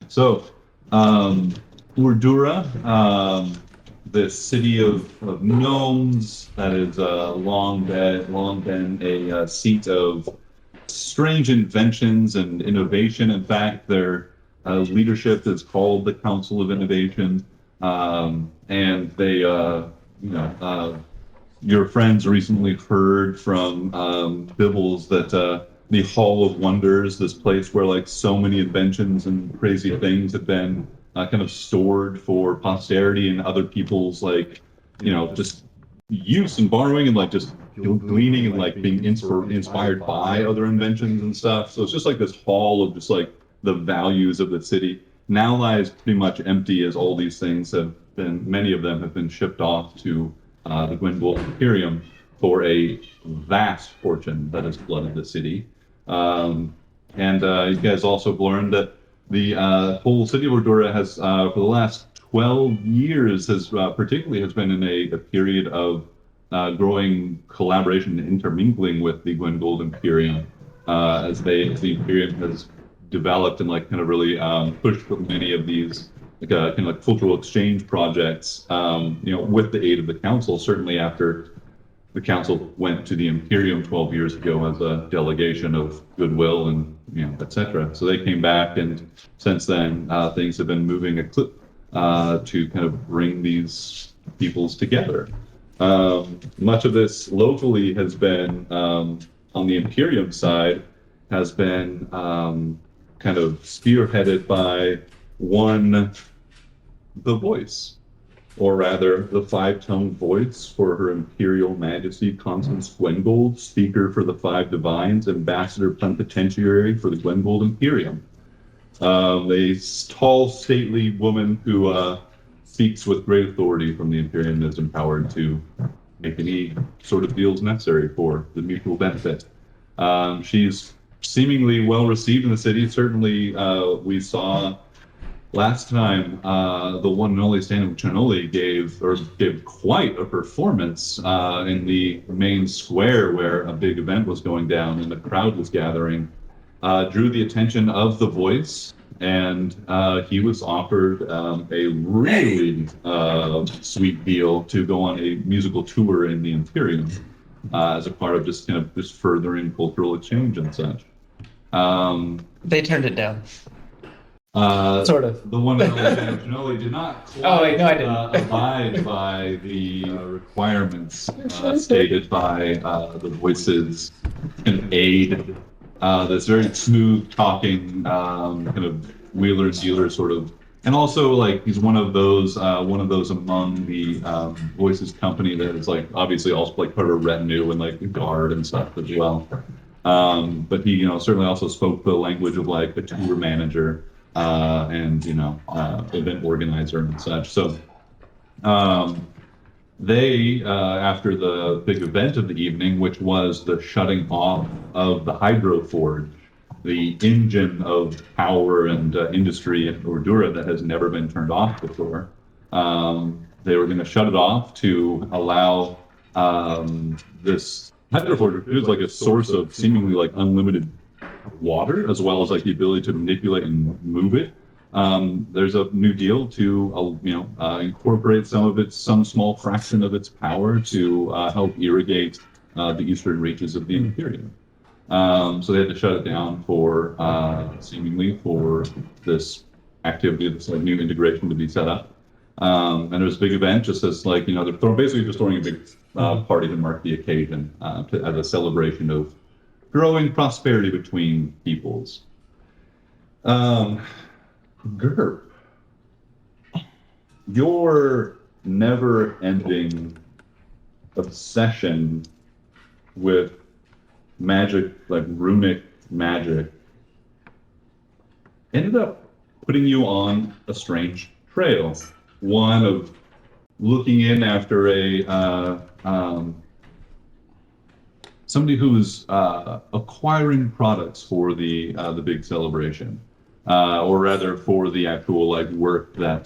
So, Ur-Durra, this city of gnomes that is long been a seat of strange inventions and innovation. In fact, their leadership is called the Council of Innovation, and your friends recently heard from Bibbles that the Hall of Wonders, this place where like so many inventions and crazy things have been kind of stored for posterity and other people's just use and borrowing and like just gleaning and like being inspired by other inventions and stuff. So it's just like this hall of just like the values of the city now lies pretty much empty as all these things have been, many of them have been shipped off to the Gwengold Imperium for a vast fortune that has flooded the city. And you guys also learned that the whole city of Ur-Durra has, for the last 12 years, particularly has been in a period of growing collaboration and intermingling with the Gwengold Imperium, as the Imperium has developed and like kind of really pushed with many of these kind of like cultural exchange projects, with the aid of the council. Certainly after the council went to the Imperium 12 years ago as a delegation of goodwill and etc. So they came back, and since then things have been moving a clip to kind of bring these peoples together. Much of this locally has been on the Imperium side has been kind of spearheaded by one, the voice, or rather the five-toned voice for Her Imperial Majesty Constance Gwengold, speaker for the Five Divines, ambassador plenipotentiary for the Gwengold Imperium. A tall, stately woman who speaks with great authority from the Imperium and is empowered to make any sort of deals necessary for the mutual benefit. She's seemingly well received in the city. Certainly, we saw last time the one and only Stanley Chinoli gave quite a performance in the main square where a big event was going down and the crowd was gathering. Drew the attention of the voice, and he was offered a really sweet deal to go on a musical tour in the Imperium as a part of just kind of just furthering cultural exchange and such. They turned it down. Sort of. The one that Ginoli did not quite abide by the requirements stated by the voice's kind of aid. That's very smooth talking, kind of wheeler dealer sort of, and also like he's one of those among the voices company that is like obviously also like part of a retinue and like a guard and stuff as well. But he certainly also spoke the language of like a tour manager. And event organizer and such. So they, after the big event of the evening, which was the shutting off of the hydro forge, the engine of power and industry in Ur-Durra that has never been turned off before, they were going to shut it off to allow this hydro forge, which is like a source of seemingly like unlimited water, as well as like the ability to manipulate and move it. There's a new deal to incorporate some small fraction of its power to help irrigate the eastern reaches of the Imperium. So they had to shut it down for seemingly for this activity, this like new integration to be set up. And there was a big event, just as like they're basically just throwing a big party to mark the occasion as a celebration of growing prosperity between peoples. Gerb, your never-ending obsession with magic, like runic magic, ended up putting you on a strange trail. One of looking in after somebody who's acquiring products for the big celebration, or rather for the actual like work that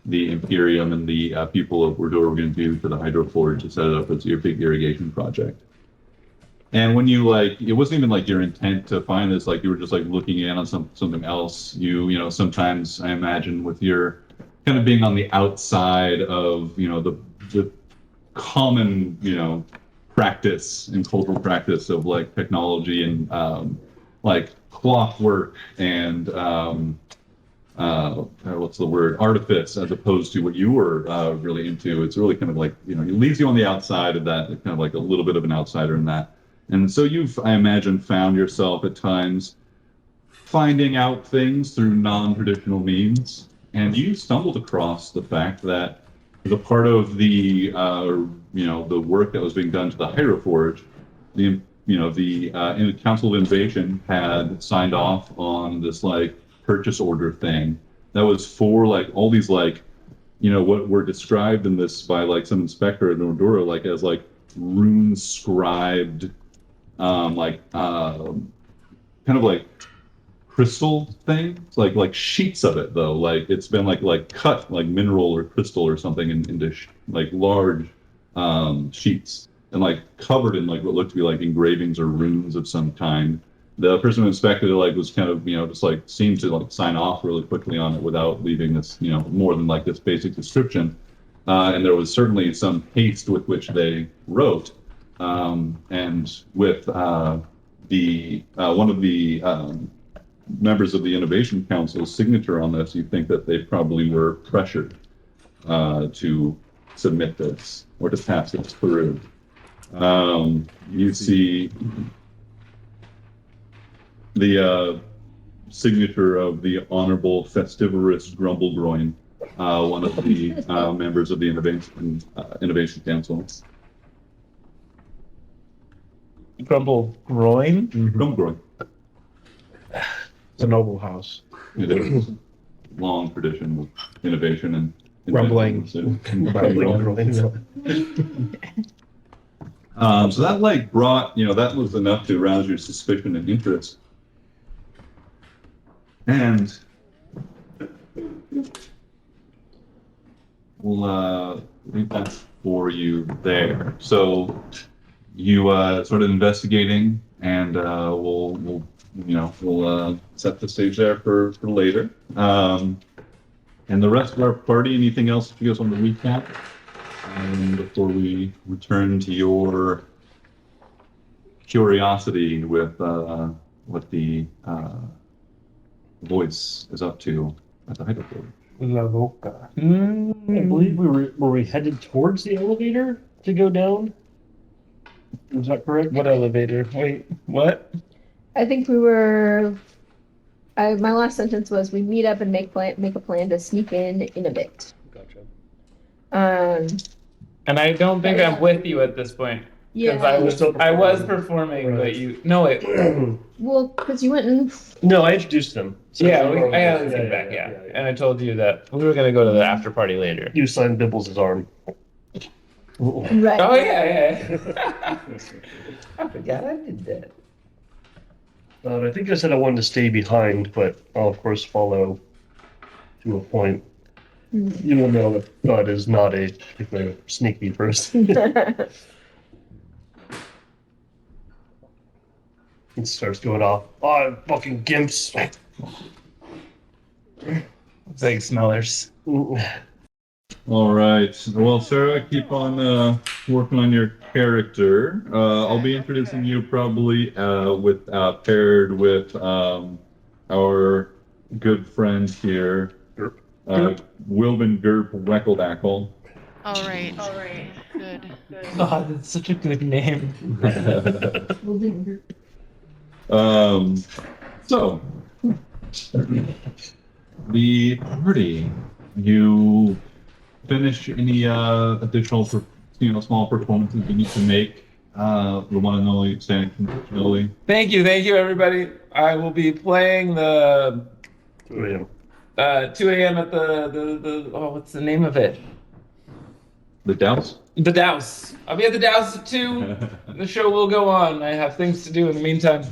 the Imperium and the people of Ur-Durra were going to do to the hydro forge to set it up as your big irrigation project. And when you like, it wasn't even like your intent to find this. Like you were just like looking in on something else. You know, sometimes I imagine with your kind of being on the outside of the common practice and cultural practice of like technology and like clockwork and what's the word, artifice, as opposed to what you were really into. It's really kind of like it leaves you on the outside of that, kind of like a little bit of an outsider in that. And so you've, I imagine, found yourself at times finding out things through non-traditional means, and you stumbled across the fact that the part of the work that was being done to the Hieroforge, the Council of Innovation had signed off on this like purchase order thing that was for like all these like what were described in this by like some inspector at Ur-Durra like as like rune scribed kind of like crystal things, like sheets of it though. Like it's been like cut like mineral or crystal or something into like large sheets and like covered in like what looked to be like engravings or runes of some kind. The person who inspected it like was kind of just like seemed to like sign off really quickly on it without leaving this more than like this basic description. And there was certainly some haste with which they wrote. And with the one of the members of the Innovation Council's signature on this, you think that they probably were pressured to submit this or to pass this through. You see the signature of the Honorable Festivorous Grumblegroin, one of the members of the Innovation Council. Grumble groin? Grumblegroin. It's a noble house. It is a long tradition of innovation and Rumbling. So that like brought, that was enough to arouse your suspicion and interest. And we'll leave that for you there. So you sort of investigating, and we'll set the stage there for later. And the rest of our party, anything else you guys want to recap before we return to your curiosity with what the voice is up to at the Hyperport? La Boca. I believe were we headed towards the elevator to go down? Is that correct? What elevator? Wait, what? I think we were. My last sentence was we meet up and make a plan to sneak in a bit. Gotcha. And I don't think I'm with you at this point. Because Yeah. I was performing, Right. but you. No, wait. Well, because you went and. No, I introduced them. So Yeah, I had the feedback, yeah. And I told you that we were going to go to the after party later. You signed Bibbles' arm. Right. Oh, yeah. I forgot I did that. I think I said I wanted to stay behind, but I'll of course follow to a point. You will know that God is not a particularly sneaky person. It starts going off. Oh, fucking gimps. It's like smellers. All right. Well, Sarah, keep on working on your character. I'll be introducing you probably paired with our good friend here, Wilbin Gerp Weckledackle. All right. Good. God, that's such a good name. So the party, you finish any additional small performances you need to make, the one and only standing conventionally. Thank you, everybody. I will be playing the 2 a.m. at the what's the name of it? The Douse? The Douse. I'll be at the Douse at 2. The show will go on. I have things to do in the meantime.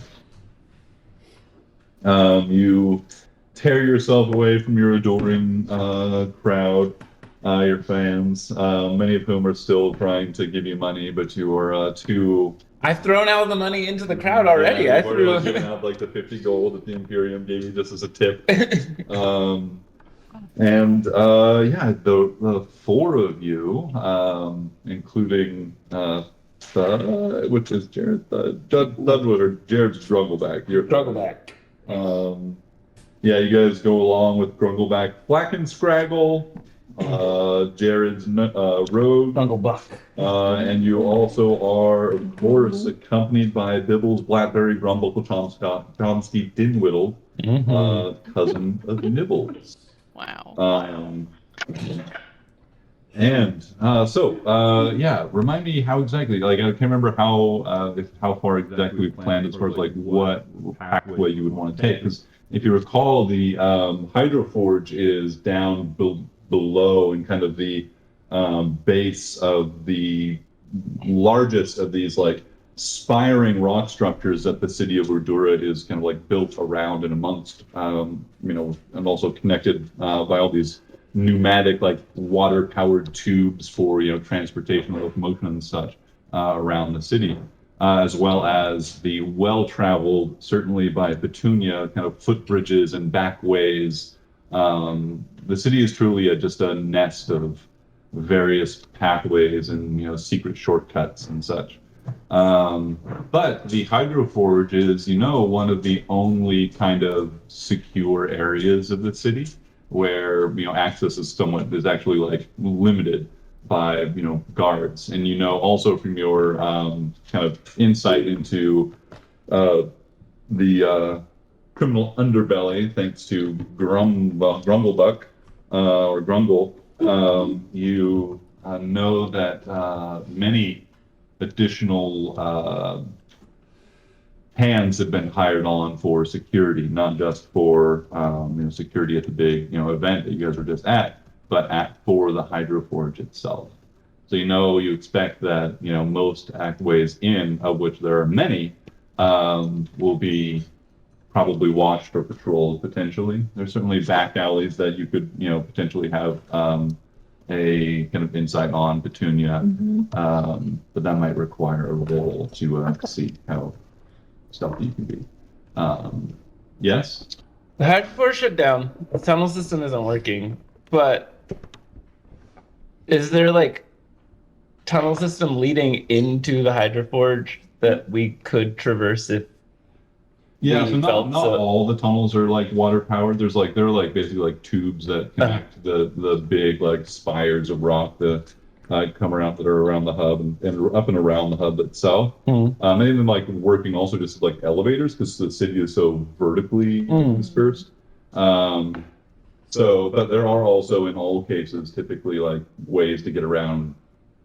You tear yourself away from your adoring crowd, your fans, many of whom are still trying to give you money, but you are too I've thrown all the money into the crowd already. Yeah, I you've already threw. given out like the 50 gold that the Imperium gave you just as a tip. And yeah, the four of you, including which is Jared, Dudwood or Jared's Drungleback. You're Struggleback. Yeah, you guys go along with Grungleback, Black and Scraggle, Jared's Rogue, Strugglebuck. and you also are, of course, accompanied by Bibbles, Blackberry, Grumble, Chomsky, Dinwiddle, cousin of Nibbles. Wow. Yeah, remind me how exactly, like, I can't remember how far exactly we planned as far as, like, what pathway you would want to take, because if you recall, the Hydroforge is down below in kind of the base of the largest of these, like, spiring rock structures that the city of Ur-Durra is kind of like built around and amongst, and also connected by all these pneumatic, like water-powered tubes for transportation, locomotion, and such around the city, as well as the well-traveled, certainly by Petunia, kind of footbridges and backways. The city is truly just a nest of various pathways and secret shortcuts and such. But the Hydroforge is, one of the only kind of secure areas of the city where access is actually like limited by guards, and also from your kind of insight into the criminal underbelly, thanks to Grumblebuck or Grumble, you know that many additional hands have been hired on for security, not just for security at the big event that you guys were just at, but for the Hydroforge itself. So you expect that most actways in, of which there are many, will be probably watched or patrolled potentially. There's certainly back alleys that you could potentially have a kind of insight on Petunia, but that might require a roll to see how stealthy you can be. Yes? The Hydroforge shut down. The tunnel system isn't working, but is there like tunnel system leading into the Hydroforge that we could traverse if Yeah, we so felt not all the tunnels are like water powered. There are basically like tubes that connect the big like spires of rock that come around that are around the hub and up and around the hub itself. And even like working also just like elevators because the city is so vertically dispersed. But there are also in all cases typically like ways to get around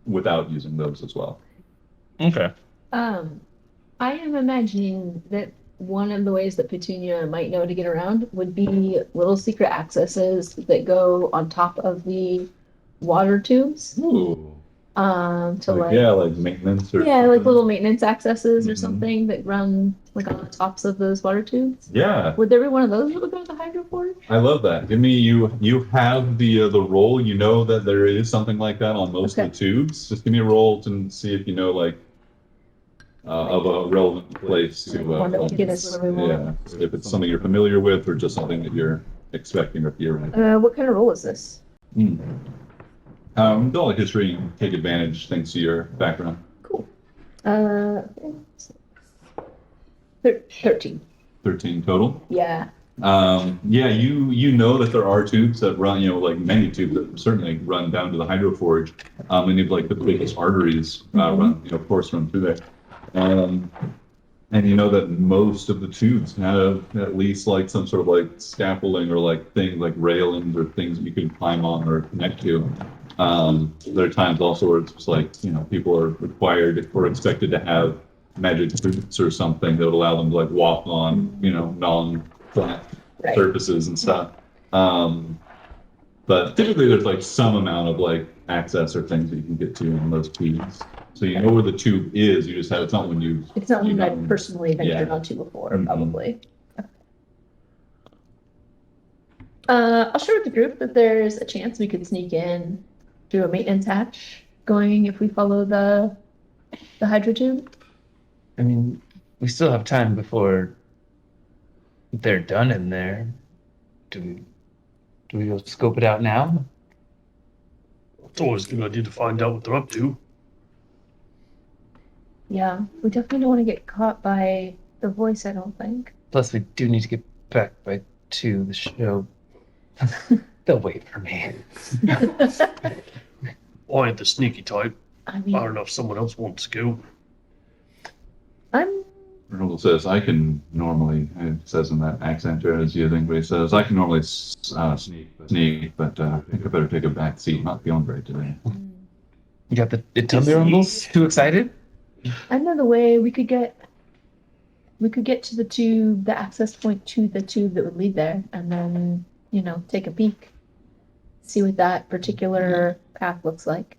without using those as well. Okay. I am imagining that one of the ways that Petunia might know to get around would be little secret accesses that go on top of the water tubes. Ooh. Like maintenance or like something. little maintenance accesses or Mhm. something that run like on the tops of those water tubes. Yeah. Would there be one of those that would go to the Hydroforge? I love that. Give me you have the roll. You know that there is something like that on most of the tubes. Just give me a roll to see if you know like of a relevant place to One that would get us where we want. yeah. If it's something you're familiar with or just something that you're expecting or theorizing. What kind of roll is this? Don't let history take advantage thanks to your background. Cool. 13. 13 total. Yeah. You know that there are tubes that run, like many tubes that certainly run down to the Hydroforge. And if like the biggest arteries run, of course, run through there. And you know that most of the tubes have at least like some sort of like scaffolding or like things like railings or things that you can climb on or connect to. There are times also where it's just like, people are required or expected to have magic boots or something that would allow them to like walk on, non-flat surfaces and stuff. But typically there's like some amount of like access or things that you can get to on those tubes. So you know where the tube is, you just have, it's not one I've personally ventured onto before, probably. I'll share with the group that there's a chance we could sneak in through a maintenance hatch going if we follow the hydro tube. I mean, we still have time before they're done in there. Do we go scope it out now? It's always a good idea to find out what they're up to. Yeah, we definitely don't want to get caught by the voice, I don't think. Plus, we do need to get back by 2. The show. They'll wait for me. I ain't the sneaky type. I I don't mean, know if someone else wants to go. I'm Ronald says, I can normally, it says in that accent as you think, but he says, I can normally sneak, but I think I better take a back seat. Not feeling great today. You got the tummy rumbles? Too excited? another way we could get to the tube, the access point to the tube that would lead there, and then, take a peek. See what that particular path looks like.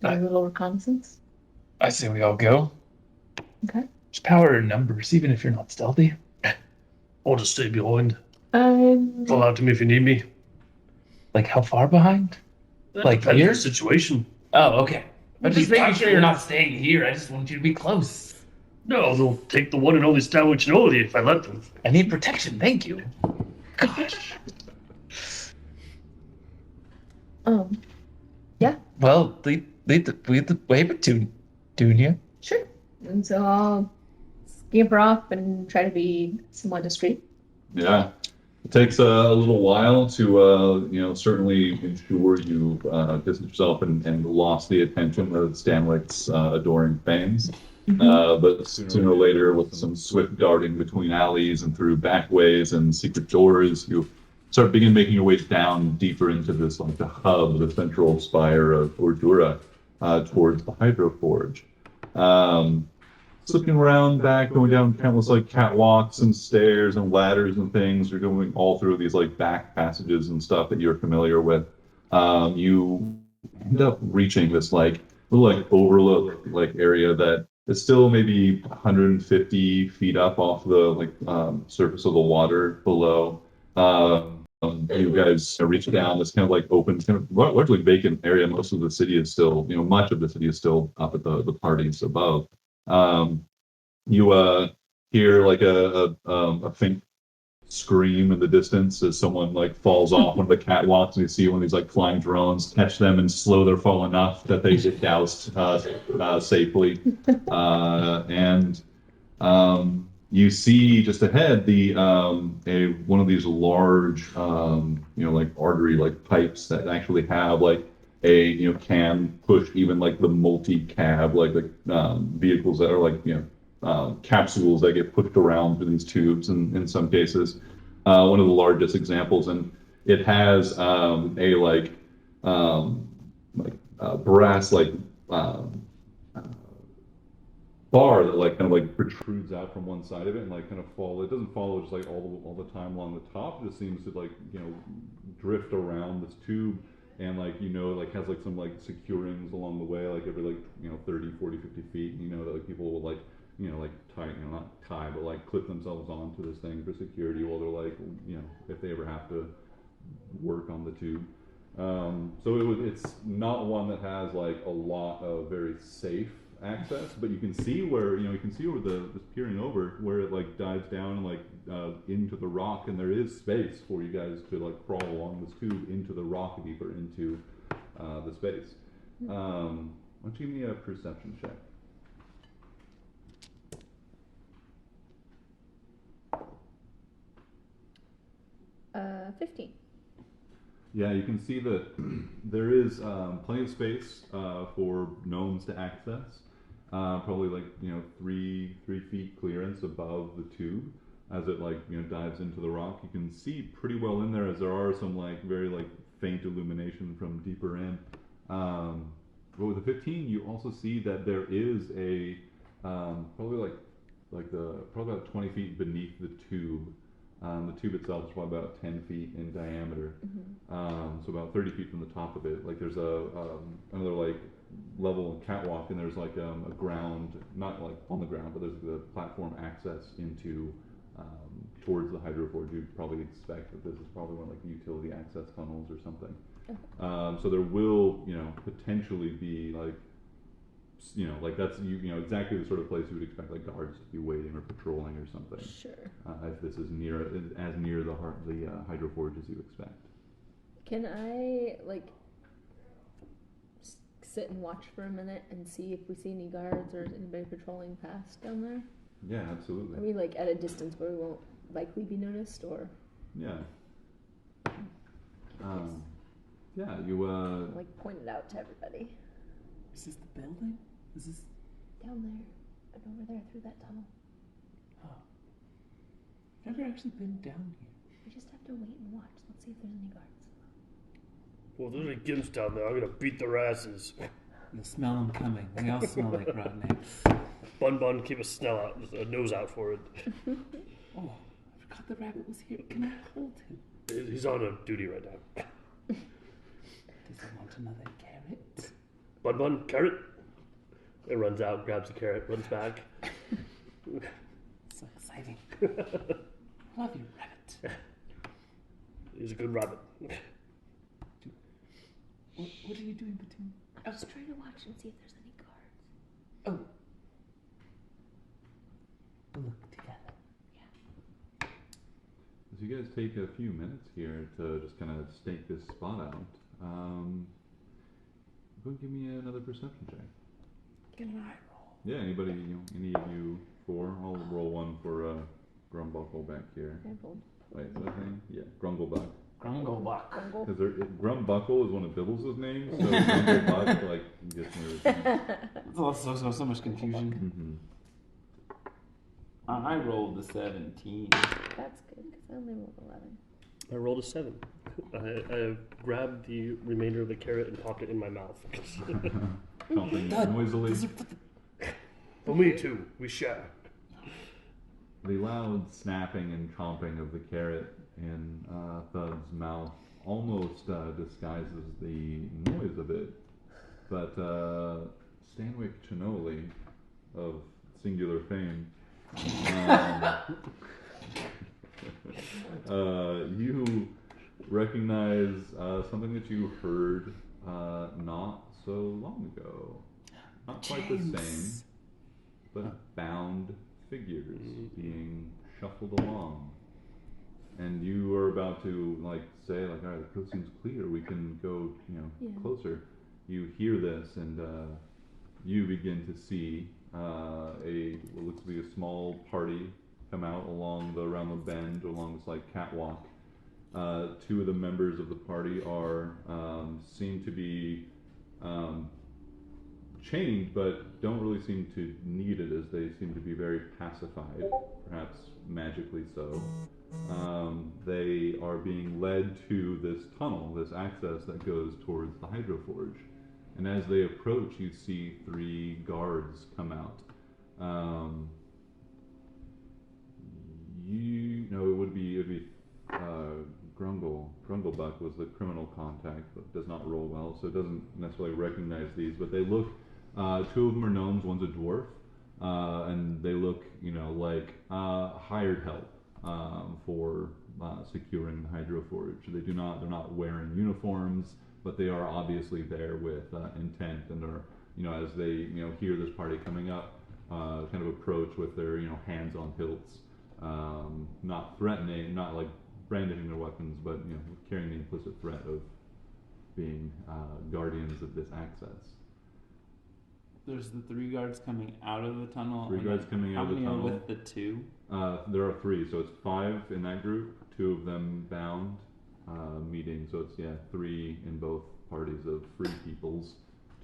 Do a little reconnaissance. I say we all go. Okay. There's power in numbers, even if you're not stealthy. I'll just stay behind. Um, Call out to me if you need me. Like, how far behind? That Like depends on here? the situation. Oh, okay. I'm just Be making sure you're tactful. not staying here. I just want you to be close. No, they'll take the one and only sandwichinolity if I let them. I need protection. Thank you. Gosh. yeah, Well, lead the way, Petunia. sure. And so I'll scamper off and try to be somewhat discreet. Yeah. It takes a little while to, certainly ensure you've distanced yourself and lost the attention of Stanwick's adoring fans. But sooner or later, with some swift darting between alleys and through back ways and secret doors, you begin making your way down deeper into this, like the hub, the central spire of Ur-Durra, towards the Hydro Forge. Slipping around back, going down countless like catwalks and stairs and ladders and things. You're going all through these like back passages and stuff that you're familiar with. You end up reaching this like little like overlook like area that is still maybe 150 feet up off the surface of the water below. You guys reach down this kind of like open, kind of largely vacant area. Most of the city is still, much of the city is still up at the parties above. You hear like a faint scream in the distance as someone like falls off one of the catwalks, and you see one of these like flying drones catch them and slow their fall enough that they get doused safely. And you see just ahead the one of these large like artery like pipes that actually have like a can push even like the multi-cab like vehicles that are like capsules that get pushed around through these tubes in some cases. One of the largest examples, and it has a brass bar that like kind of like protrudes out from one side of it and like kind of fall. It doesn't follow just like all the time along the top. It just seems to like drift around this tube and like like has like some like securings along the way, like every like 30, 40, 50 feet. That like people will like like tie, not tie, but like clip themselves onto this thing for security while they're like if they ever have to work on the tube. So it's not one that has like a lot of very safe access, but you can see where just peering over where it like dives down and like into the rock, and there is space for you guys to like crawl along this tube into the rock deeper into the space. Why don't you give me a perception check? 15. Yeah, you can see that there is plenty of space for gnomes to access. Probably like 3 feet clearance above the tube as it like dives into the rock. You can see pretty well in there, as there are some like very like faint illumination from deeper in. But with the 15, you also see that there is a probably about 20 feet beneath the tube. The tube itself is probably about 10 feet in diameter, so about 30 feet from the top of it. Like there's another like level and catwalk, and there's like a ground, not like on the ground, but there's the platform access into towards the hydro forge. You'd probably expect that this is probably one of like the utility access tunnels or something. So there will potentially be like like that's you know exactly the sort of place you would expect like guards to be waiting or patrolling or something. Sure. As this is as near the hydroforge as you expect. Can I like sit and watch for a minute and see if we see any guards or anybody patrolling past down there? Yeah, Are absolutely. we like at a distance where we won't likely be noticed, or Yeah. Yeah, you like point it out to everybody? Is this the building? Is this? Down there and over there through that tunnel. Oh. I've never actually been down here. We just have to wait and watch. Let's see if there's any guards. Well, if there's any gimps down there, I'm gonna beat their asses. You'll smell them coming. They all smell like rotten eggs. Bun, keep a nose out for it. Oh, I forgot the rabbit was here. Can I hold him? He's on a duty right now. Does he want another carrot? Bun, carrot. It runs out, grabs a carrot, runs back. So exciting. I love you, rabbit. He's a good rabbit. What are you doing, Petunia? I was trying to watch and see if there's any guards. Oh. We'll look together. as you guys take a few minutes here to just kind of stake this spot out. Go give me another perception check. Can I roll? Yeah, anybody, any of you four? I'll roll one for Grumbuckle back here. I rolled. Wait, is that his name? Yeah, Grunglebuck. Grunglebuck. Grungle. Because Grumbuckle is one of Bibbles' names, so Grunglebuck, like, gets me. There's also so much confusion. I rolled a 17. That's good, because I only rolled 11. I rolled a 7. I grabbed the remainder of the carrot and popped it in my mouth. Chomping noisily. For me too, we share. The loud snapping and chomping of the carrot in Thud's mouth almost disguises the noise of it. But Stanwyck Chinoli, of singular fame, you recognize something that you heard not so long ago. Not quite the same, but bound figures being shuffled along. And you are about to say all right, the coast seems clear, we can go closer. You hear this and you begin to see what looks to be a small party come out around the bend along this catwalk. Two of the members of the party seem to be chained, but don't really seem to need it, as they seem to be very pacified, perhaps magically so. They are being led to this tunnel, this access that goes towards the hydroforge. And as they approach, you see 3 guards come out. It would be Grunglebuck was the criminal contact, but does not roll well, so it doesn't necessarily recognize these. But they look, 2 of them are gnomes, one's a dwarf, and they look, like hired help for securing the hydroforge. They're not wearing uniforms, but they are obviously there with intent, and are, as they hear this party coming up, kind of approach with their hands on hilts, not threatening, not like brandishing their weapons, but carrying the implicit threat of being guardians of this access. There's the 3 guards coming out of the tunnel. 3 guards coming out of the tunnel. How many are with the 2? There are 3, so it's 5 in that group. 2 of them bound, meeting. So it's 3 in both parties of free peoples,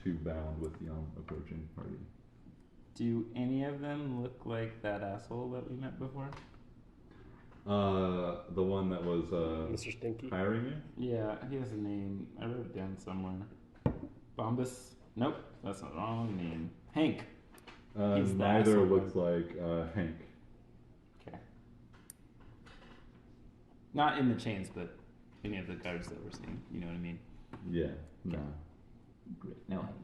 2 bound with the approaching party. Do any of them look like that asshole that we met before? The one that was Mr. Stinky. hiring you? Yeah, he has a name. I wrote it down somewhere. Bombus? Nope, that's not the wrong name. Hank. He's the Neither asshole looks like Hank. Okay. Not in the chains, but any of the guards that we're seeing. You know what I mean? Yeah, no. Great. No Hank.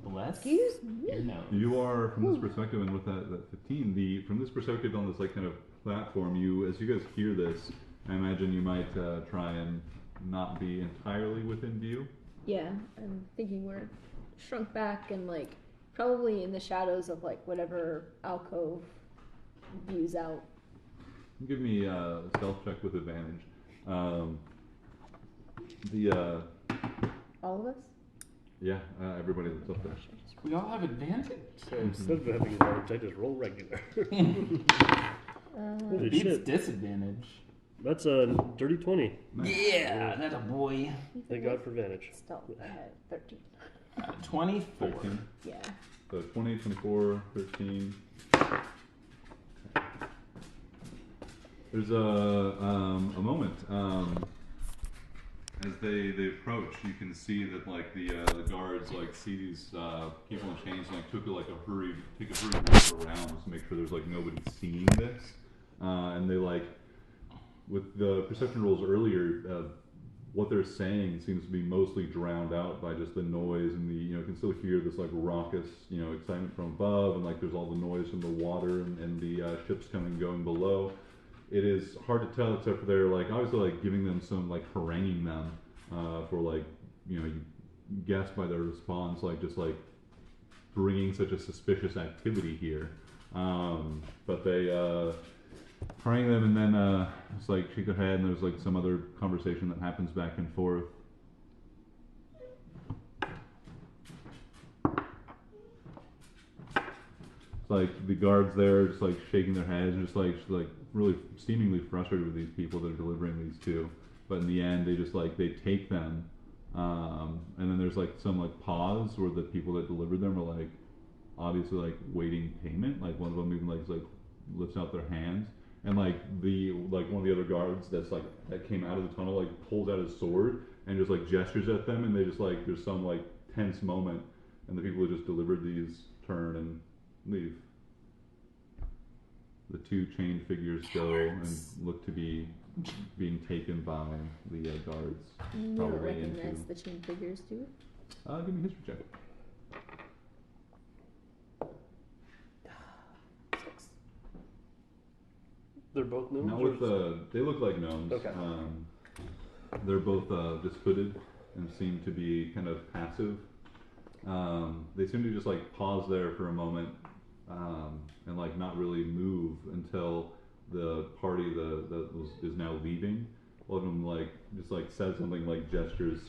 Bless. Excuse me. Your nose. You are, from this perspective, and with that 15, from this perspective on this kind of platform, as you guys hear this, I imagine you might try and not be entirely within view. Yeah, I'm thinking we're shrunk back and like probably in the shadows of like whatever alcove views out. Give me a stealth check with advantage. The All of us? yeah, everybody that's up there. We all have advantage. So instead of having advantage, I just roll regular. Holy Beats shit. disadvantage. That's a dirty 20. Yeah, that's a boy. Thank God for advantage. Still, I had 13. 24. 13. Yeah. So 20, 24, 13. There's a moment as they approach. You can see that like the guards like see these people in chains and like take a hurried look around to make sure there's like nobody seeing this, and they like with the perception rolls earlier. What they're saying seems to be mostly drowned out by just the noise and the, you can still hear this like raucous, excitement from above, and like there's all the noise from the water and the ships coming and going below. It is hard to tell, except for they're like obviously like giving them some like haranguing them for like, you guess by their response, like just like bringing such a suspicious activity here. But they harangue them, and then it's like shake their head, and there's like some other conversation that happens back and forth. It's like the guards there just like shaking their heads, just like really seemingly frustrated with these people that are delivering these to. But in the end, they take them, and then there's like some like pause where the people that delivered them are like obviously like waiting payment. Like one of them even like lifts out their hands. And like one of the other guards that came out of the tunnel like pulls out his sword and just like gestures at them, and they just like there's some like tense moment, and the people who just delivered these turn and leave. The two chained figures go and look to be being taken by the guards. You don't Probably recognize into- the chain figures, do you? Give me a history check. 6. They're both gnomes? Not or- with they look like gnomes. Okay. They're both just hooded and seem to be kind of passive. They seem to just like pause there for a moment and like not really move until the party is now leaving. One of them like just like says something, like gestures,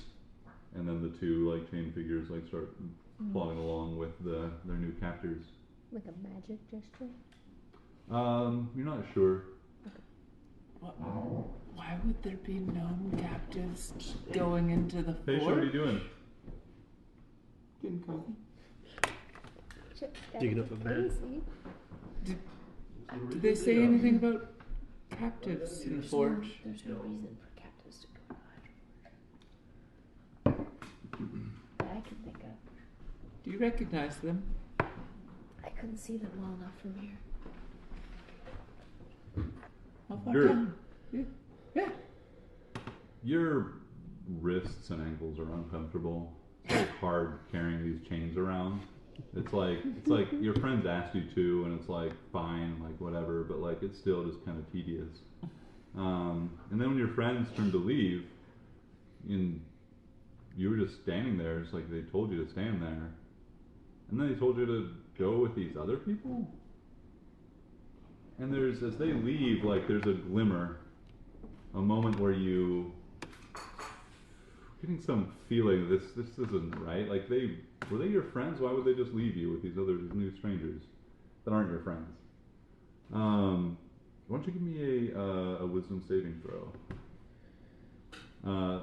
and then the two like chain figures like start plodding along with their new captors. Like a magic gesture? You're not sure. Why would there be gnome captives going into the Hey, fort? what are you doing? Getting cozy. Digging up a bed. Did they say anything about captives in the forge? There's no reason for captives to go to Hydra that I can think of. Do you recognize them? I couldn't see them well enough from here. How far Sure. down? Yeah. Your wrists and ankles are uncomfortable. It's very hard carrying these chains around. It's like your friends asked you to, and it's like fine, like whatever, but like it's still just kind of tedious. And then when your friends turned to leave, and you were just standing there, it's like they told you to stand there, and then they told you to go with these other people. And as they leave, like there's a glimmer, a moment where you getting some feeling this isn't right. Like were they your friends? Why would they just leave you with these new strangers that aren't your friends? Why don't you give me a wisdom saving throw?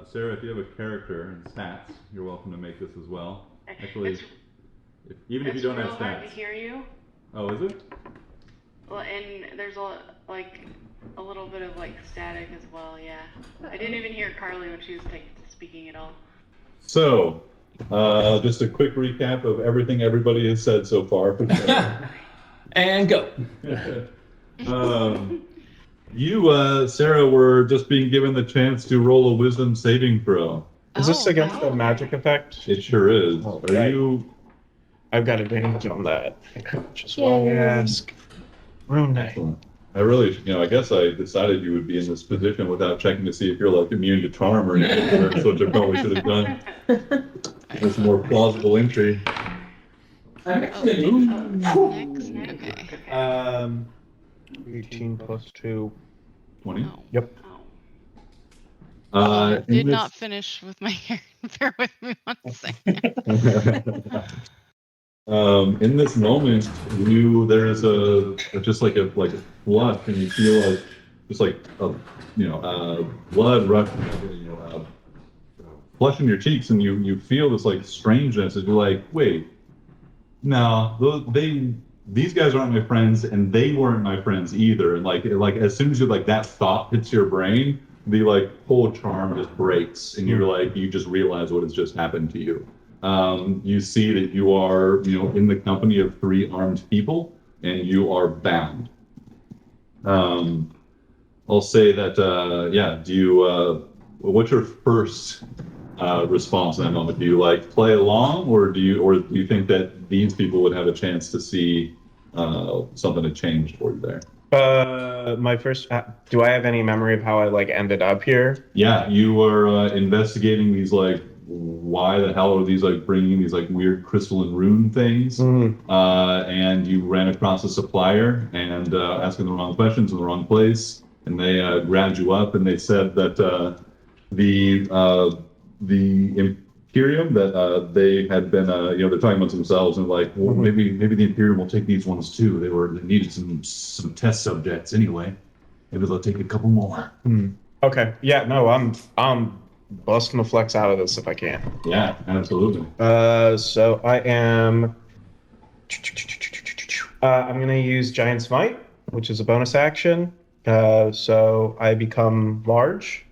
Sarah, if you have a character and stats, you're welcome to make this as well. Actually, even if you don't have It's real hard to stats. hear you. Oh, is it? Well, and there's a little bit of like static as well. Yeah, I didn't even hear Carly when she was speaking at all. So, just a quick recap of everything everybody has said so far. And go. You, Sarah, were just being given the chance to roll a wisdom saving throw. Is this against the magic effect? It sure is. Oh, Are right. you? I've got advantage on that. Just want to ask. Rune Knight. I really, I guess I decided you would be in this position without checking to see if you're like immune to charm or anything. That's what I probably should have done. That's a more plausible entry. Next. Okay. 18 plus 2. 20. Oh. Yep. Oh. I In did this- not finish with my hair. Bear with me 1 second. In this moment, there's just like a flush, and you feel like just like blood rushing, flushing your cheeks, and you feel this like strangeness, and you're like, wait, no, these guys aren't my friends, and they weren't my friends either. And like as soon as that thought hits your brain, the like whole charm just breaks, and you're like, you just realize what has just happened to you. You see that you are, in the company of 3 armed people, and you are bound. I'll say that, do you, what's your first response in that moment? Do you like play along, or do you think that these people would have a chance to see something had changed for you there? My first. Do I have any memory of how I like ended up here? Yeah, you were investigating these like, why the hell are these like bringing these like weird crystalline rune things? And you ran across a supplier and asking the wrong questions in the wrong place, and they grabbed you up and they said that the Imperium that they had been they're talking amongst themselves and like, well, maybe the Imperium will take these ones too. They needed some test subjects anyway. Maybe they'll take a couple more. Okay. Yeah. No. I'm busting the flex out of this if I can. Yeah, absolutely. So I am. I'm gonna use Giant Smite, which is a bonus action. So I become large.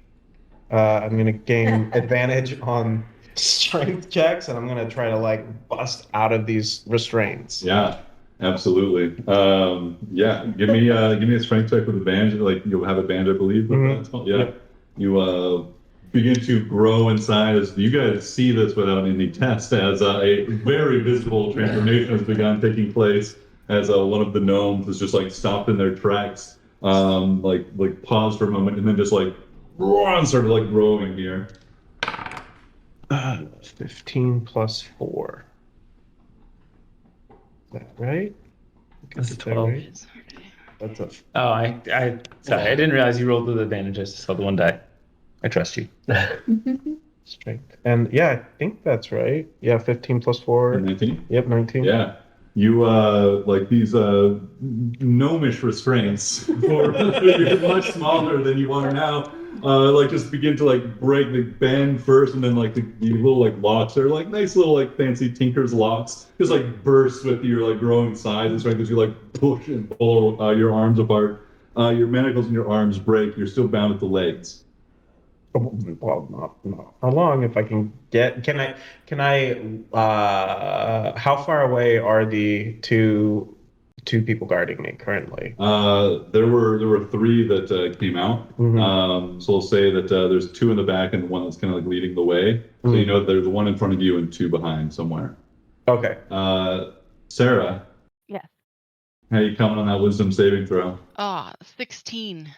I'm gonna gain advantage on strength checks, and I'm gonna try to like bust out of these restraints. Yeah, absolutely. Give me a strength check with advantage. Like you'll have advantage, I believe. With that. Yeah. Yep. You begin to grow in size. You guys see this without any test, as a very visible transformation has begun taking place. As one of the gnomes is just like stopped in their tracks, like paused for a moment, and then just like started like growing here. 15 plus 4. Is that right? That's a Is that 12. right? That's a Oh, sorry, I didn't realize you rolled with advantage. I just saw the 1 die. I trust you. strength. And yeah, I think that's right. Yeah, 15 plus 4. 19. Yep, 19. Yeah. You like these gnomish restraints for you're much smaller than you are now. Like just begin to like break, the bend first, and then like the little like locks. They're like nice little like fancy tinker's locks. Just like burst with your like growing size and strength as you like push and pull your arms apart. Your manacles and your arms break. You're still bound at the legs. Well, not how long if I can get. Can I? How far away are the two people guarding me currently? There were 3 that came out. So we'll say that there's 2 in the back and 1 that's kind of like leading the way. So you know there's 1 in front of you and 2 behind somewhere. Okay. Sarah. Yes. How you coming on that wisdom saving throw? 16.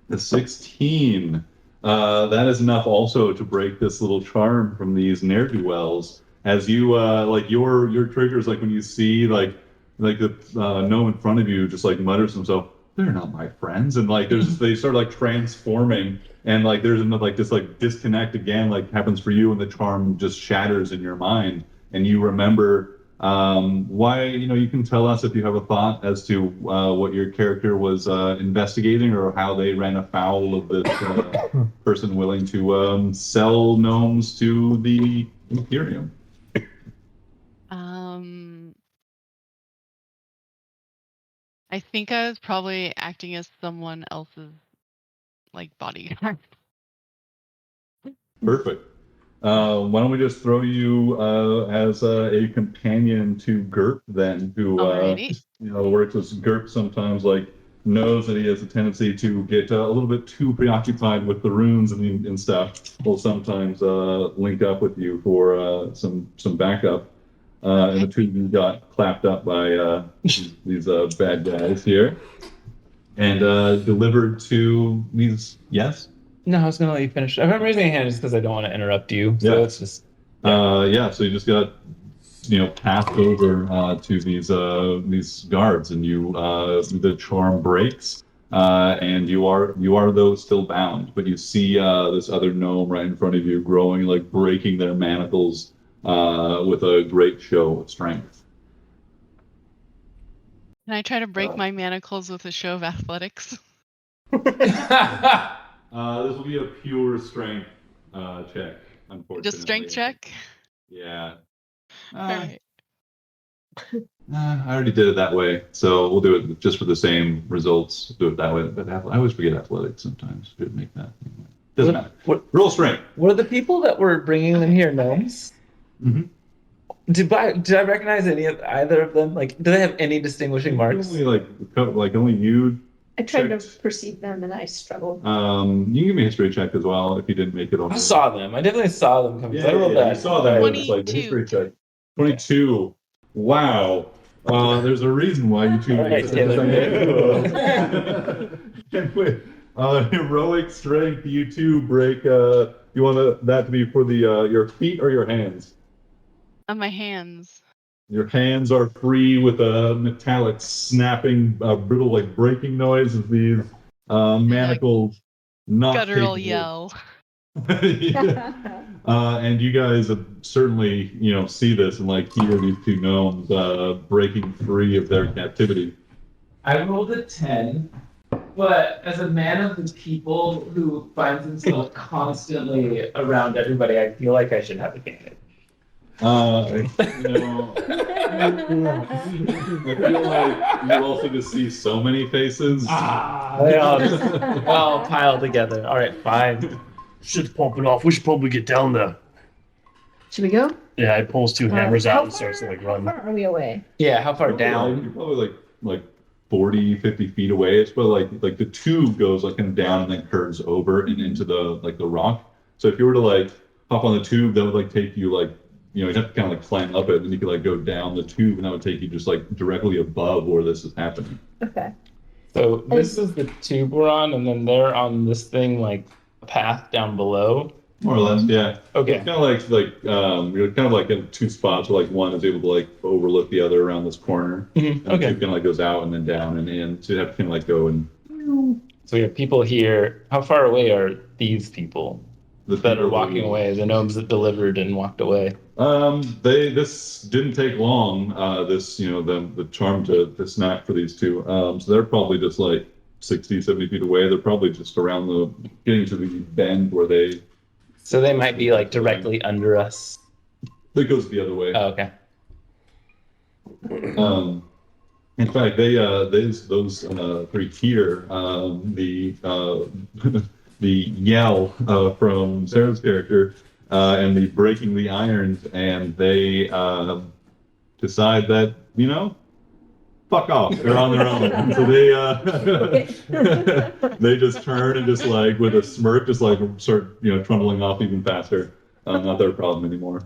The 16. That is enough also to break this little charm from these ne'er-do-wells. As you like your triggers, like when you see like the gnome in front of you just like mutters to himself, they're not my friends, and like they start like transforming, and like there's another like this like disconnect again like happens for you, and the charm just shatters in your mind, and you remember why you can tell us if you have a thought as to what your character was investigating, or how they ran afoul of this person willing to sell gnomes to the Imperium. I think I was probably acting as someone else's like bodyguard. Perfect. Why don't we just throw you as a companion to Gerp then, who Alrighty. works with Gerp sometimes, like knows that he has a tendency to get a little bit too preoccupied with the runes and stuff. Will sometimes link up with you for some backup. And the 2 of you got clapped up by these bad guys here, and delivered to these. Yes. No, I was gonna let you finish. If I'm raising my hand, it's because I don't want to interrupt you. So Yeah. it's just Yeah, so you just got passed over to these guards, and the charm breaks, and you are though still bound, but you see this other gnome right in front of you, growing, like breaking their manacles with a great show of strength. Can I try to break my manacles with a show of athletics? This will be a pure strength check, unfortunately. Just strength check? Yeah. All right. I already did it that way, so we'll do it just for the same results. Do it that way. But I always forget athletics sometimes. Should make that. Doesn't matter. Roll strength. Were the people that were bringing them here gnomes? Mm-hmm. Did I recognize either of them? Like, do they have any distinguishing marks? Only you. I tried to checked. perceive them and I struggled. You can give me a history check as well if you didn't make it on. I saw them. I definitely saw them coming. Yeah, I rolled that. You saw that. 22. It's like the history check. 22. Wow. There's a reason why you two All right, Taylor. And with heroic strength, you two break. You want that to be for the your feet or your hands? On my hands. Your hands are free with a metallic snapping, brutal like breaking noise as these manacles not Guttural capable. yell. And you guys certainly, see this and like hear these two gnomes breaking free of their captivity. I rolled a 10, but as a man of the people who finds himself constantly around everybody, I feel like I should have advantage. I feel like you also just see so many faces. They all piled together. All right, fine. Shit's popping off. We should probably get down there. Should we go? Yeah, I pulls two hammers How out and starts to like How run. far are we away? Yeah, how far You're down? probably like 40, 50 feet away. It's but like the tube goes like kind of down and then curves over and into the rock. So if you were to like hop on the tube, that would like take you like you'd have to kind of like climb up it, and then you could like go down the tube, and that would take you just like directly above where this is happening. Okay. So this is the tube we're on, and then they're on this thing like a path down below. More or less, yeah. Okay. It's kind of you're kind of like in two spots where like one is able to like overlook the other around this corner. Mhm, And okay. the tube kind of like goes out and then down and in. So you have to kind of like go and So we have people here. How far away are these people that are walking away? The gnomes that delivered and walked away. This didn't take long. The charm to snap for these two. So they're probably just like 60, 70 feet away. They're probably just around getting to the bend where they. So they might be like directly under us. It goes the other way. Oh, okay. In fact, those three here, the yell from Sarah's character, and the breaking the irons, and they decide that fuck off, they're on their own. And so they just turn and just like with a smirk, just like start trundling off even faster. Not their problem anymore.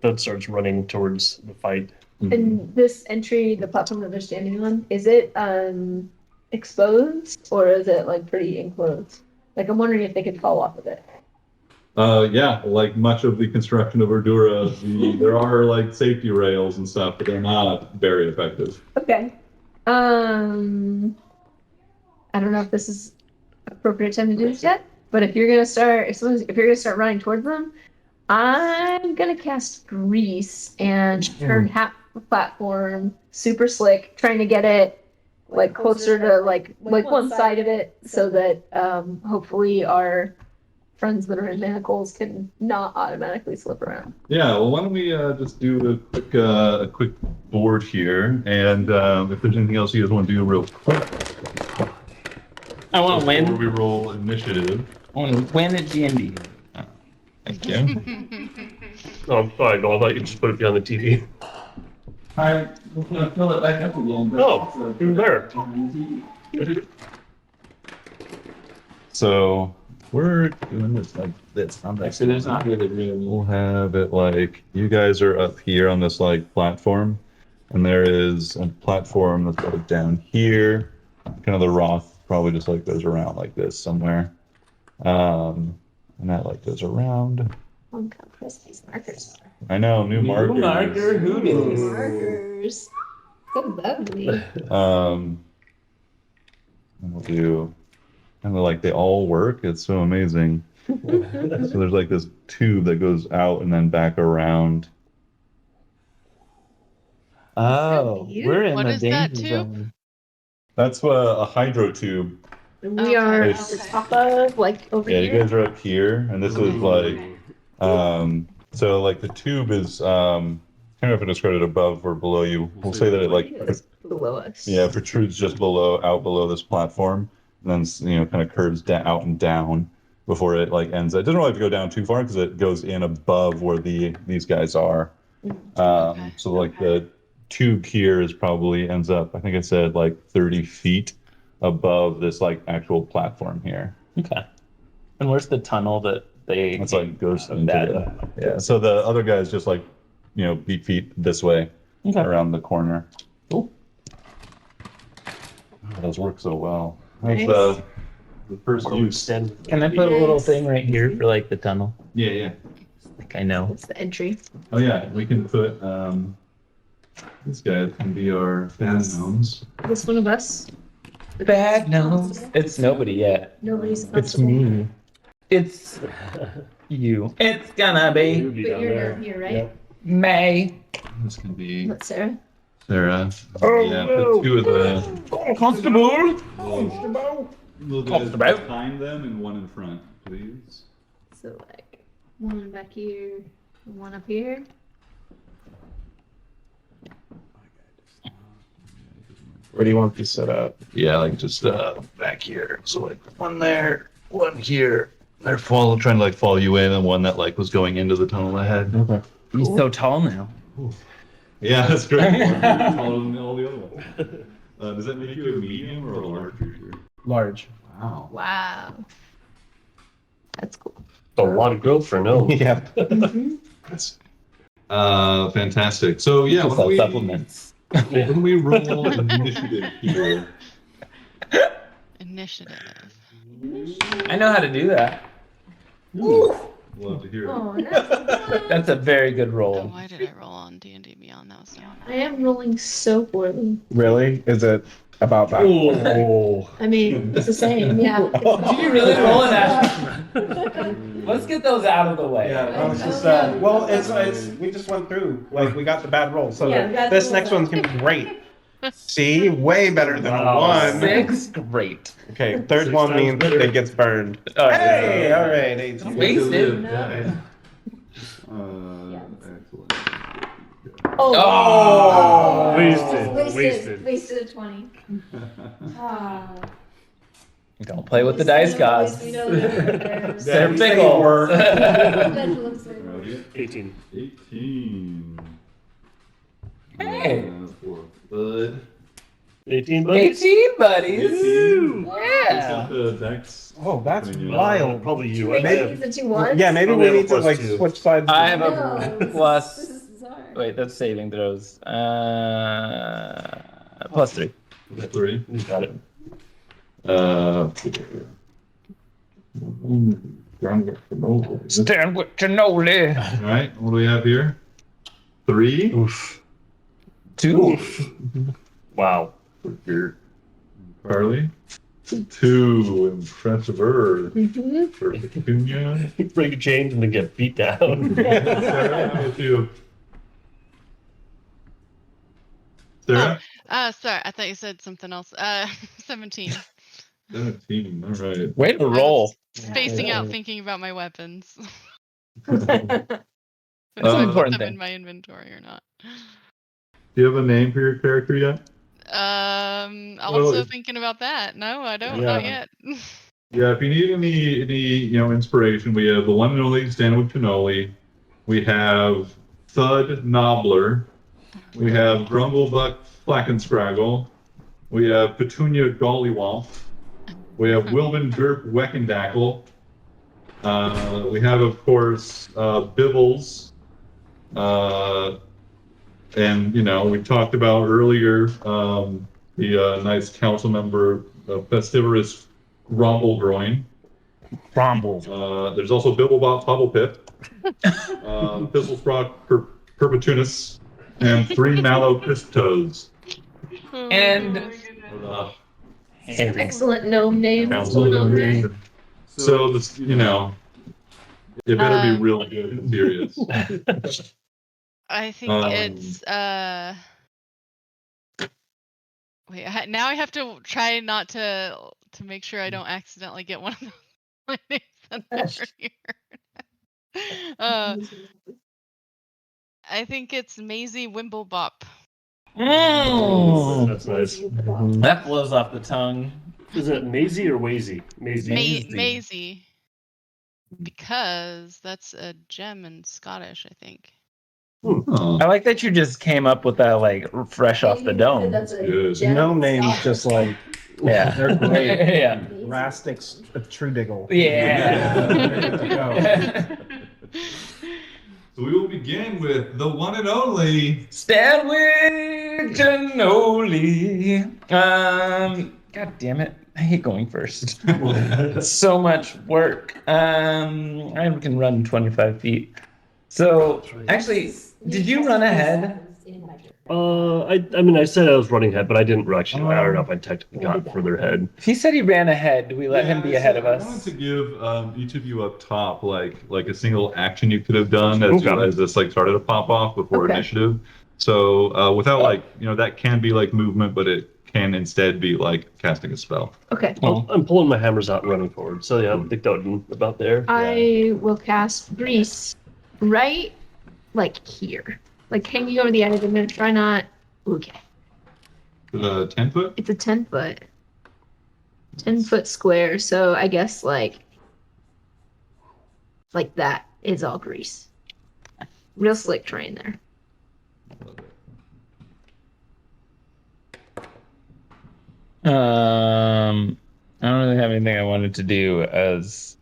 Bud starts running towards the fight. And this entry, the platform that they're standing on, is it exposed or is it like pretty enclosed? Like I'm wondering if they could fall off of it. Yeah, like much of the construction of Ur-Durra, there are like safety rails and stuff, but they're not very effective. Okay. I don't know if this is appropriate time to do this yet, but if you're gonna start running towards them, I'm gonna cast Grease and turn half the platform super slick, trying to get it like closer to like one side of it, so that hopefully our friends that are in manacles can not automatically slip around. Yeah, well, why don't we just do a quick board here, and if there's anything else you guys want to do real quick. I want to Before win. we roll initiative. I want to win at D&D. Thank you. Oh, I'm sorry, no, I thought you just put it behind the TV. Alright, we're gonna fill it back up again. Oh, you're there. So we're doing this like this. Actually, there's not really room. We'll have it like you guys are up here on this like platform, and there is a platform that's sort of down here. Kind of the rock probably just like goes around like this somewhere, and that like goes around Look how crisp these markers are. I know, new markers. marker hoodies. Markers. So lovely. And we'll do kind of like they all work. It's so amazing. So there's like this tube that goes out and then back around. Oh, we're in What the is that danger tube? zone. That's a hydro tube. And we are Okay. at the top of, like, over Yeah, here. you guys are up here, and this is like, so like the tube is, I don't know if I described it above or below you. We'll say that it like, It's below us. yeah, protrudes just out below this platform, and then kind of curves out and down before it like ends. It doesn't really have to go down too far because it goes in above where these guys are. Okay. So like the tube here is probably ends up, I think I said like 30 feet above this like actual platform here. Okay. And where's the tunnel that they? It's like goes into that. the, yeah. So the other guys just like, beat feet this way Okay. around the corner. Cool. Oh, those work so well. Nice. That's the first use. Can I put a little Nice. thing right here for like the tunnel? Yeah, yeah. Like I know. That's the entry. Oh yeah, we can put these guys can be our bad gnomes. This one of us. Bad nose. It's nobody yet. Nobody's It's comfortable. me. It's you. It's gonna be But you're down here, right? May. This can be What, Sarah? Sarah. Oh, Yeah, no. put two of the Constable. little guys Constable. behind them and one in front, please. So, like, one back here, and one up here. Where do you want these set up? Yeah, like just back here. So like one there, one here. They're trying to like follow you in, and one that like was going into the tunnel ahead. Okay. He's so tall now. Yeah, that's great. Taller than all the other ones. Does that make you a medium or a large creature? Large. Wow. Wow. That's cool. A lot of growth for no. Yeah. Fantastic. So yeah, Just when we, supplements. when we roll initiative here, Initiative. I know how to do that. love to hear it. Oh, that's That's a very good Oh, roll. why did I roll on D&D Beyond? That was so I am rolling so poorly. Really? Is it about that? Oh. I mean, it's the same, yeah. Did you really roll an ash? Let's get those out of the way. Yeah, I was just, well, it's we just went through, like, we got the bad roll, so Yeah, we got this the next roll. one's gonna be great. See, way better than Wow. a one. 6, great. Okay, third Six one times means better. it gets burned. Oh, Hey, yeah. all right, 18. Wasted. Yeah. Yeah. Excellent. Oh! Wasted a 20. Ah. Don't play with the dice gods. We know that They're They fickle. work. pendulums are- Ready? 18. 18. Hey. For Bud. 18 buddies? 18 buddies. 18. Yeah. The dex. Oh, that's Maybe. wild. Probably you. Wait, Maybe- is it 2 ones? Yeah, maybe Probably we have a need to plus like two. switch sides. I have No, a this plus. is bizarre. Wait, that's saving throws. Plus 3. 3. You got it. Stand with cannoli. All right, what do we have here? 3. Oof. 2. Wow. For Gert. Carly. 2. Impressive Mhm. for Petunia. Break a change and then get beat down. Sarah, how about you? Sarah? sorry, I thought you said something else. 17. 17. All right. Way to roll. Spacing out, thinking about my weapons. Mhm. If I put important them thing. in my inventory or not. Do you have a name for your character yet? Also thinking about that. No, I don't. Not Yeah. yet. Yeah, if you need any inspiration, we have the one and only Stanwood Cannoli. We have Thud Nobbler. We have Grumblebuck Flackenscraggle. We have Petunia Gollywomp. We have Wilbin Derp Weckendackle. We have, of course, Bibbles. And, we talked about earlier the nice council member, Festivorous Rumblegroin. Bromble. There's also Bibblebop Puddlepip, Thistlesprout Perpetuous, and 3 Mallow Crisp Toads. And Oh my goodness. Uh, Excellent gnome name. Absolutely. So this, you know, it better be real good and serious. I think it's wait, now I have to try not to make sure I don't accidentally get one of those my names under here. I think it's Maisie Wimblebop. That's nice. That blows off the tongue. Is it Maisie or Wazy? Maisie. Maisie. Maisie. Because that's a gem in Scottish, I think. Oh, I like that you just came up with that like fresh off the dome. That's a good. gem Gnome names Scottish. just like Yeah. they're great. Yeah. Rastic's a true diggle. Yeah. Ready to go. So we will begin with the one and only. Stanwick Janoli. God damn it. I hate going first. So much work. I can run 25 feet. So, actually, did you run ahead? I mean, I said I was running ahead, but I didn't actually. I don't know if I technically got further ahead. If he said he ran ahead, do we let him be ahead of I wanted us? to give each of you up top like a single action you could have done as this like started to pop off before Okay. initiative. So without like that can be like movement, but it can instead be like casting a spell. Okay. I'm pulling my hammers out and running forward. So yeah, I think that would be about there. I will cast Grease right like here. Like hanging over the edge. I'm gonna try not. Okay. 10 foot. It's a 10-foot. 10-foot square, so I guess like that is all grease. Real slick terrain there. I don't really have anything I wanted to do as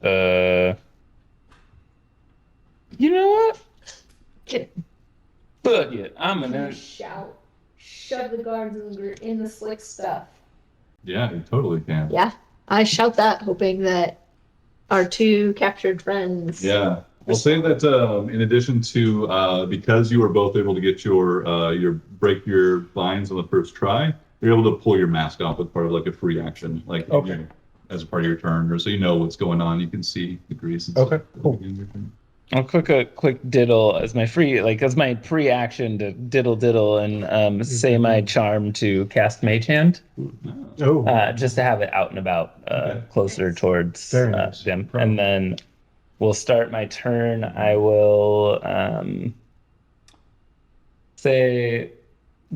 you know what? Fuck it. I'm gonna shout, shove the guards in the slick stuff. Yeah, you totally can. Yeah, I shout that, hoping that our 2 captured friends. Yeah. We'll say that in addition to because you were both able to get your break your binds on the first try, you're able to pull your mask off as part of like a free action, like as a part of your turn, or so you know what's going on. You can see the grease. And Okay, stuff. cool. I'll click a quick diddle as my pre-action to diddle and say my charm to cast Mage Hand, Oh, just to have it out and about, closer towards Very nice. them. And then we'll start my turn. I will say,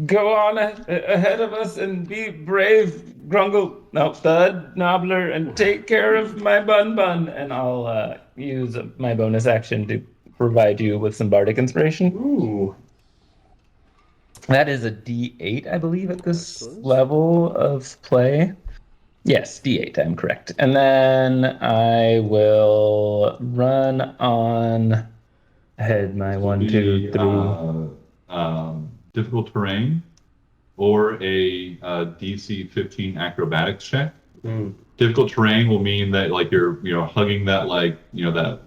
"Go on ahead of us and be brave, Thud, Nobbler, and take care of my bun. And I'll use my bonus action to provide you with some bardic inspiration. Ooh. That is a D8, I believe, at this level of play. Yes, D8, I'm correct. And then I will run on ahead my 1, 2, 3. Difficult terrain or a DC 15 acrobatics check. Difficult terrain will mean that like you're hugging that that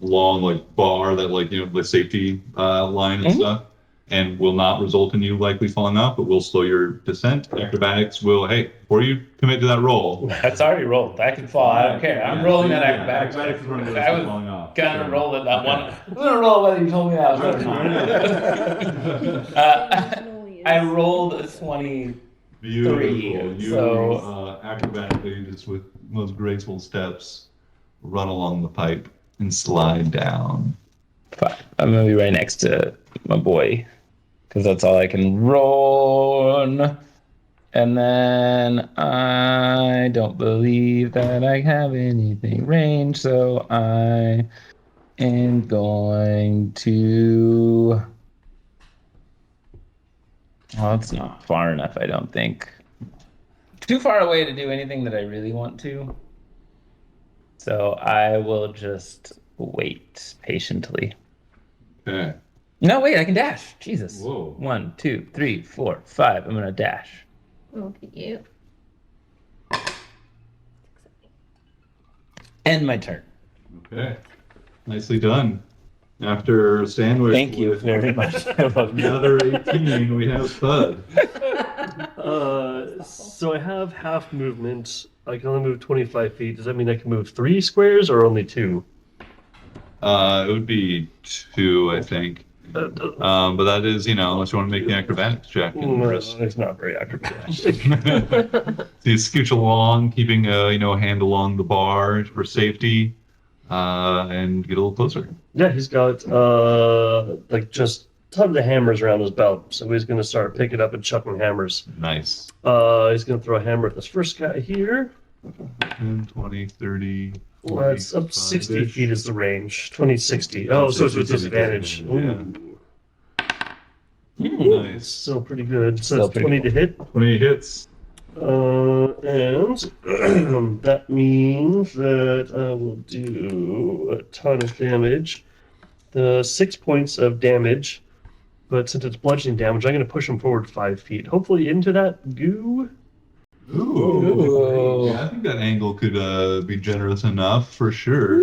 long like bar that the safety line and stuff, and will not result in you likely falling off, but will slow your descent. Acrobatics will, hey, before you commit to that roll. That's already rolled. I can fall. I don't care. I'm rolling that acrobatics. Acrobatics is one of those I was falling off. gonna roll it that one. I'm gonna roll whether you told me that was I rolled a 20. Beautiful. You so- acrobatically, just with most graceful steps, run along the pipe and slide down. 5. I'm gonna be right next to my boy, because that's all I can roll. And then I don't believe that I have anything range, so I am going to. Well, it's not far enough, I don't think. Too far away to do anything that I really want to. So I will just wait patiently. Okay. No, wait, I can dash. Jesus. Whoa. 1, 2, 3, 4, 5. I'm gonna dash. Look at you. End my turn. Okay. Nicely done. After sandwich. Thank you with very much. I love you. Another 18, we have Thud. So I have half movement. I can only move 25 feet. Does that mean I can move 3 squares or only 2? It would be 2, I think. But that is, unless you want to make the acrobatics check. No, it's not very acrobatic. So you scooch along, keeping a hand along the bar for safety, and get a little closer. Yeah, he's got like just tons of hammers around his belt, so he's gonna start picking up and chucking hammers. Nice. He's gonna throw a hammer at this first guy here. 10, 20, 30, 40, That's up 60 45-ish. feet is the range. 20, 60. Oh, so it's a disadvantage. Yeah. Ooh, Nice. still pretty good. So Still it's pretty 20 to hit. 20 hits. And that means that I will do a ton of damage. The 6 points of damage, but since it's bludgeoning damage, I'm going to push him forward 5 feet. Hopefully into that goo. Ooh. Yeah, I think that angle could be generous enough for sure.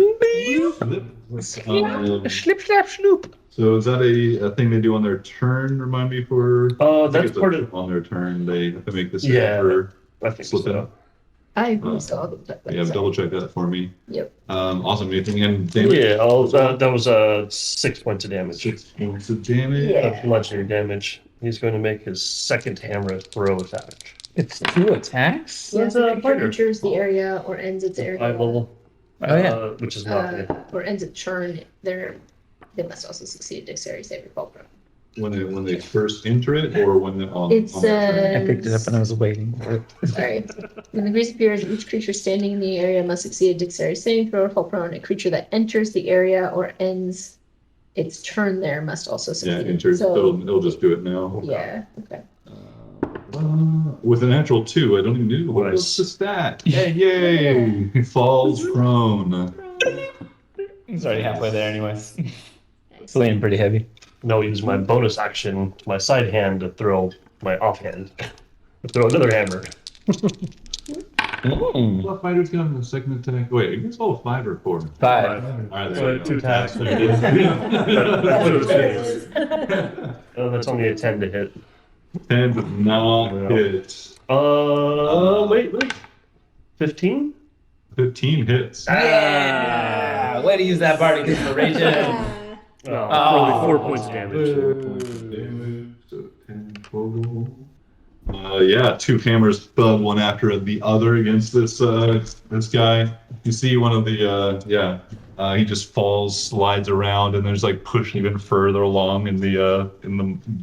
Slip, slap, sloop. So is that a thing they do on their turn? Remind me for. I think That's it's part of. on their turn. They have to make this. Yeah, For I think slipping. so. I agree, so I'll double check that. Yeah, double check that for me. Yep. Awesome. Anything in damage? Yeah, that was 6 points of damage. 6 points of damage. Yeah. Of bludgeoning damage. He's going to make his second hammer throw attack. It's 2 attacks? Yeah, That's so a it fighter. enters the area or ends its area. 5 level. Oh, yeah. Which is not. Or ends its turn. They must also succeed dexterity saving throw. When they first enter it, or when they're on. It on their turn? I picked it up and I was waiting for it. Sorry. When the grease appears, each creature standing in the area must succeed a dexterity saving throw or fall prone. A creature that enters the area or ends its turn there must also Yeah, succeed. enters. So, It'll just do it now. yeah, okay. With a natural 2, I don't even know what Nice. was the stat. Yay! He falls prone. He's already halfway there anyways. It's leaning pretty heavy. No, use my bonus action to my side hand to throw my offhand. To throw another hammer. What fighter's got a second attack? Wait, it gets all 5 or 4. 5. All right, there we go. 2 attacks. That's only a 10 to hit. 10 does not Yeah. hit. Wait. 15? 15 hits. Yeah! Way to use that bardic inspiration. Only 4 points of damage. 4 points of damage, so 10 total. Yeah, 2 hammers thud one after the other against this guy. You see one of the he just falls, slides around, and there's like pushed even further along in the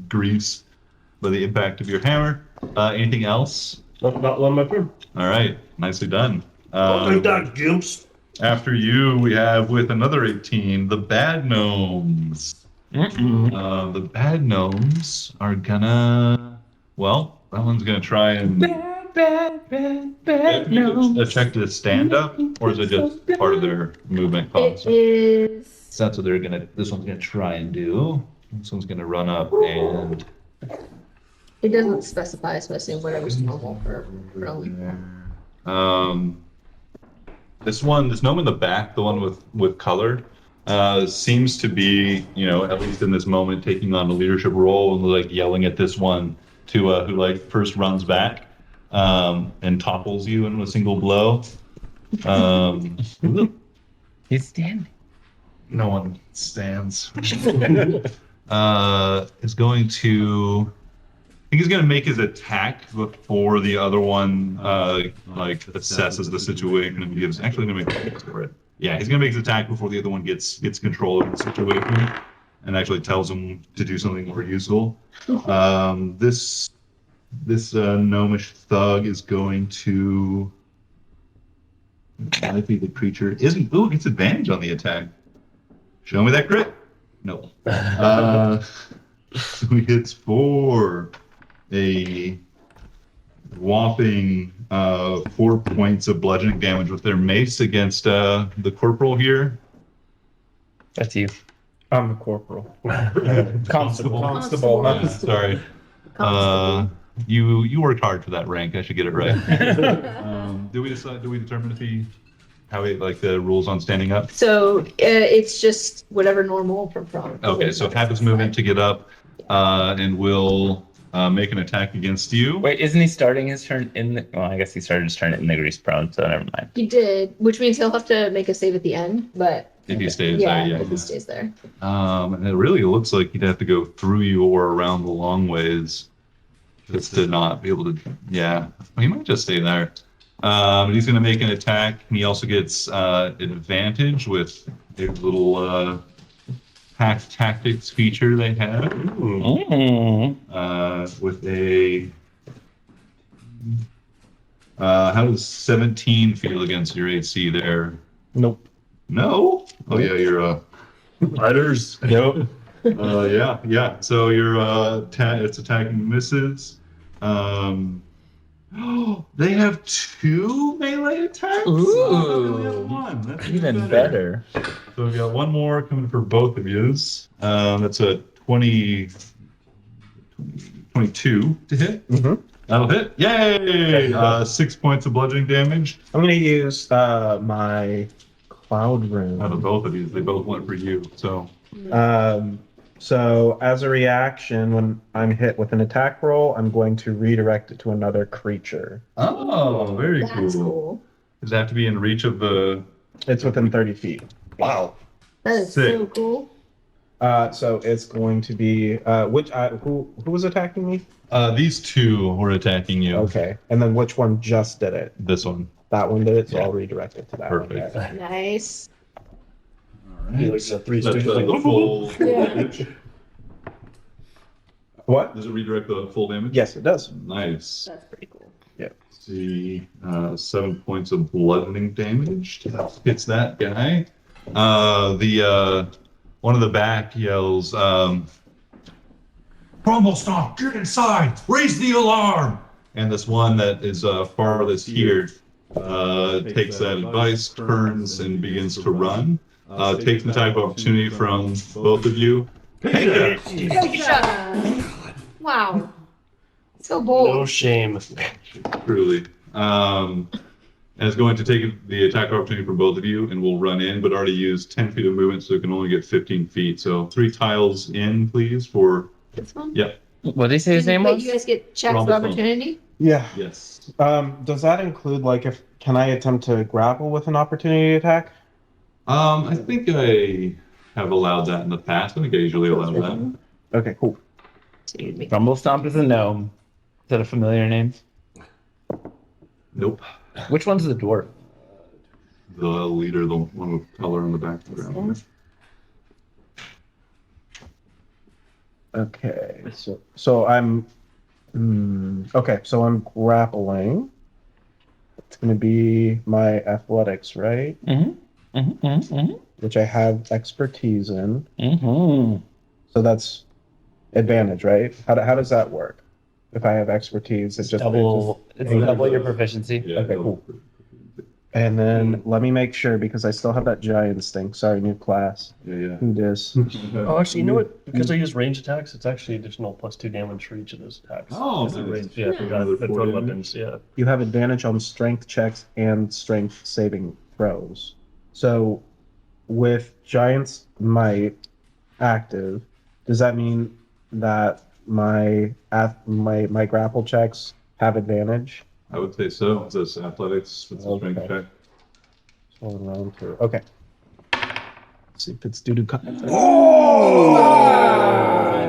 grease by the impact of your hammer. Anything else? Not one my turn. All right, nicely done. Take that, Gimps. After you, we have with another 18 the bad gnomes. The bad gnomes are gonna. Well, that one's gonna try and. Bad A check to stand up, or is it just part of their movement cost? It is. So that's what they're gonna. This one's gonna try and do. This one's gonna run up and. It doesn't specify, so I assume whatever's normal for prone. This gnome in the back, the one with color, seems to be, at least in this moment, taking on a leadership role and like yelling at this one to who like first runs back and topples you in a single blow. He's standing. No one stands. Is going to. I think he's going to make his attack before the other one assesses the situation and gives. Actually, going to make rolls for it. Yeah, he's going to make his attack before the other one gets control of the situation and actually tells him to do something more useful. This gnomish thug is going to. Might be the creature isn't. Ooh, gets advantage on the attack. Show me that crit. No. So he hits for a whopping 4 points of bludgeoning damage with their mace against the corporal here. That's you. I'm the corporal. Constable. Constable. Yeah, sorry. You worked hard for that rank. I should get it right. Do we determine if he How we like the rules on standing up? So it's just whatever normal from prone. Okay, so half his movement to get up, and will make an attack against you. Wait, isn't he starting his turn in the? Well, I guess he started his turn in the grease prone, so never mind. He did, which means he'll have to make a save at the end, but If he stays yeah, there, yeah. if he stays there. And it really looks like he'd have to go through you or around the long ways just to not be able to. Yeah, he might just stay there. But he's going to make an attack, and he also gets advantage with a little hack tactics feature they have. With a. How does 17 feel against your AC there? Nope. No? Oh, yeah, you're Fighters. Nope. yeah. So your it's attacking misses. They have 2 melee attacks. Ooh. Oh, they only have 1. That's Even better. So we've got 1 more coming for both of yous. That's a 22 to hit. Mm-hmm. That'll hit. Yay! 6 points of bludgeoning damage. I'm gonna use my cloud rune. Out of both of these, they both went for you. So So as a reaction, when I'm hit with an attack roll, I'm going to redirect it to another creature. oh, very That's cool. Does that have to be in reach of the? It's within 30 feet. Wow. That is Sick. so cool. So it's going to be who was attacking me? These 2 were attacking you. Okay, and then which one just did it? This one. That one did it, so Yeah. I'll redirect it to that. Perfect. One. Okay. Nice. He looks at 3 That's stooges like, the full Yeah. damage. What? Does it redirect the full damage? Yes, it does. Nice. That's pretty cool. See, 7 points of bludgeoning damage. Hits that guy. The one of the back yells, "Crumble Stomp, get inside! Raise the alarm!" And this one that is farthest here takes that advice, turns, and begins to run. Takes the type of opportunity from both of you. Wow. So no bold. shame. Truly. And is going to take the attack opportunity from both of you and will run in, but already used 10 feet of movement, so it can only get 15 feet. So 3 tiles in, please, for. This one? Yep. What did he say his name Wait, was? you guys get checks of Rumble Phone. opportunity? Yeah. Yes. Does that include can I attempt to grapple with an opportunity attack? I think I have allowed that in the past. I think I usually allow that. Okay, cool. So you'd make Rumble Stomp is a gnome. Is that a familiar name? Nope. Which one's the dwarf? The leader, the one with color on the background. Okay, so I'm okay. So I'm grappling. It's going to be my athletics, right? Which I have expertise in. So that's advantage, right? How does that work? If I have expertise, it's just Double your proficiency. Yeah, Okay, cool. And then let me make sure because I still have that giant's thing. Sorry, new class. Yeah. Who dis? Oh, actually, you know what? Because I use range attacks, it's actually additional +2 damage for each of those attacks. Oh, Because they're nice. ranged. Yeah, I forgot. Another But 4 for damage. weapons, yeah. You have advantage on strength checks and strength saving throws. So with Giant's Might active, does that mean that my grapple checks have advantage? I would say so. It's this athletics with the strength Okay. check. So round 2. Okay. Let's see if it's due to.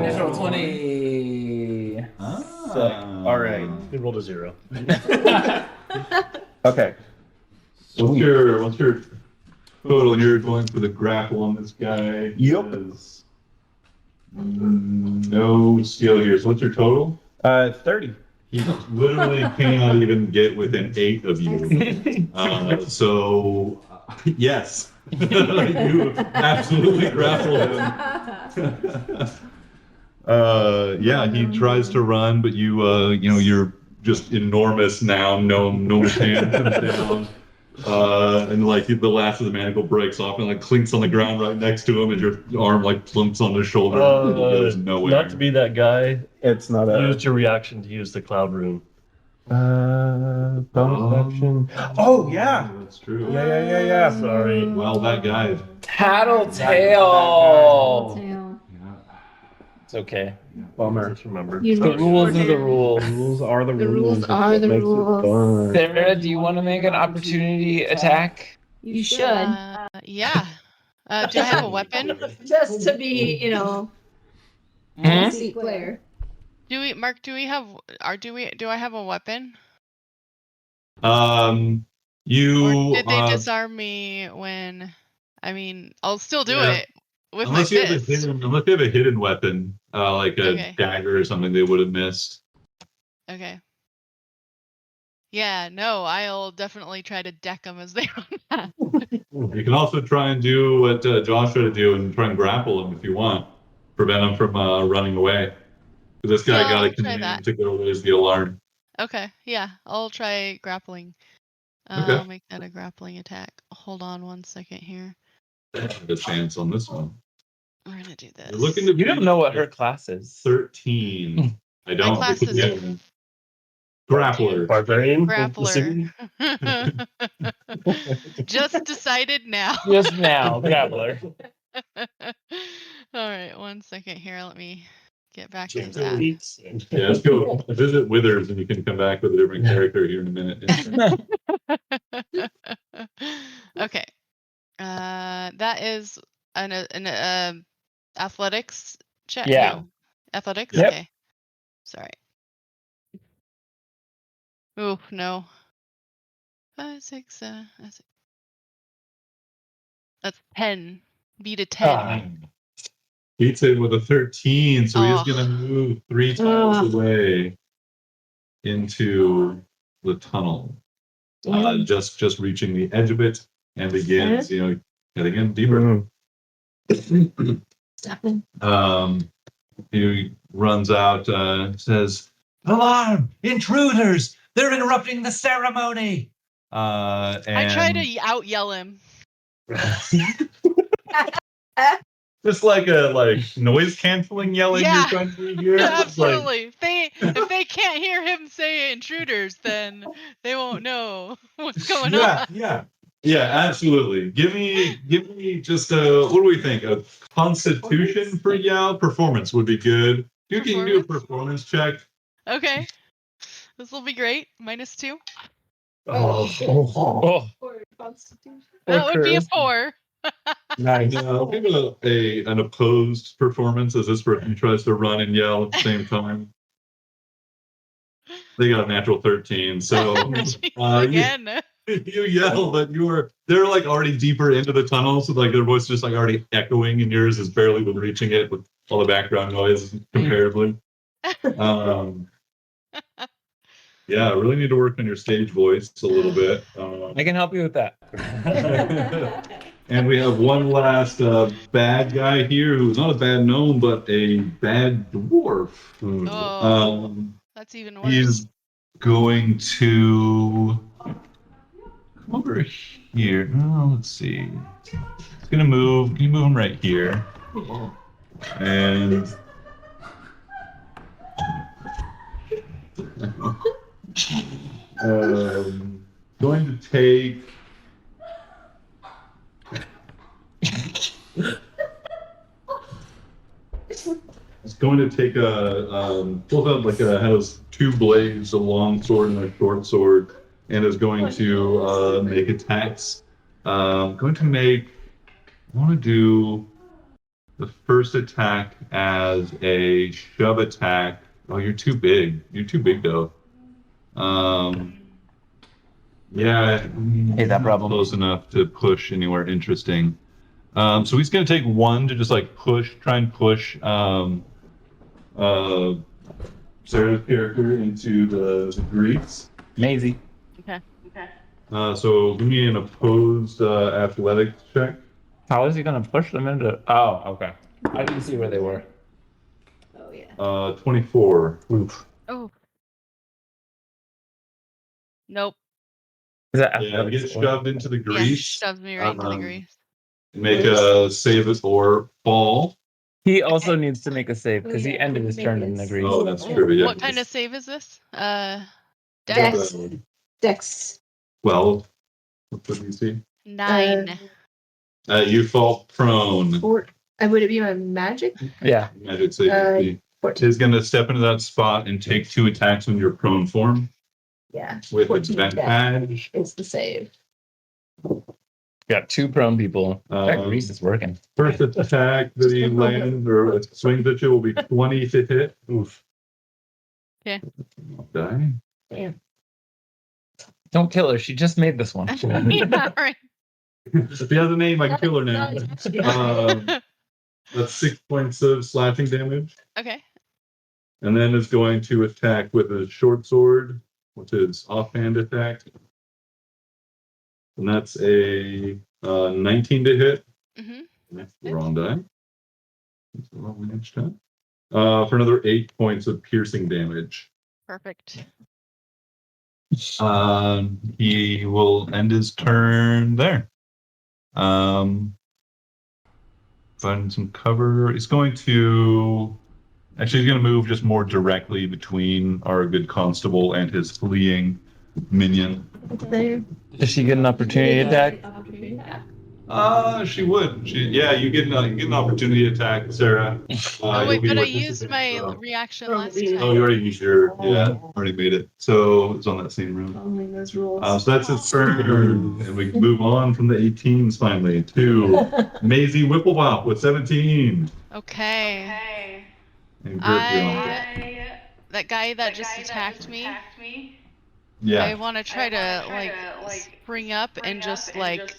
Natural 20. Sick. All right. He rolled a 0. Okay. What's your total? You're going for the grapple on this guy. Yep. There's no skill here. So what's your total? 30. He literally cannot even get within 8 of you. Yes, you absolutely grapple him. Yeah, he tries to run, but you're just enormous now. Gnome hand comes down. And the last of the manacle breaks off and clinks on the ground right next to him, and your arm plumps on his shoulder and it goes nowhere. Not to be that guy, It's not a. use your reaction to use the cloud rune. Bonus action. Oh yeah. That's true. Yeah. Sorry. Well, that guy. Tattletale. Tail. Yeah. It's okay. Bummer. Just remember. You The look rules are the shorter. rules. Rules are the The rules. rules That's are what the makes it rules. fun. Sarah, do you want to make an opportunity attack? You should. Yeah. Do I have a weapon? Just to be, Hmm? seat player. Do we, Mark? Do we have? Do I have a weapon? You. Or did they disarm me when? I mean, I'll still do Yeah. it with Unless my you have a fist. unless you have a hidden weapon, like a Okay. dagger or something, they would have missed. Okay. Yeah. No, I'll definitely try to deck them as they run past. You can also try and do what Josh tried to do and try and grapple him if you want, prevent him from running away. This guy Yeah, got a I'll try command that. to go raise the alarm. Okay. Yeah, I'll try grappling. Okay. I'll make that a grappling attack. Hold on 1 second here. The chance on this one. We're gonna do this. You're looking to You don't beat know what her class is. 13. I don't. class because is- you haven't. Grappler. Barbarian. Grappler. Just decided now. Just now, Grappler. All right, 1 second here. Let me get back to James that. Eats. Yeah, let's go visit Withers and you can come back with a different character here in a minute. Okay. That is an athletics check. Yeah. No. Athletics. Yep. Okay. Sorry. Ooh, no. 5, 6, that's 10. Beat a 10. Beats it with a 13, so he's Oh. going to move 3 tiles away into the tunnel. Just reaching the edge of it and begins, heading in deeper. He runs out, says, "Alarm! Intruders! They're interrupting the ceremony!" And I try to out yell him. just like a noise canceling yelling Yeah. you're trying to do here. It's like, Absolutely. If they can't hear him say intruders, then they won't know what's going on. yeah, absolutely. Give me just what do we think? A constitution for yell? Performance would be good. You can do a performance check. Okay. This will be great. -2. Oh. Or constitution. That would be a 4. Nice. I'll give it an opposed performance as this person tries to run and yell at the same time. They got a natural 13, so Jeez, again. you yell, but they're like already deeper into the tunnel, so like their voice is just like already echoing, and yours has barely been reaching it with all the background noise comparatively. Yeah, I really need to work on your stage voice a little bit. I can help you with that. And we have one last bad guy here who's not a bad gnome, but a bad dwarf. Oh, that's even worse. He's going to come over here. Oh, let's see. He's going to move. Can you move him right here? And going to take. It's going to take pulls out like has 2 blades, a long sword and a short sword, and is going to make attacks. I want to do the first attack as a shove attack. Oh, you're too big. You're too big though. Yeah. Hey, that problem. Close enough to push anywhere interesting. So he's going to take 1 to just like try and push Sarah's character into the Greeks. Maisie. Okay. So give me an opposed athletics check. How is he gonna push them into? Oh, okay. I didn't see where they were. Oh yeah. 24. Oof. Oh. Nope. Is that Yeah, you get shoved into the Yeah, grease. shoves me right into the grease. Make a save it or fall. He also needs to make a save because he ended his turn in the grease. Oh, that's true. Yeah. What kind of save is this? Dex. Dex. 12. What do you see? 9. You fall prone. Would it be my magic? Yeah. Magic save. 14. Is going to step into that spot and take 2 attacks in your prone form Yeah. with 14 advantage. is the save. Got 2 prone people. That Um, grease is working. First attack that he lands or swings at you will be 20 to hit. Oof. Okay. Die. Damn. Don't kill her. She just made this one. Yeah, right. If you have a name, I can kill her now. That's 6 points of slashing damage. Okay. And then is going to attack with a short sword, which is offhand attack. And that's a 19 to hit. Mm-hmm. That's the wrong die. That's the wrong damage die. For another 8 points of piercing damage. Perfect. He will end his turn there. Find some cover. He's going to move just more directly between our good constable and his fleeing minion. There. Does she get an opportunity attack? She would. You get an opportunity attack, Sarah. Oh wait, you'll be but I with used disadvantage, my though. reaction Oh, last really? Oh, you time. already used your already made it. So it's on that same room. Following those rules. So that's his turn, and we move on from the 18s finally to Maisie Whipplebop with 17. Okay. And Gert, you're on deck. That guy that just attacked me. Yeah. I want to try to like spring up and just like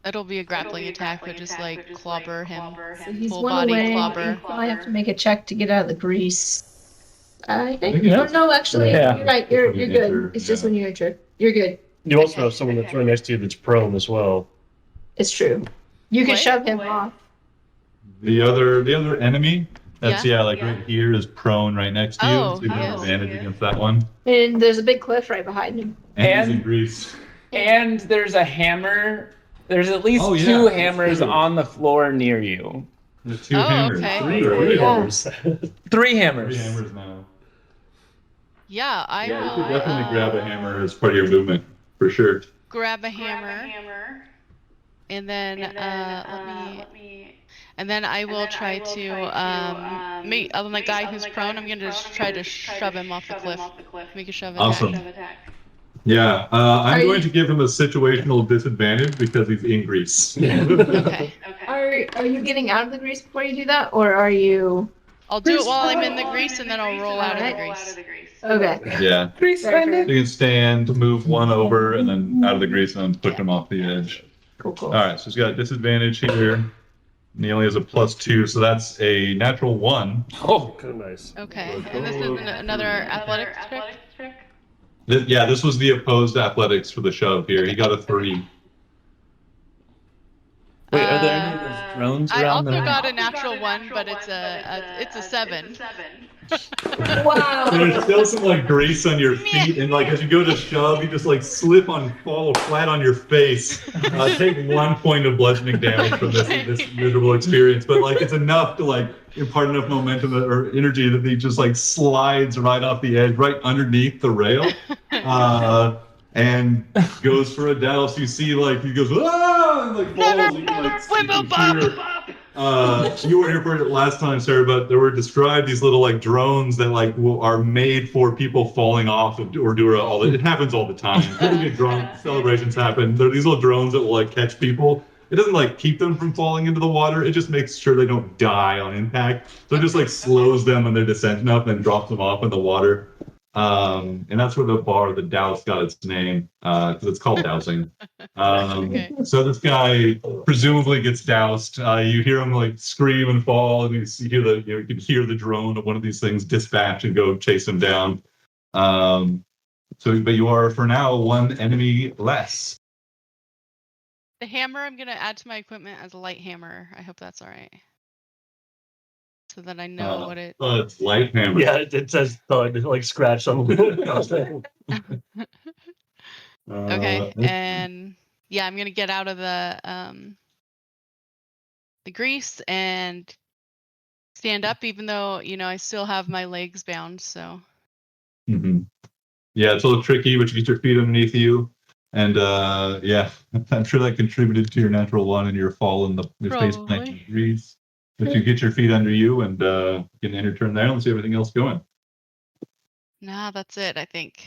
it'll be a grappling attack, but just like clobber him. So he's Full one body away. clobber. I have to make a check to get out of the grease. I think. think it's- No, actually, Yeah. you're right. You're When you good. enter, It's just yeah. when you enter. You're good. You also have someone that's right next to you that's prone as well. It's true. You can What? shove him off. The other enemy that's Yeah. right here is prone right next to you. Oh, So you have yes. advantage against that one. And there's a big cliff right behind him. And he's in And- Greece. And there's a hammer. There's at least Oh, yeah, 2 that's hammers true. on the floor near you. There's 2 Oh, hammers. okay. 3 Yeah. hammers. 3 hammers. 3 hammers now. Yeah, I Yeah, you will could definitely grab a hammer as part of your movement, for sure. grab a hammer, and then let me. And then I will try to meet on the guy who's prone. I'm gonna just try to shove him off the cliff. Make a shove Awesome. attack. Yeah, I'm Are going you- to give him a situational disadvantage because he's in Greece. Okay. Are you getting out of the grease before you do that, or are you? I'll do it while I'm in the grease, and then I'll roll out of the grease. Okay. Yeah. Grease Fair, fair. You can stand, move one over, and then out of the grease, and then push him off the edge. Cool. All right, so he's got a disadvantage here. And he only has a +2, so that's a natural 1. Oh, kind of nice. Okay, and this is another athletics trick. This was the opposed athletics for the shove here. He got a 3. Wait, are there any of those drones I around also the got a natural 1, but it's a 7. Wow. There's still some like grease on your feet, and like as you go to shove, you just like slip on, fall flat on your face. Take 1 point of bludgeoning damage from this miserable experience, but like it's enough to like impart enough momentum or energy that he just like slides right off the edge, right underneath the rail, and goes for a douse. You see like he goes ah, and like falls. You can, like, you were here for it last time, Sarah, but there were described these little like drones that like are made for people falling off of Ur-Durra. It happens all the time. Pretty big drone celebrations happen. There are these little drones that will like catch people. It doesn't like keep them from falling into the water. It just makes sure they don't die on impact. So it just like slows them on their descent up and drops them off in the water. And that's where the douse got its name, because it's called dowsing. Okay. So this guy presumably gets doused. You hear him like scream and fall, and you can hear the drone of one of these things dispatch and go chase him down. But you are for now 1 enemy less. The hammer I'm gonna add to my equipment as a light hammer. I hope that's all right. So that I know what it. It's light hammer. Yeah, it says thud, like scratch on the Okay, and yeah, I'm gonna get out of the grease and stand up, even though I still have my legs bound. So Mhm. Yeah, it's a little tricky, but you get your feet underneath you. And yeah, I'm sure that contributed to your natural one and your fall in the space Probably. 90 degrees. But you get your feet under you and you can end your turn there and see everything else going. Nah, that's it, I think.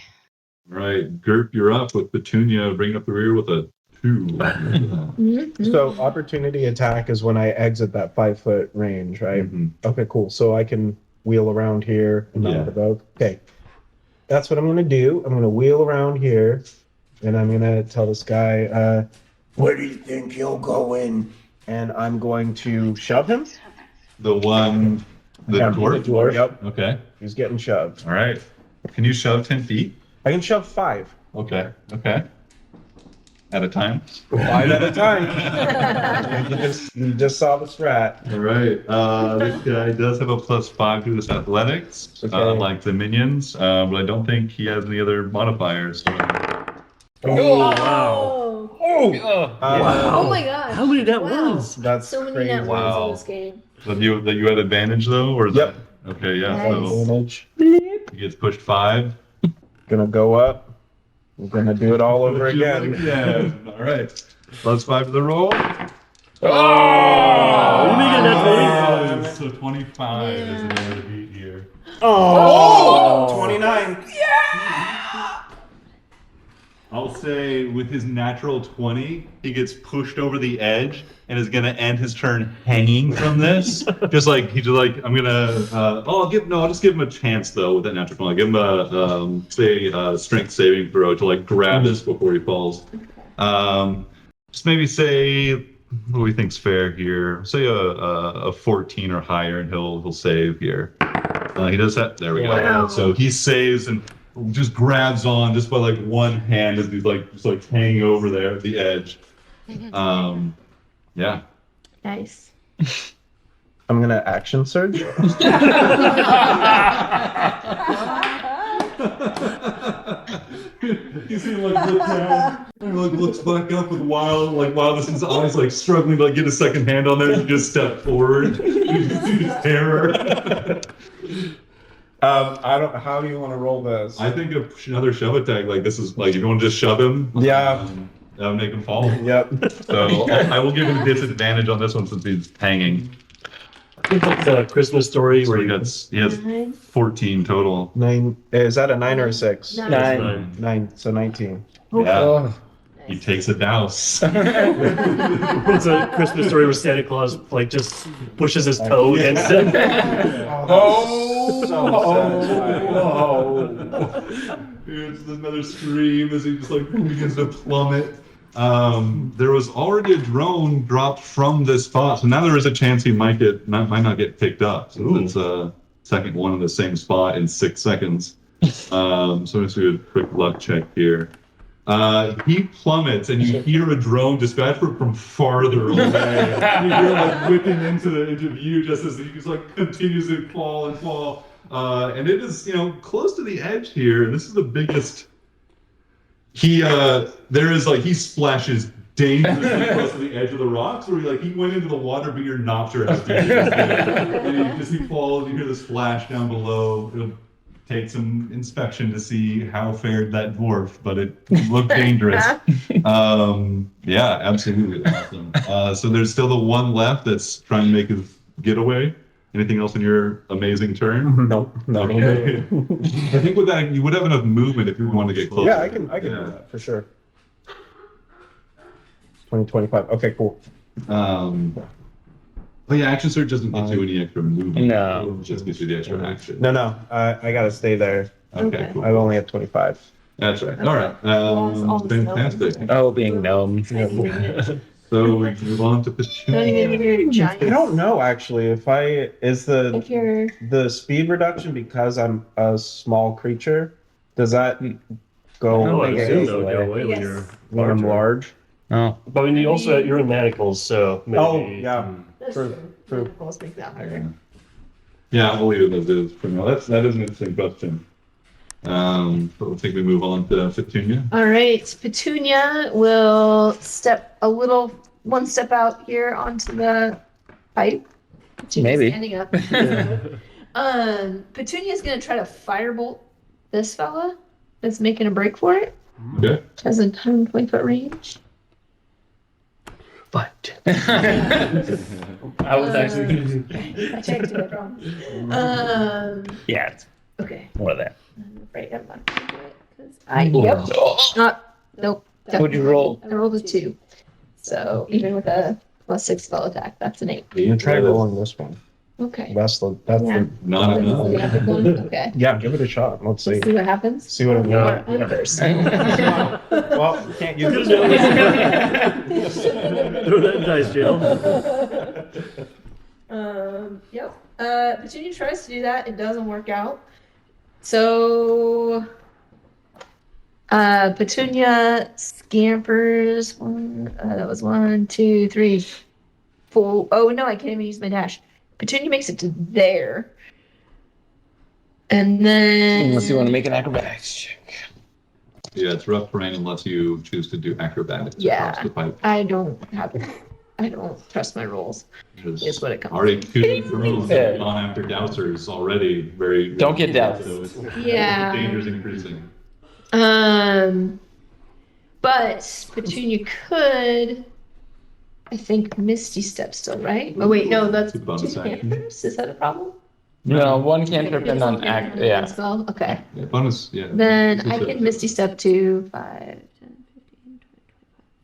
All right, Gerp, you're up with Petunia bringing up the rear with a 2. Mhm. So opportunity attack is when I exit that 5-foot range, right? Mhm. Okay, cool. So I can wheel around here and not Yeah. provoke. Okay. That's what I'm gonna do. I'm gonna wheel around here and I'm gonna tell this guy, where do you think you're going? And I'm going to shove him. The one, the Yeah, dwarf? the dwarf. Yep. Okay. He's getting shoved. All right. Can you shove 10 feet? I can shove 5. Okay. Okay. At a time? 5 at a time. you just saw the strat. All right. This guy does have a +5 to his athletics, Okay. like the minions, but I don't think he has any other modifiers. So. Oh, wow. Oh! Oh my gosh. How many that Wow. was? That's So many crazy. net ones Wow. in this game. That you had advantage though, or is Yep. that okay? Yeah. Nice. So Advantage. he gets pushed 5. Gonna go up. We're gonna do it all over again. Yeah. All right. +5 to the roll. Oh! You make it that Oh, so 25 is Yeah. the number to beat here. Oh! 29. I'll say with his natural 20, he gets pushed over the edge and is gonna end his turn hanging from this. I'm gonna I'll just give him a chance though with that natural 20. Give him a strength saving throw to like grab this before he falls. Just maybe say what do we think's fair here? Say a 14 or higher and he'll save here. He does that. There we go. Wow. So he saves and just grabs on just by like one hand as he's like hanging over there at the edge. Yeah. Nice. I'm gonna action surge. You see him like look down and like looks back up with while this is eyes like struggling to like get a second hand on there. You just step forward. You see his terror. I don't. How do you want to roll this? I think another shove attack like this is like if you want to just shove him. Yeah. That'll make him fall. Yep. So I will give him a disadvantage on this one since he's hanging. I think like the Christmas story So where he has 14 total. 9. Is that a 9 or a 6? Nine. 9. So 19. Yeah. He takes a douse. It's a Christmas story where Santa Claus like just pushes his toe against him. It's another scream as he just like begins to plummet. There was already a drone dropped from this spot, so now there is a chance he might not get picked up. So it's a second one in the same spot in 6 seconds. So let's do a quick luck check here. He plummets, and you hear a drone dispatch from farther away. You hear like whipping into view just as he just like continues to fall and fall. And it is close to the edge here. And this is the biggest. He splashes dangerously close to the edge of the rocks, where he went into the water, but you're not sure how deep it is. And he falls. You hear the splash down below. It'll take some inspection to see how fared that dwarf, but it looked dangerous. Yeah, absolutely awesome. So there's still the one left that's trying to make his getaway. Anything else in your amazing turn? No. Okay. I think with that you would have enough movement if you wanted to get closer. Yeah, I can do that for sure. 2025. Okay, cool. But yeah, action surge doesn't get you any extra movement. No. It just gives you the extra action. No. I gotta stay there. Okay, cool. I've only had 25. That's right. All right. Lost all the Fantastic. Oh, being gnomes. So we move on to Don't even Petunia. hear giants. I don't know actually if If you're the speed reduction because I'm a small creature. Does that go No, I away assume that would go away when Yes. you're when I'm large? Oh. But when you also you're in manacles, so maybe. Oh yeah. that's True. Let's make that harder. Yeah, we'll leave it as is for now. That is an interesting question. But I think we move on to Petunia. All right, Petunia will step one step out here onto the pipe. Petunia's Maybe. standing up. Petunia's gonna try to firebolt this fella, is making a break for it. Okay. Has a 120-foot range. But I was actually gonna do I checked it, I promise. yeah, it's Okay. more of that. I'm afraid I'm not gonna do it because yep. Nope. What'd you roll? I rolled a 2. So even with a +6 spell attack, that's an 8. Try rolling this one. Okay. That's Yeah. the Not enough. Okay. yeah. Give it a shot. Let's see. See what happens. See what it Yeah. means. Or first. Well, you can't use this. throw that in dice jail. Yep. Petunia tries to do that. It doesn't work out. So, Petunia scampers. That was 1, 2, 3, 4. Oh no, I can't even use my dash. Petunia makes it to there. And then. Unless you want to make an acrobatics check. Yeah, it's rough terrain unless you choose to do acrobatics Yeah. across the pipe. I don't trust my rolls. Because Is what it comes. already 2 girls Yeah. have gone after dousers already. Very. Don't get doused. So it's, Yeah. The danger's increasing. But Petunia could, I think, Misty Step still, right? Oh wait, no, that's It's a bonus 2 action. campers. Is that a problem? No, one cantrip and then act. Yeah. Spell? Okay. Yeah, bonus. Yeah. Then This I is can it. Misty Step to 5, 10, 15,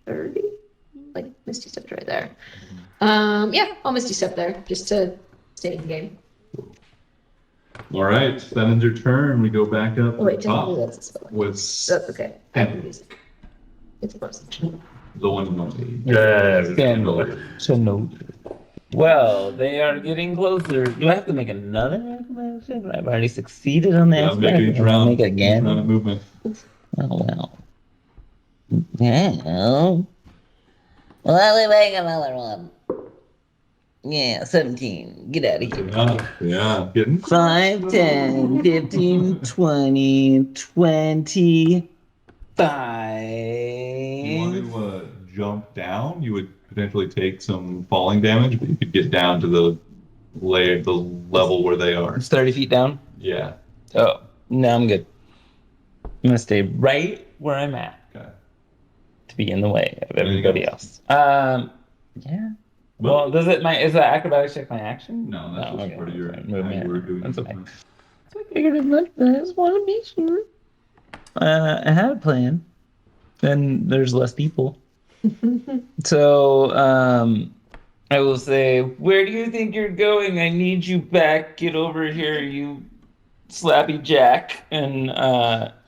20, 30. Like Misty Step right there. Yeah, I'll Misty Step there just to stay in the game. All right, that ends your turn. We go back up Oh wait, to the top technically that's a spell. with That's okay. I can use it. It's a bonus. the one and only. So well, they are getting closer. Do I have to make another acrobatics check? I've already succeeded on that. Yeah, make each round. Make it again. Round of movement. Oh well. Yeah. Well, we make another one. Yeah, 17. Get out of here. Yeah, getting 5, 10, 15, 20, 25. You want to jump down, you would potentially take some falling damage, but you could get down to the level where they are. It's 30 feet down? Yeah. Oh, no, I'm good. I'm going to stay right where I'm at Okay. to be in the way of Anything everybody else. Yeah. Well, is that acrobatics check my action? No, that's just okay. part of your Sorry, how movement. you were doing That's your okay. movement. I figured as much, but I just want to be sure. I had a plan. Then there's less people. So, I will say, where do you think you're going? I need you back. Get over here, you slappy jack, and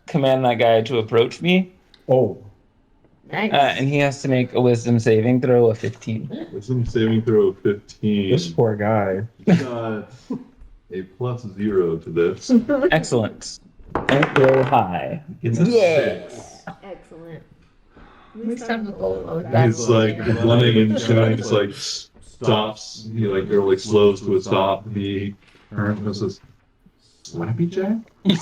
command that guy to approach me. Oh, Nice. And he has to make a wisdom saving throw of 15. Wisdom saving throw of 15. this poor guy. Got a +0 to this. Excellent. Don't go high. It's a 6. Excellent. At least I'm with He's like running and shooting, just like stops. He like barely slows to a stop. He turns and says, "Slappy Jack?" And he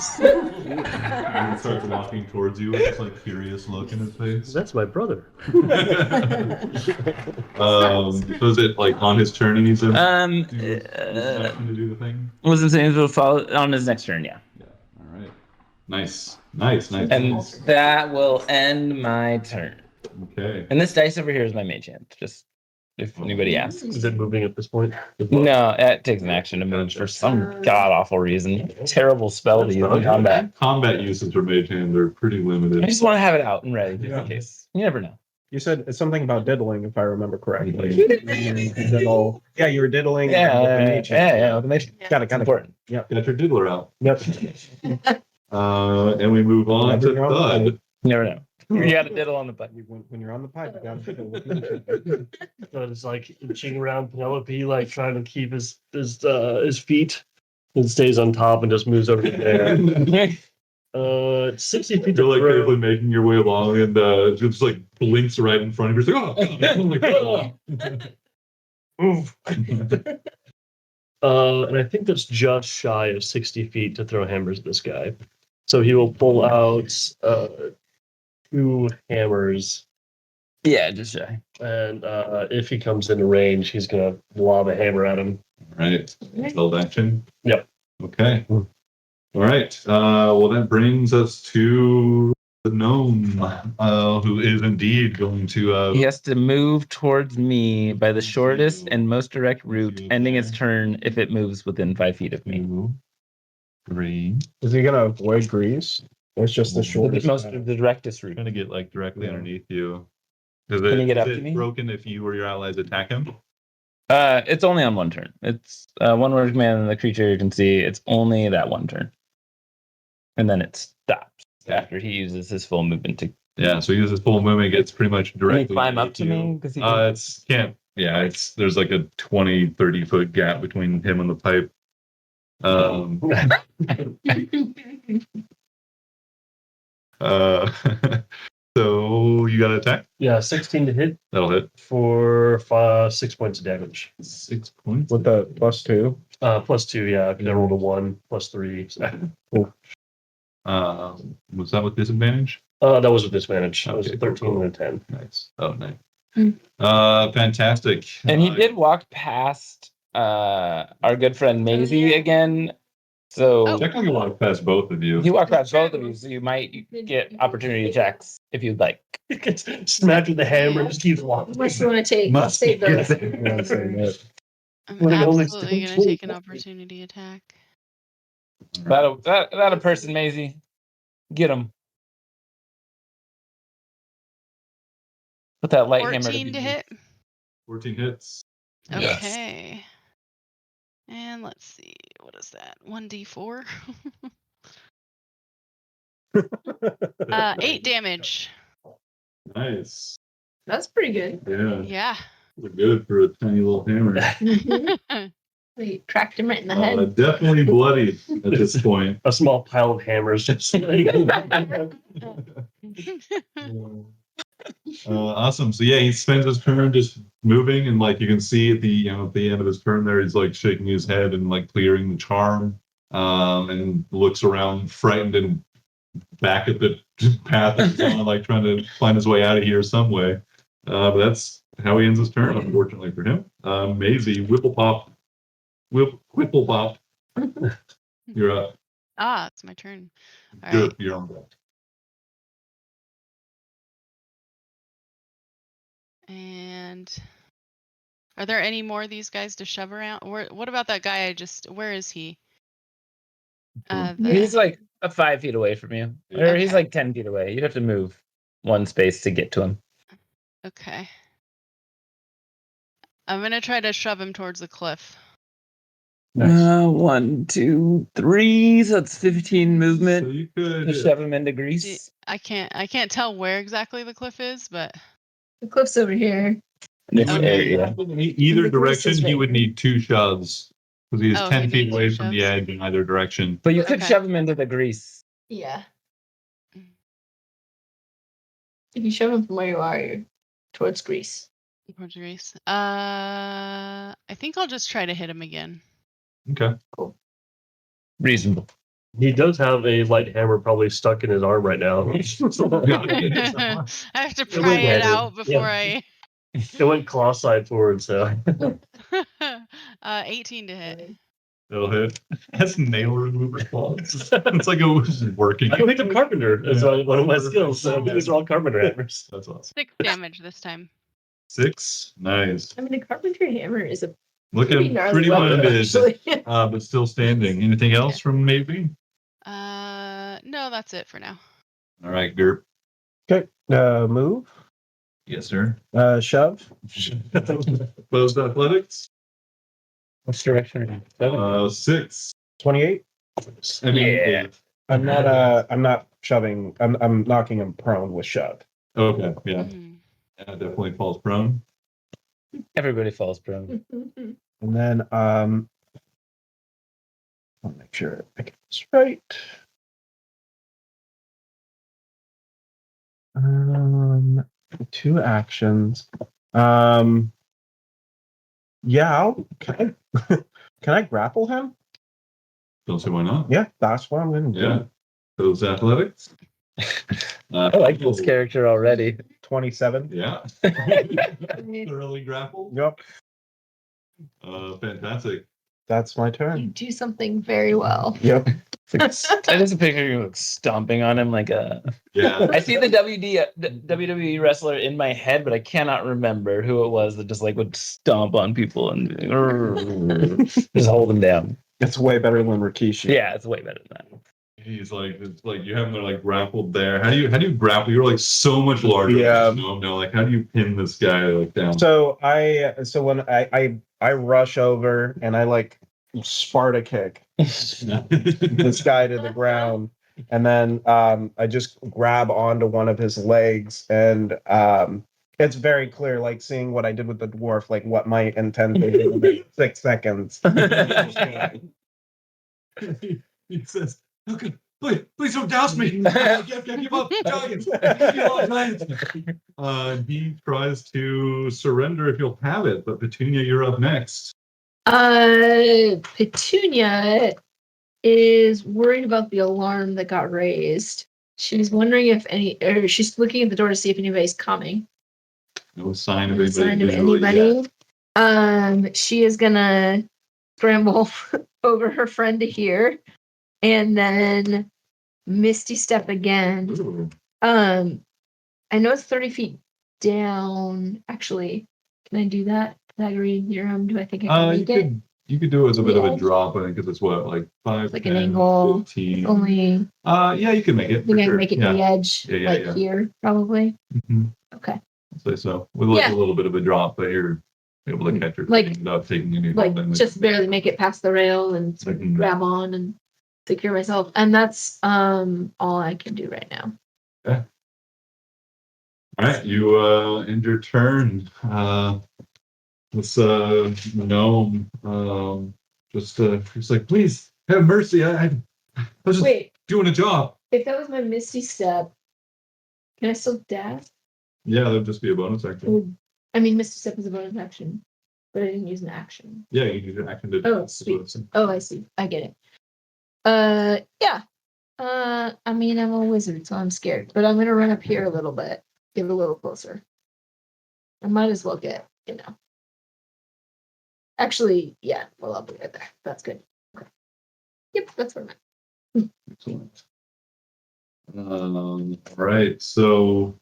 starts walking towards you with this like curious look in his face. That's my brother. So is it like on his turn and he's in? Um, Do you expect him to do the thing? Wisdom saving will follow on his next turn, yeah. Yeah. All right. Nice. Nice. Nice. And that will end my turn. Okay. And this dice over here is my mage hand, just if anybody asks. Is it moving at this point? No, it takes an action to move for some god awful reason. Terrible spell to use in combat. Combat uses for mage hand are pretty limited. I just want to have it out and ready just Yeah. in case. You never know. You said it's something about diddling, if I remember correctly. Diddle. Yeah, you were diddling. with the mage hand. Yeah. The mage Got it. important. Get your diddler out. Yep. And we move on to Thud. You never know. You got to diddle on the button. When you're on the pipe, you got to diddle. So it's like inching around Penelope, like trying to keep his feet, and stays on top and just moves over there. It's 60 feet You're to like throw. carefully making your way along, and just like blinks right in front of you. It's like, oh, God. Move. And I think that's just shy of 60 feet to throw hammers at this guy. So he will pull out 2 hammers, Yeah, just shy. and if he comes into range, he's gonna lob a hammer at him. Right. Held action. Yep. Okay. All right. Well, that brings us to the gnome, who is indeed going to. He has to move towards me by the shortest and most direct route, ending its turn if it moves within 5 feet of me. 2, 3. Is he gonna avoid grease? Or it's just the The shortest? most the directest route. Trying to get like directly Yeah. underneath you. Is Can you get is up it to me? broken if you or your allies attack him? It's only on one turn. It's one word command, and the creature you can see. It's only that one turn, and then it stops after he uses his full movement to. Yeah, so he uses full movement, gets pretty much directly. climb up underneath to you. me? 'Cause he can- It's can't. Yeah, it's there's like a 20-30 foot gap between him and the pipe. So you got to attack. Yeah, 16 to hit That'll hit. for 6 points of damage. 6 points. With the +2. +2, yeah. I rolled a 1, +3. So. Was that with disadvantage? That was with disadvantage. That was Okay, a 13 cool. and a 10. Nice. Oh, nice. Hmm. Fantastic. And he did walk past our good friend Maisie again. So Technically walk past both of you. he walked past both of you, so you might get opportunity checks if you'd like. He gets smacked with the hammer and just keeps walking. Unless you want to take Must save be those. I'm When it only absolutely takes gonna take an one. opportunity attack. That a person, Maisie. Get him. Put that light hammer 14 to hit. 14 hits. Okay. And let's see, what is that? 1d4. 8 damage. Nice. That's pretty good. Yeah. Yeah. We're good for a tiny little hammer. We cracked him right in the head. Definitely bloody at this point. A small pile of hammers just. Awesome. So yeah, he spends his turn just moving, and like you can see at the at the end of his turn there, he's like shaking his head and like clearing the charm, and looks around frightened and back at the path that he's on, like trying to find his way out of here some way. But that's how he ends his turn, unfortunately for him. Maisie, Whipple Pop. You're up. It's my turn. All right. You're on deck. And are there any more of these guys to shove around? What about that guy where is he? He's like 5 feet away from you. Or he's Okay. like 10 feet away. You'd have to move one space to get to him. Okay. I'm gonna try to shove him towards the cliff. 1, 2, 3. So that's 15 So movement you could to shove him into grease. I can't tell where exactly the cliff is, but The cliff's over here. This Okay. area. Either The grease direction, is he right would need 2 shoves because he is Oh, 10 he feet needs away 2 from the shoves? edge in either direction. But you could Okay. shove him into the grease. Yeah. If you shove him from where you are, you're towards Greece. towards Reese. I think I'll just try to hit him again. Okay. Reasonable. He does have a light hammer probably stuck in his arm right now. I have to It pry went it headed. out before It went claw side forward, so. 18 to hit. It'll hit. That's nail remover claws. It's like it was working. I picked up carpenter. That's one of my skills. So these are all carpenter hammers. That's awesome. 6 damage this time. 6. Nice. I mean, a carpentry hammer is a Looking pretty gnarly pretty weapon, wounded, actually. but still standing. Anything else from Maisie? No, that's it for now. All right, Gerp. Okay. Move. Yes, sir. Shove. Opposed athletics. Which direction are you? 6. 28. I mean, Yeah. I'm not shoving. I'm knocking him prone with shove. Okay, yeah. Mhm. Yeah, definitely falls prone. Everybody falls prone. And then I'll make sure I get this right. 2 actions. Yeah, can I grapple him? Don't see why not. Yeah, that's what I'm gonna do. Yeah. Those athletics. I like this character already. 27. Yeah. Thoroughly grappled. Yep. Fantastic. That's my You turn. do something very well. Yep. I just picture you like stomping on him like a. Yeah. I see the WWE wrestler in my head, but I cannot remember who it was that just like would stomp on people and just hold them down. It's way better than Rikishi. Yeah, it's way better than that. He's like, it's like you have them like grappled there. How do you grapple? You're like so much larger. Yeah. Than Gnome now. Like, how do you pin this guy like down? So when I rush over and I like Sparta kick this guy to the ground, and then I just grab onto one of his legs, and it's very clear, like seeing what I did with the dwarf, like what my intent is in the 6 seconds. He says, "Okay, please don't douse me. I can't give up, giants. Giants." He tries to surrender if you'll have it, but Petunia, you're up next. Petunia is worried about the alarm that got raised. She's wondering if she's looking at the door to see if anybody's coming. No sign of No anybody. sign of visually yet. anybody. She is gonna scramble over her friend to here, and then Misty Step again. Ooh. I know it's 30 feet down. Actually, can I do that? Pythagorean theorem. Do I think I can make it? You could do it as a bit of a Yeah. drop, I think, because it's what, like 5, Like 10, an angle. 15. Only Yeah, you can make it. I think for I sure. can make it to the edge, Yeah, like yeah. here, probably. Mhm. Okay. I'll say so. With like Yeah. a little bit of a drop, but you're able to catch her Like- without taking any Like damage. just barely make it past the rail and sort of Mhm. grab on and secure myself. And that's all I can do right now. All right, you end your turn. This gnome just he's like, please have mercy. I was just Wait, doing a job. if that was my Misty Step, can I still dash? Yeah, that'd just be a bonus action. I mean, Misty Step is a bonus action, but I didn't use an action. Yeah, you need an action to. Oh, sweet. Oh, I see. I get it. Yeah. I mean, I'm a wizard, so I'm scared, but I'm gonna run up here a little bit, get a little closer. I might as well get, Actually, yeah. Well, I'll be right there. That's good. Okay. Yep, that's where I'm at. Excellent. All right, so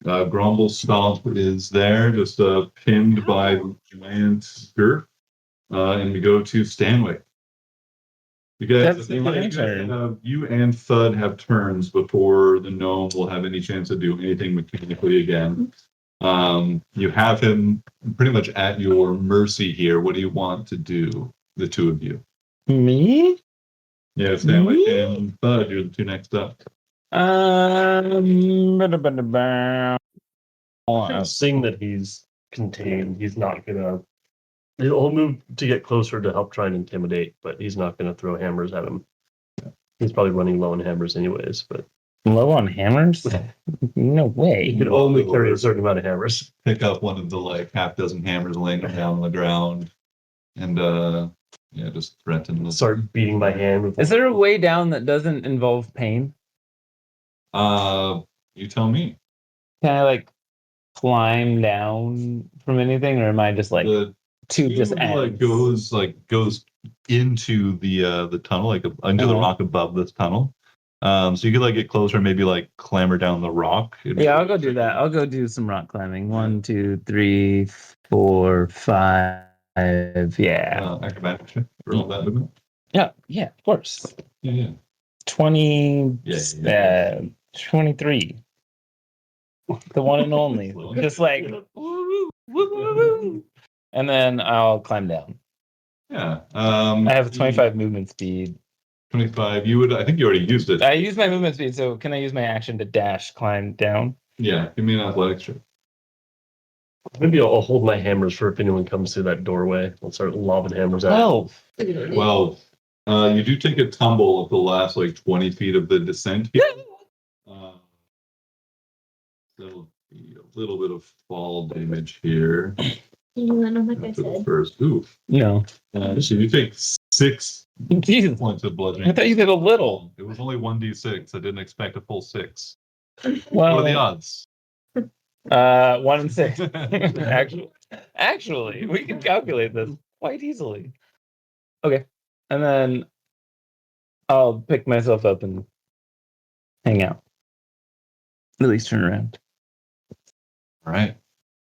Grumble Stomp is there, just pinned by the giant girth. And we go to Stanwick. You guys, That's my turn. you and Thud have turns before the gnome will have any chance to do anything mechanically again. You have him pretty much at your mercy here. What do you want to do, the two of you? Me? Yeah, Stanwick and Thud, you're the two next up. Seeing that he's contained, he's not gonna. He'll move to get closer to help try and intimidate, but he's not gonna throw hammers at him. He's probably running low on hammers anyways, but Low on hammers? No way. he can only carry a certain amount of hammers. Pick up one of the like half dozen hammers laying down on the ground, and yeah, just threaten them. Start beating my hand with. Is there a way down that doesn't involve pain? You tell me. Can I like climb down from anything, or am I just like The two just tube, ends? goes into the tunnel, like into the Uh-huh. rock above this tunnel. So you could like get closer, maybe like clamber down the rock. Yeah, I'll go do that. I'll go do some rock climbing. 1, 2, 3, 4, 5. Yeah. Acrobatics check for all that movement. Yeah, of course. Yeah. 20. Yeah. 23. The one and only. Just like woo, woo, woo, woo. And then I'll climb down. Yeah. I have 25 movement speed. 25. You would. I think you already used it. I use my movement speed, so can I use my action to dash climb down? Yeah. Give me an athletics check. Maybe I'll hold my hammers for if anyone comes through that doorway. I'll start lobbing hammers at. 12. Well, you do take a tumble at the last like 20 feet of the descent here. There'll be a little bit of fall damage here. Like I After the said. first. Oof. No. So you take 6 Jesus. points of bludgeoning. I thought you did a little. It was only 1d6. I didn't expect a full 6. Well, What are the odds? 1 in 6. Actually. Actually, we can calculate this quite easily. Okay. And then I'll pick myself up and hang out. At least turn around. All right.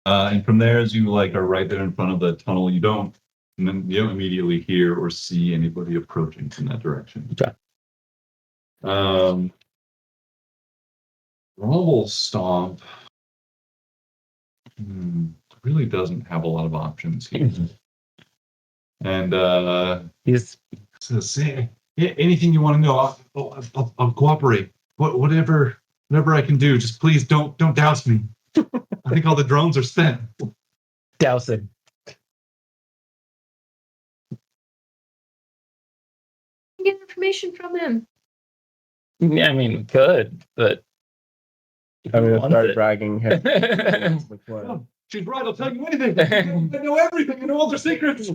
And from there, as you like are right there in front of the tunnel, you don't immediately hear or see anybody approaching from that direction. Okay. Rumble Stomp really doesn't have a lot of options here. And He's says, "Say anything you want to know. I'll cooperate. Whatever I can do. Just please don't douse me. I think all the drones are spent." dousing. Get information from him. Yeah, I mean, we could, but I'm gonna Wants start it. dragging him. Oh, she's right. I'll tell you anything. I know everything. I know all their secrets.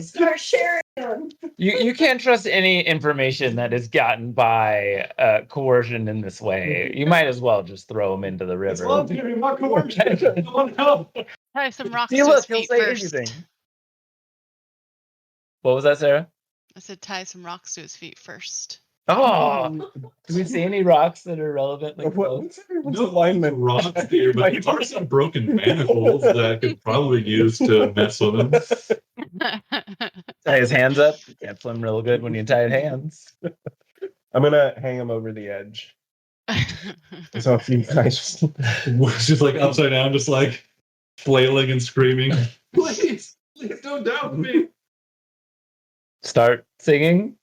Start sharing them. you can't trust any information that is gotten by coercion in this way. You might as well just throw him into the It's river. voluntary, not coercion. Come on, help. Tie some rocks See, to look, his he'll feet say first. anything. What was that, Sarah? I said tie some rocks to his feet first. Oh, do we see any rocks that are relevantly close? What's everyone's No alignment? rocks here, but there are some broken manacles that I could probably use to mess with him. Tie his hands up. You can't swim real good when you tie hands. I'm gonna hang him over the edge. So if you guys Just like upside down, just like flailing and screaming. Please don't doubt me. Start singing.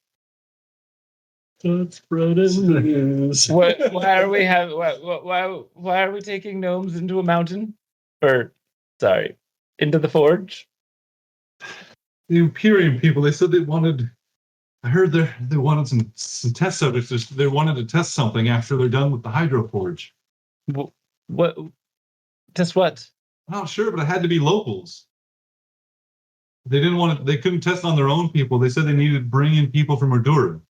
That's spreading news. Why are we why are we taking gnomes into a mountain? Or sorry, into the forge? The Imperium people, they said they wanted. I heard they wanted some test subjects. They wanted to test something after they're done with the Hydro Forge. What? Test what? I'm not sure, but it had to be locals. They didn't want to. They couldn't test on their own people. They said they needed to bring in people from Ur-Durra.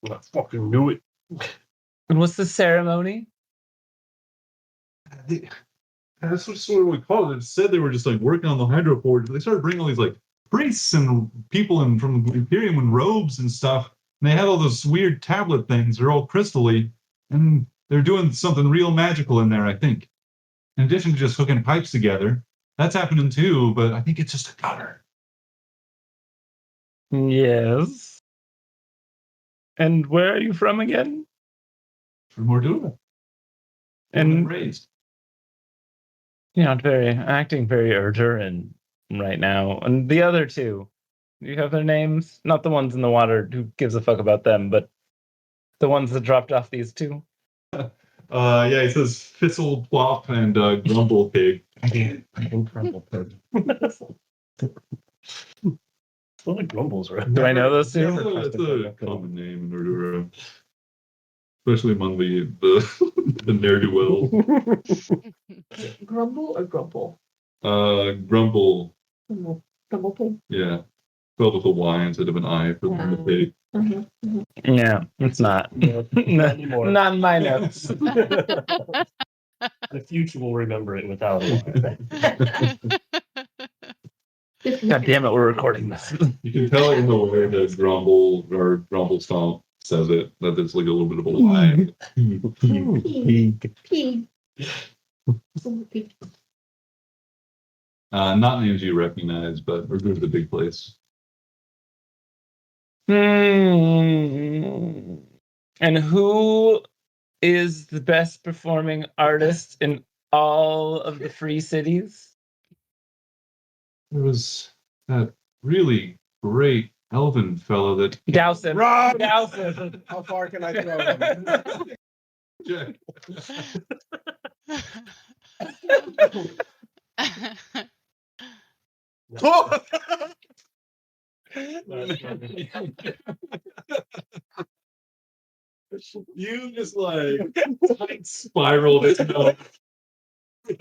I fucking knew it. And what's the ceremony? That's what we called it. It said they were just like working on the Hydro Forge. They started bringing all these like priests and people in from the Imperium in robes and stuff. And they had all those weird tablet things. They're all crystal-y, and they're doing something real magical in there, I think. In addition to just hooking pipes together, that's happening too. But I think it's just a gutter. Yes. And where are you from again? From Ur-Durra. And raised. you're not acting very Ur-Durran right now. And the other two, do you have their names? Not the ones in the water. Who gives a fuck about them? But the ones that dropped off these two. Yeah, he says Fizzle Plop and Grumble Pig. incredible pig. Still like grumbles, right? Do I know those two? It's a common name in Ur-Durra. Especially among the ne'er-do-wells. Grumble or grumble? Grumble. Grumble pig. Yeah. Spelled with a Y instead of an I for the pig. Yeah, it's not. Not anymore. Not in my notes. The future will remember it without it. God damn it, we're recording this. You can tell in the way that Grumble or Grumble Stomp says it, that it's like a little bit of a Y. Pig. Pig. Pig. Not names you recognize, but we're going to the big place. And who is the best performing artist in all of the free cities? There was that really great elven fellow that. Dowson. Rob! Dowson. How far can I throw him? Jack. You just like tight spiraled into the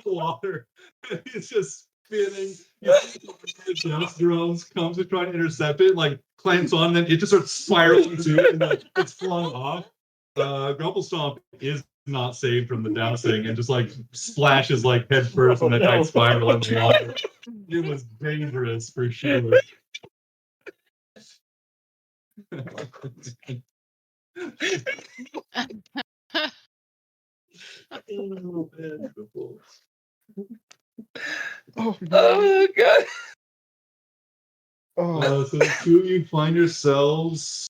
water. It's just spinning. The dust drones comes to try to intercept it, like clamps on, then it just starts spiraling too, and like it's flung off. Grumble Stomp is not saved from the dousing and just like splashes like head first in a tight spiral in the water. It was dangerous for sure. Oh god. So the two of you find yourselves,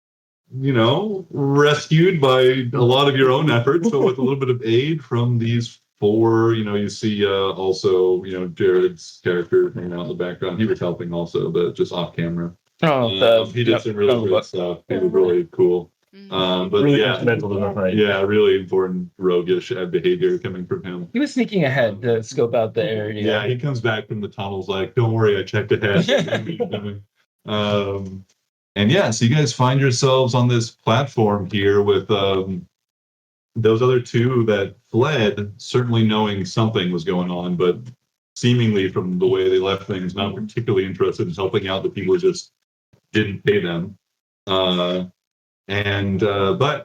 rescued by a lot of your own efforts, but with a little bit of aid from these four. You see also, Jared's character hanging out in the background. He was helping also, but just off camera. He did some really great stuff. He was really cool. But Really yeah, instrumental in the fight. yeah, really important roguish behavior coming from him. He was sneaking ahead to scope out the area. Yeah, he comes back from the tunnels like, "Don't worry, I checked ahead." And yeah, so you guys find yourselves on this platform here with those other two that fled, certainly knowing something was going on, but seemingly from the way they left things, not particularly interested in helping out the people who just didn't pay them. But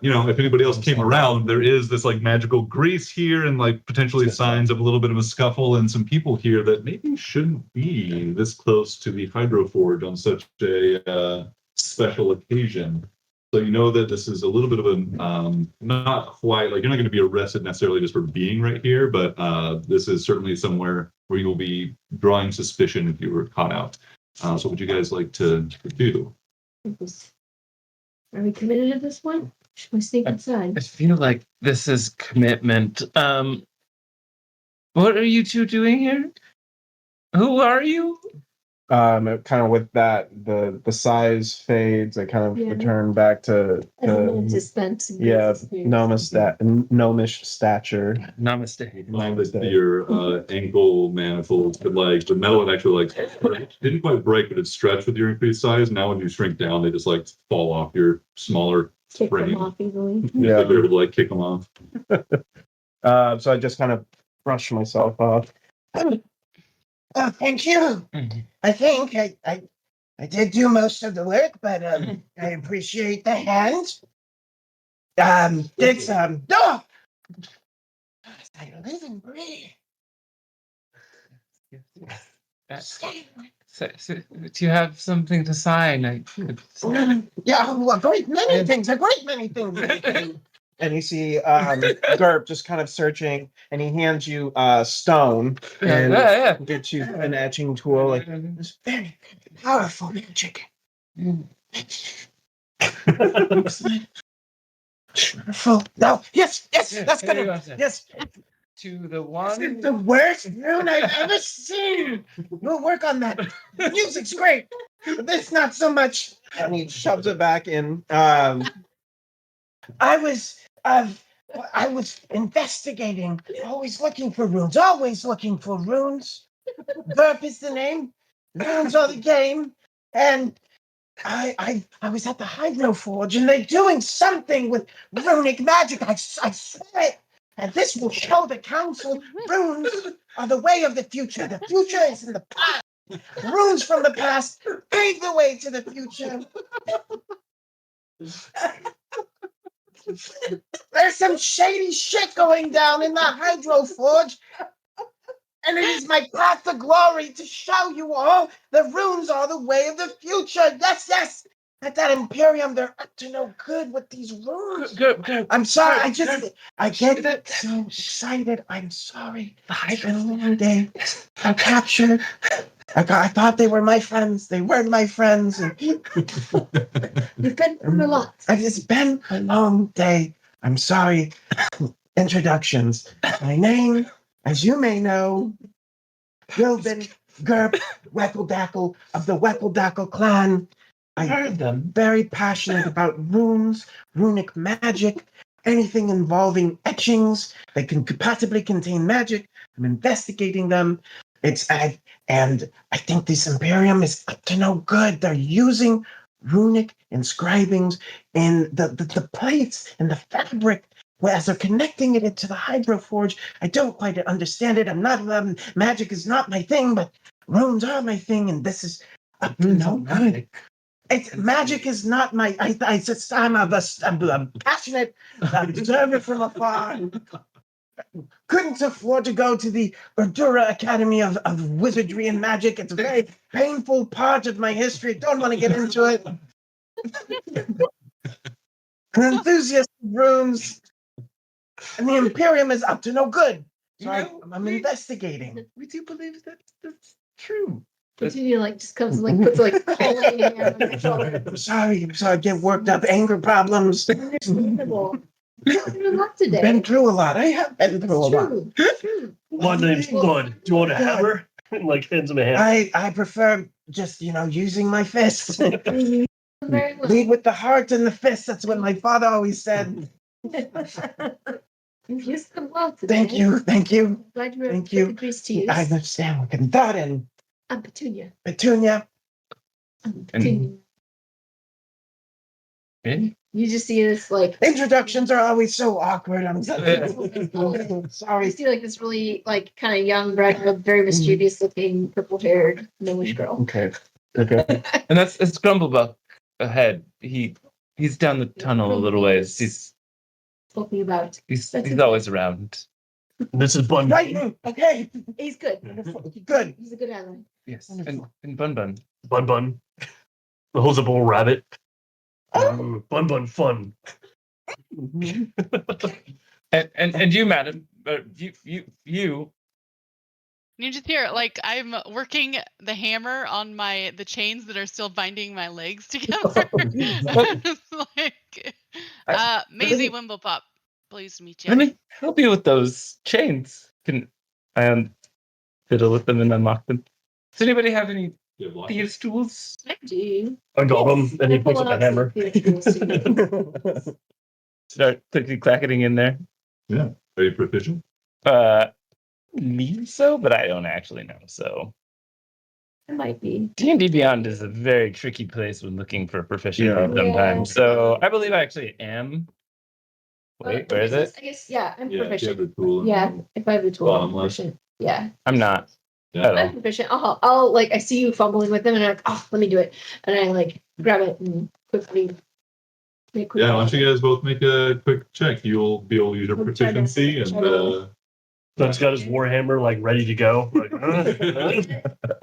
if anybody else came around, there is this like magical grease here and like potentially signs of a little bit of a scuffle and some people here that maybe shouldn't be this close to the Hydroforge on such a special occasion. So you know that this is a little bit of a not quite like you're not going to be arrested necessarily just for being right here, but this is certainly somewhere where you will be drawing suspicion if you were caught out. So what would you guys like to do? Are we committed at this point? Should we sneak inside? I feel like this is commitment. What are you two doing here? Who are you? Kind of with that, the size fades. I kind of return back to gnomish stature. Namaste. Your ankle manacles, but like the metal would actually like didn't quite break, but it stretched with your increased size. Now when you shrink down, they just like fall off your smaller Kick frame. them off easily. Yeah, you're able to like kick them off. So I just kind of brush myself off. Oh, thank you. I think I did do most of the work, but I appreciate the hand. It's I live and breathe. So, do you have something to sign? Yeah, well, a great many things. And you see Gerb just kind of searching, and he hands you a stone and gets you an etching tool. Like, It's very powerful magic. Powerful. No, yes, that's gonna. Yes, To the this one. is the worst rune I've ever seen. We'll work on that. The music's great, but this not so much. and he shoves it back in. I was investigating, always looking for runes. Burp is the name. Runes are the game. And I was at the Hydroforge, and they're doing something with runic magic. I swear it. And this will show the council runes are the way of the future. The future is in the past. Runes from the past pave the way to the future. There's some shady shit going down in the Hydroforge, and it is my path to glory to show you all the runes are the way of the future. Yes. At that Imperium, they're up to no good with these runes. Good. I'm sorry. I get so excited. I'm sorry. It's been a long day. I'm captured. I thought they were my friends. They weren't my friends. And You've been through a lot. it's been a long day. I'm sorry. Introductions. My name, as you may know, Gilvin Gerb Weckledackle of the Weckledackle clan. I heard them. Very passionate about runes, runic magic, anything involving etchings that can possibly contain magic. I'm investigating them. And I think this Imperium is up to no good. They're using runic inscribings in the plates and the fabric as they're connecting it to the Hydroforge. I don't quite understand it. I'm not magic is not my thing, but runes are my thing, and this is up to no good. magic is not my. I'm a passionate observer from afar. Couldn't afford to go to the Ur-Durra Academy of Wizardry and Magic. It's a very painful part of my history. Don't want to get into it. An enthusiast of rooms, and the Imperium is up to no good. So I'm investigating. We do believe that that's true. Petunia like just comes and like puts like calling hand on your shoulder. I'm sorry. I get worked up. Anger problems. Understandable. You've been through a lot today. Been through a lot. I have been through a lot. True. My name's Bud. Do you want a hammer? Like hands him a hammer. I prefer just using my fists. Very well. Lead with the heart and the fist. That's what my father always said. You've used them well today. Thank you. Glad you were Thank put you. the grease to use. I understand. Look at that and I'm Petunia. Petunia. I'm Petunia. And You just see this like Introductions are always so awkward. I'm you sorry. see like this really like kind of young, bright, very mischievous looking, purple haired gnomish girl. okay. And that's Grumblebuck ahead. He's down the tunnel a little ways. Talking about He's That's always around. This is Bun. Right. Okay. he's good. Good. He's a good ally. Yes. And Bun Bun. Bun Bun. The hosable rabbit. Oh. Bun Bun fun. And you, madam, you You just hear like I'm working the hammer on the chains that are still binding my legs together. It's like, Maisie Wimblepop, pleased to meet you. let me help you with those chains. Can I fiddle with them and unlock them? Does anybody have any thieves' tools? I do. I got him, and he picks up a hammer. Start clickety clacketing in there. Yeah. Are you proficient? Me so, but I don't actually know. So It might be. D&D Beyond is a very tricky place when looking for proficiency Yeah. sometimes. So I believe I actually am. Wait, where is it? I guess yeah, I'm Yeah, if you have proficient. the tool. Yeah, if I have the tool, I'm Bottom left. proficient. Yeah, I'm not. Yeah. at I'm all. proficient. I'll like I see you fumbling with them, and I'm like, oh, let me do it, and I like grab it and quickly. Yeah, why don't you guys both make a quick check? You'll be able to use your We'll try to- proficiency and Doug's got his warhammer like ready to go. Like,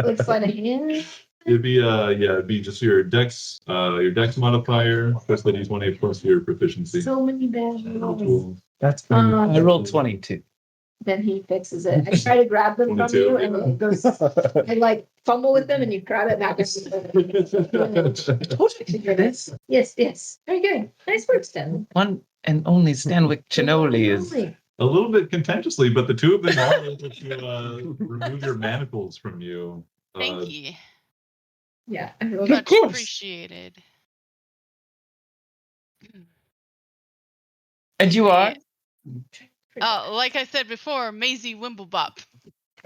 like sleight of hand. it'd be just your dex modifier, plus that D20 plus your proficiency. So many bad rolls. That's I rolled 22. Then he fixes it. I try to grab them from 22. you, and it goes. I like fumble with them, and you grab it back. Told you to do this. Yes, very good. Nice work, Stanley. One and only Stanwick Chinoli is. A little bit contentiously, but the two of them are able to remove your manacles from you. Thank you. Yeah, I wrote Much course. appreciated. And you are? Oh, like I said before, Maisie Wimblebop.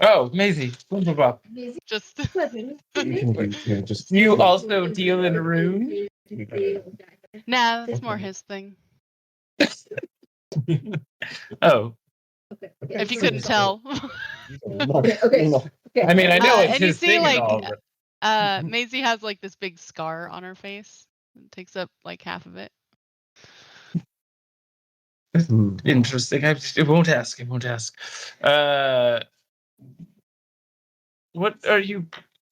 Oh, Maisie. Wimblebop. Just You also deal in runes? nah, that's more his thing. Oh, If you couldn't tell. Okay. I mean, I know it's and you his see, thing like, and all, but Maisie has like this big scar on her face. It takes up like half of it. interesting. I won't ask. What are you?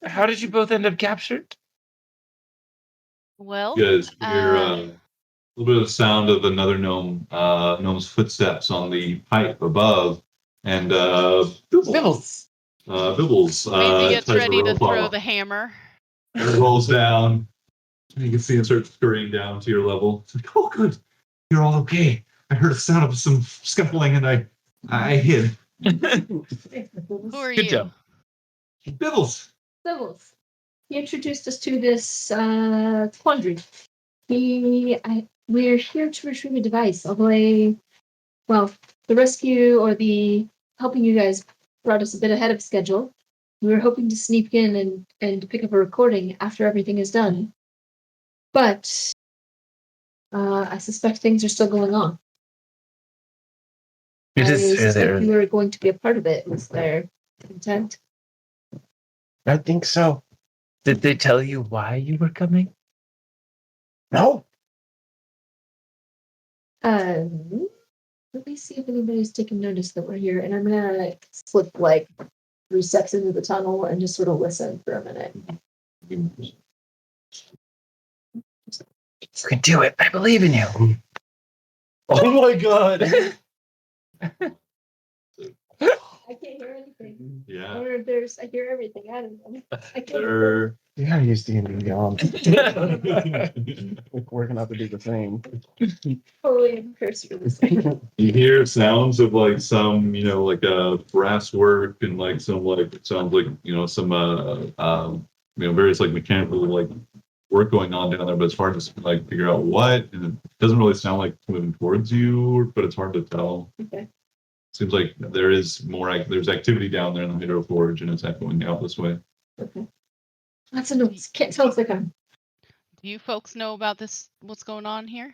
How did you both end up captured? Well, You guys hear a little bit of the sound of another gnome's footsteps on the pipe above, and Bibbles. Bibbles. Maisie gets tries ready to roll throw off. the hammer. It rolls down. You can see him start scurrying down to your level. It's like, oh, good. You're all okay. I heard a sound of some scuffling, and I hid. Who are Good you? job. Bibbles. Civils. He introduced us to this quandary. We're here to retrieve a device, although the rescue or the helping you guys brought us a bit ahead of schedule. We were hoping to sneak in and pick up a recording after everything is done. But I suspect things are still going on. It I is suspect fairly you were going to be a part of it. Was their intent? I think so. Did they tell you why you were coming? No? Let me see if anybody's taken notice that we're here, and I'm gonna slip like 3 steps into the tunnel and just sort of listen for a minute. You can do it. I believe in you. Oh my god. I can't hear anything. Yeah. Or there's, I hear everything. I don't know. I can't They're You gotta use D&D beyond. Like, we're gonna have to do the same. totally impressed with this thing. You hear sounds of like some, like brass work and like some like it sounds like some various like mechanical like work going on down there, but it's hard to like figure out what, and it doesn't really sound like it's moving towards you, but it's hard to tell. Okay. Seems like there's activity down there in the Hydro Forge, and it's echoing out this way. Okay. That's a noise. Can't tell if I'm. Do you folks know about this? What's going on here?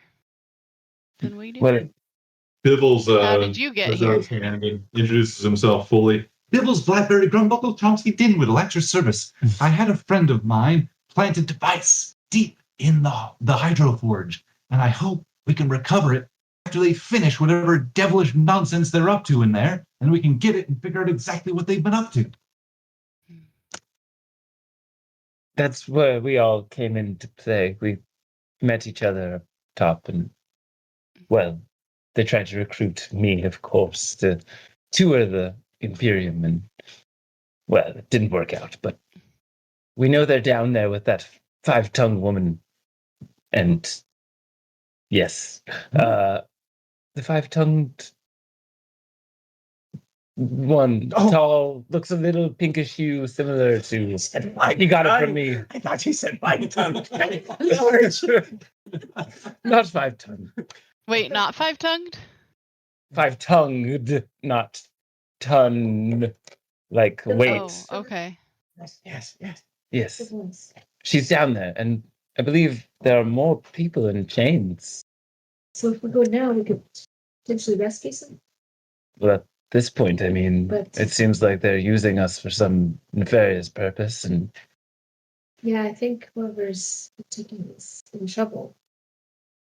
Than we do. Well, Bibbles How did you get puts here? out his hand and introduces himself fully. Bibbles Blackberry Grumbuckle Chomsky Dinwiddle at your service. I had a friend of mine planted a device deep in the Hydro Forge, and I hope we can recover it after they finish whatever devilish nonsense they're up to in there, and we can get it and figure out exactly what they've been up to. that's where we all came into play. We met each other up top, and well, they tried to recruit me, of course, to tour the Imperium, and well, it didn't work out. But we know they're down there with that 5-tongue woman, and yes, the 5-tongued one, tall, looks a little pinkish hue, similar to. You got it from me. I thought you said 5-tongue. Not 5-tongue. Wait, not 5-tongued? 5-tongued, not ton, like weight. Oh, okay. Yes. Yes, she's down there, and I believe there are more people in chains. So if we go now, we could potentially rescue some. Well, at this point, I mean, But- it seems like they're using us for some nefarious purpose, and Yeah, I think whoever's taking this in trouble,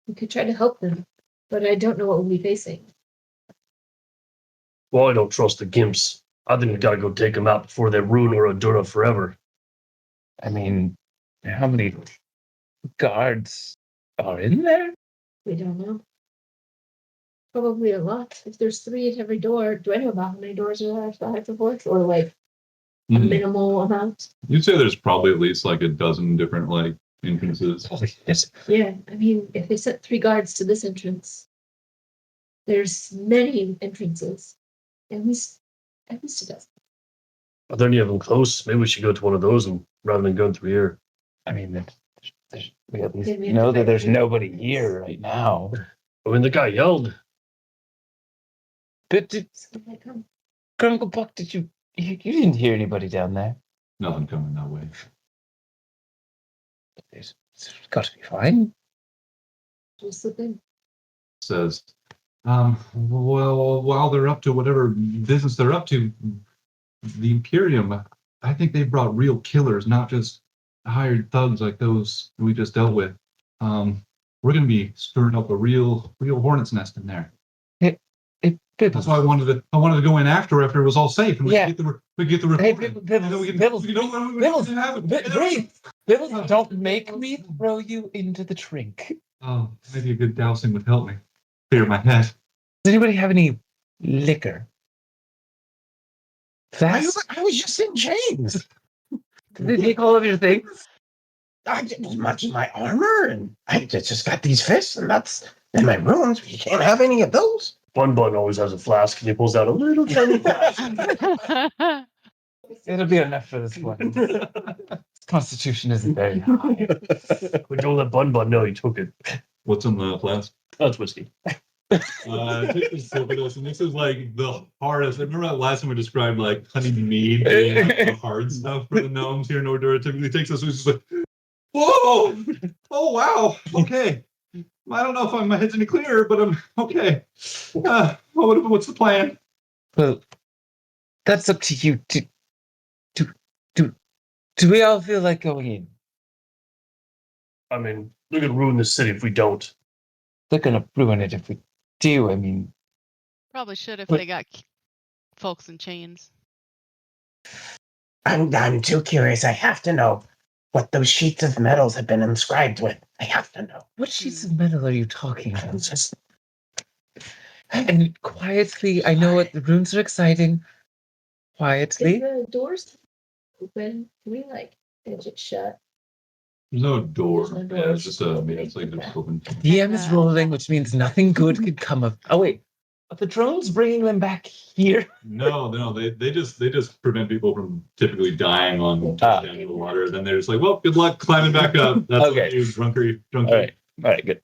we could try to help them, but I don't know what we'll be facing. Well, I don't trust the Gimps. I think we gotta go take them out before they ruin Ur-Durra forever. I mean, how many guards are in there? We don't know. Probably a lot. If there's 3 at every door, do I know about how many doors are there at the Hydro Forge? Or like a minimal amount? You'd say there's probably at least like a dozen different like entrances. Holy shit. Yeah, I mean, if they sent 3 guards to this entrance, there's many entrances. At least a dozen. Are there any of them close? Maybe we should go to one of those and rather than going through here. I mean, we at least Then we have know to that there's fight. nobody here right now. I mean, the guy yelled. But did So they come. Grunkle Buck, did you didn't hear anybody down there? Nothing coming that way. It's got to be fine. Just slip in. Says, well, while they're up to whatever business they're up to, the Imperium, I think they brought real killers, not just hired thugs like those we just dealt with. We're going to be stirring up a real hornet's nest in there. That's why I wanted to go in after it was all safe, and we Yeah. get the report. Hey, Bibbles, don't make me throw you into the drink. Oh, maybe a good dousing would help me clear my head. Does anybody have any liquor? Fast? I was just in chains. Did they take all of your things? I did as much as my armor, and I just got these fists, and that's in my wounds. You can't have any of those. Bun always has a flask and he pulls out a little tiny flask. It'll be enough for this one. Constitution isn't very high. We don't let Bun know he took it. What's in the flask? That's whiskey. Take this sip of this, and this is like the hardest. I remember that last time we described like honey mead being like the hard stuff for the gnomes here in Ur-Durra. Typically takes us, it's just like, whoa, oh wow, okay. I don't know if my head's any clearer, but I'm okay. What's the plan? Well, that's up to you. Do we all feel like going in? I mean, They're gonna ruin the city if we don't. They're gonna ruin it if we do. I mean, Probably should if But- they got folks in chains. I'm too curious. I have to know what those sheets of metals have been inscribed with. I have to know. what sheets of metal are you talking about? It's just And quietly, I know what the runes are exciting. Is Quietly. the doors open? Can we like edge it shut? There's no door. There's no Yeah, door. it's just a. I mean, it's like just open. DM is rolling, which means nothing good could come of. Oh wait, are the drones bringing them back here? No, they just prevent people from typically dying on Ah. down to the water. Then they're just like, well, good luck climbing back up. That's Okay. what you drunkery. All right, good.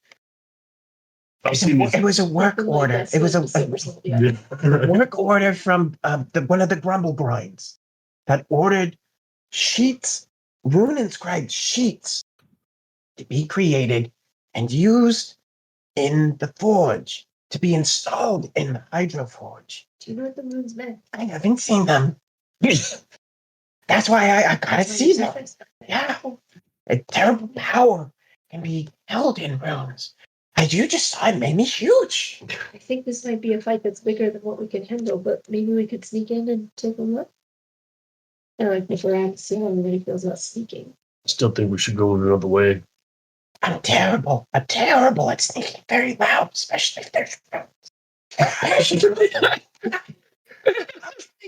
it was a work Something like order. that, It was so a it's yeah. work order from one of the Grumble Grinds that ordered sheets, rune inscribed sheets, to be created and used in the forge, to be installed in the Hydro Forge. Do you know what the runes meant? I haven't seen them. That's why I gotta see them. Yeah. A terrible power can be held in runes. As you just saw, it made me huge. I think this might be a fight that's bigger than what we can handle, but maybe we could sneak in and take a look. I don't know if we're out to see how everybody feels about sneaking. Still think we should go another way. I'm terrible. I'm terrible at sneaking very loud, especially if there's runes. Especially.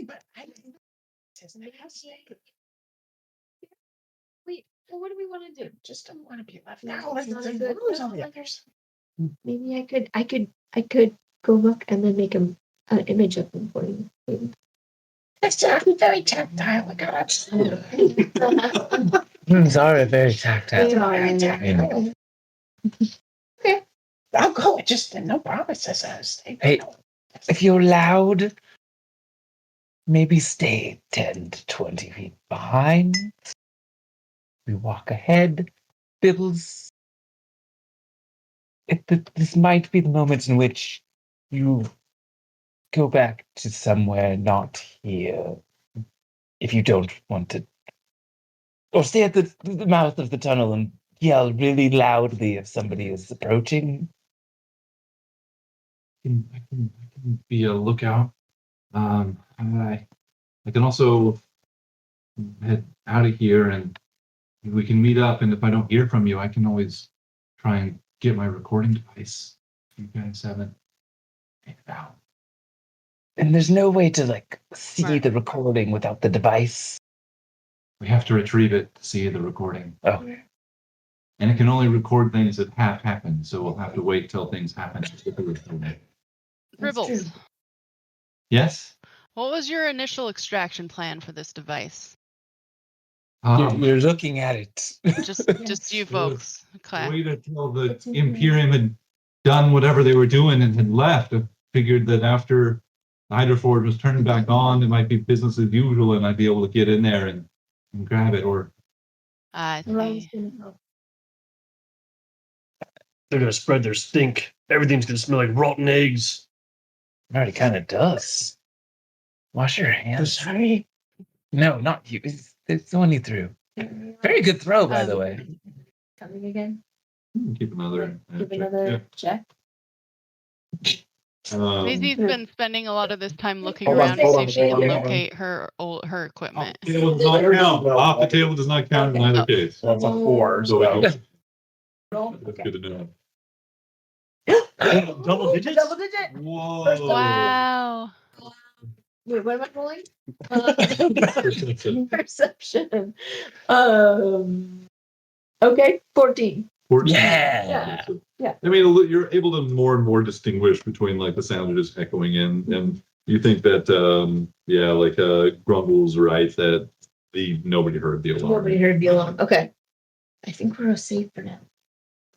But I Wait, well, what do we want to do? just don't want to be left No, out. it's not a There's good- runes on the no, others. Maybe I could go look and then make an image of them for you. It's very tactile. I got Runes are very tactile. Very tactile. Okay. I'll go. Just no promises. Hey. If you're loud, maybe stay 10 to 20 feet behind. We walk ahead. Bibbles. This might be the moment in which you go back to somewhere not here. If you don't want to. Or stay at the mouth of the tunnel and yell really loudly if somebody is approaching. I can be a lookout. I can also head out of here and we can meet up. And if I don't hear from you, I can always try and get my recording device. You guys haven't made it out. And there's no way to see Right. the recording without the device. We have to retrieve it to see the recording. Oh. And it can only record things that have happened, so we'll have to wait till things happen to get the recording. Fribbles, Yes? what was your initial extraction plan for this device? You're looking at it. Just you folks. Okay. Wait until the Imperium had done whatever they were doing and had left. I figured that after the Hydroforge was turned back on, it might be business as usual and I'd be able to get in there and grab it. Or I Around see. They're gonna spread their stink. Everything's gonna smell like rotten eggs. It already kind of does. Wash your hands. Sorry. No, not you. It's the one you threw. Very good throw, by the way. Coming again? keep another. Give check. another check. Daisy's been spending a lot of this time looking Hold on, around to hold see on, if she can hold on. locate her equipment. Off the table does not count. Off the table does not count in either Oh. case. That's a 4. So So. that's Okay. good to know. Double digits? Double digit. Whoa. Wow. Wait, what am I rolling? Perception. Perception. Okay, 14. 14. Yeah. Yeah. I mean, you're able to more and more distinguish between the sound just echoing in, and you think that Grumble's right that nobody heard the alarm. Nobody heard the alarm. Okay. I think we're safe for now.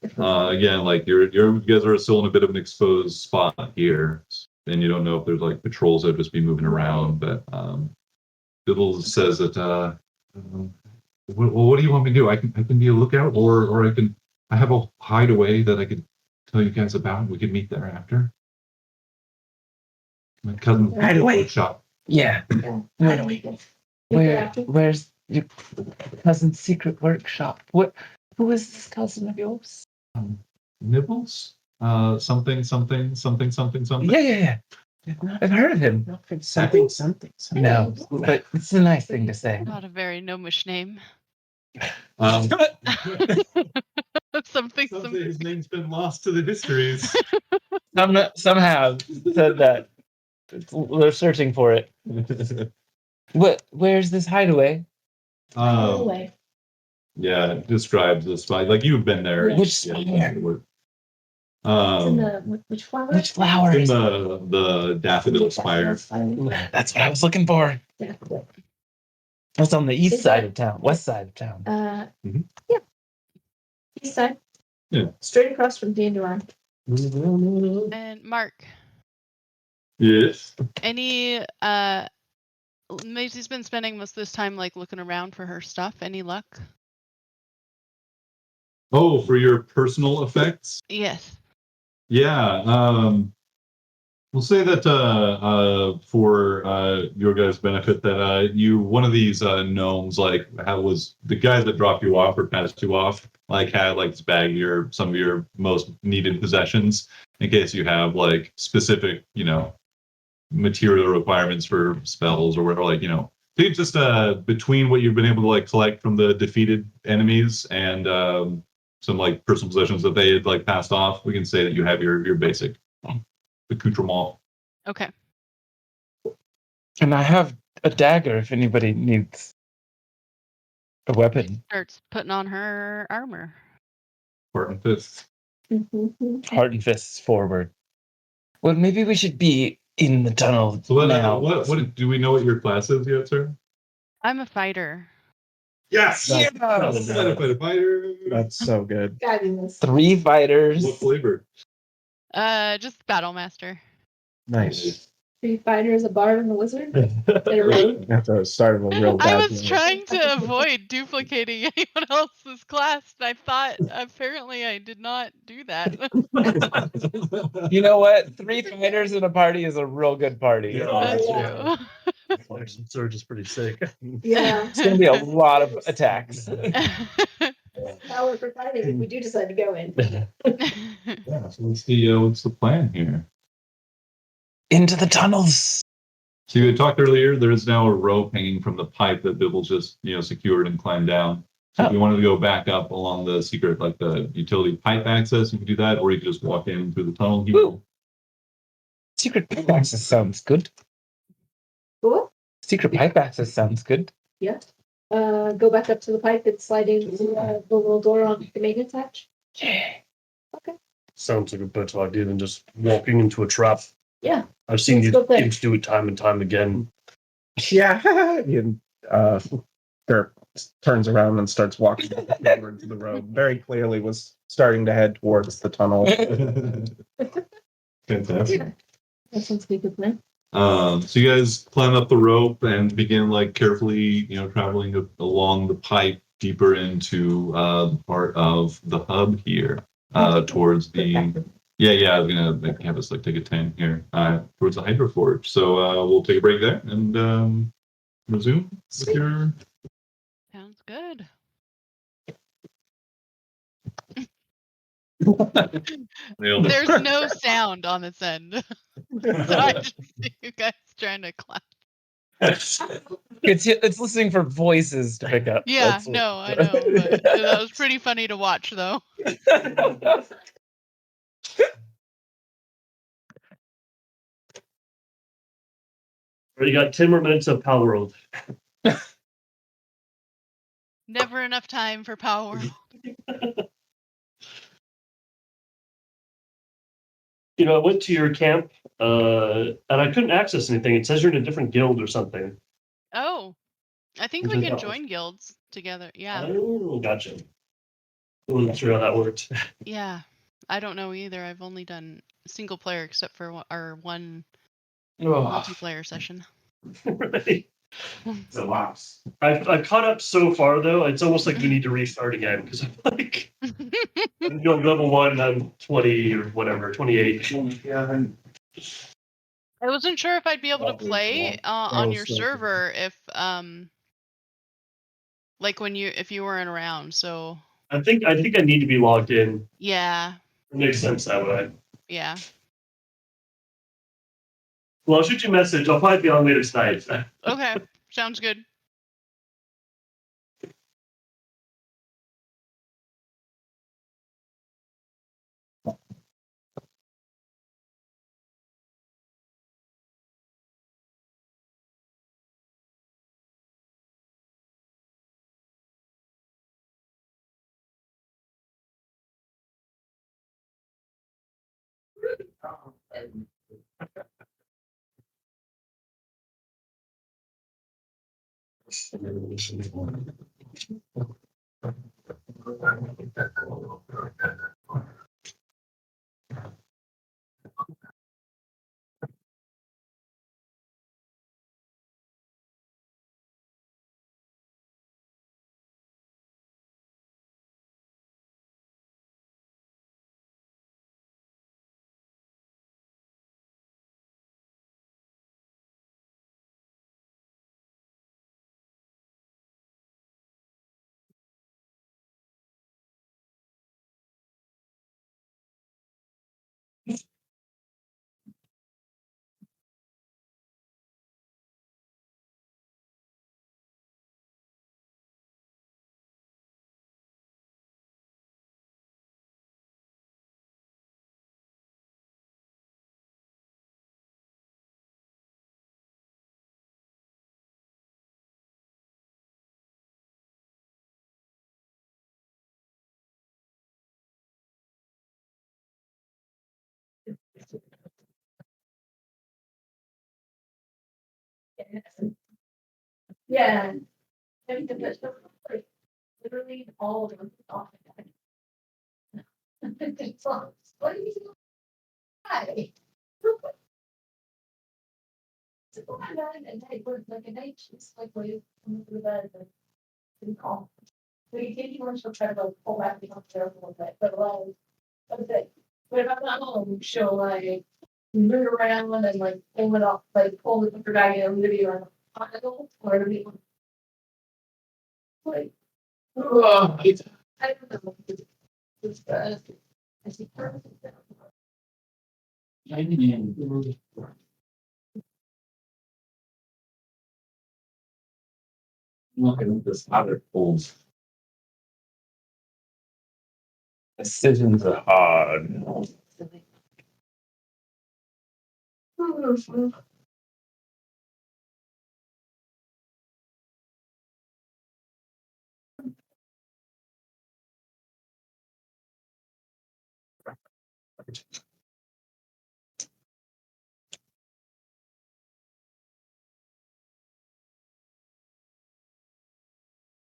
Again, you guys are still in a bit of an exposed spot here, and you don't know if there's patrols that just be moving around. But Biddle says that, what do you want me to do? I can be a lookout, or I have a hideaway that I could tell you guys about. We could meet there after. My cousin Hideaway. shop. Yeah. Right away. Where's your cousin's secret workshop? Who is this cousin of yours? Nibbles? Something. Yeah. I've heard of him. Something. No, but it's a nice thing to say. Not a very gnomish name. Um, something. someday his name's been lost to the histories. Some have said that. They're searching for it. Where's this hideaway? Away. Yeah, it describes the spot. Like you've been there. Yeah. Which spire? It's in the which flower? Which flowers? In the daffodil spire. That's what I was looking for. Daffodil. That's on the east Is side that- of town, west side of town. Mhm. Yeah. East side. Yeah. Straight across from Dandelion. And Mark, Yes. any Maisie's been spending most of this time like looking around for her stuff. Any luck? Oh, for your personal effects? Yes. Yeah. We'll say that for your guys' benefit, that one of these gnomes, like, was the guys that dropped you off or passed you off, like, had like this bag of some of your most needed possessions in case you have like specific, material requirements for spells or whatever. Like, think just between what you've been able to like collect from the defeated enemies and some like personal possessions that they had like passed off, we can say that you have your basic accoutrement. Okay. And I have a dagger if anybody needs a weapon. Starts putting on her armor. Heart and fists. Heart and fists forward. Well, maybe we should be in the tunnel So now. what do we know what your class is yet, sir? I'm a fighter. Yes. Yes! Fighter. That's so good. Fabulous. 3 fighters. What flavor? Just Battlemaster. Nice. 3 fighters, a bard, and a wizard. In a row. At the start of a real I bad was game. trying to avoid duplicating anyone else's class, and I thought apparently I did not do that. You know what? 3 fighters in a party is a real good party. That's Yeah. true. Flash and Surge is pretty sick. Yeah. It's going to be a lot of attacks. Power for fighting if we do decide to go in. Yeah. So what's the plan here? Into the tunnels. So you had talked earlier. There is now a rope hanging from the pipe that Bibble just secured and climbed down. So if you wanted to go back up along the secret, like the utility pipe access, you could do that, or you could just walk in through the tunnel here. Ooh. Secret pipe access sounds good. Cool. Secret pipe access sounds good. Yeah. Go back up to the pipe and slide in the little door on the maintenance hatch. Yeah. Okay. Sounds like a better idea than just walking into a trap. Yeah. I've seen Let's you go there. teams do it time and time again. Yeah. And, Derp turns around and starts walking over to the road. Very clearly was starting to head towards the tunnel. Fantastic. Yeah. That sounds like a good plan. So you guys climb up the rope and begin like carefully, traveling along the pipe deeper into part of the hub here, towards the. Yeah. I was gonna have us like take a 10 here, towards the Hydroforge. So we'll take a break there and resume with your. Sounds good. There's no sound on this end. So I just see you guys trying to clap. It's listening for voices to pick up. Yeah, That's what- no, I know. But that was pretty funny to watch, though. You got 10 more minutes of Power World. Never enough time for power. I went to your camp, and I couldn't access anything. It says you're in a different guild or something. Oh, I think we can join guilds together. Yeah. Oh, gotcha. I wasn't sure how that worked. Yeah. I don't know either. I've only done single player except for our one Ugh. multiplayer session. Right. It's a loss. I've caught up so far, though. It's almost like we need to restart again because I'm like, I'm going level 1, I'm 20 or whatever, 28. I wasn't sure if I'd be able to play on your server if like if you weren't around. So I think I need to be logged in. Yeah. It makes sense that way. Yeah. Well, I'll shoot you a message. I'll probably be on later tonight. Okay. Sounds good. Yeah. Literally all of them. What do you do? Hi. So I got a night work like a night she's like wait come to the bed and didn't call. So you take you want to try to like pull back the there a little bit, but like okay. But if I'm not home, she'll like move around and like pull it off, like pull the picture bag and leave you on the or it'll be like I don't know. It's I see perfect. Looking at this other pools. Decisions are hard.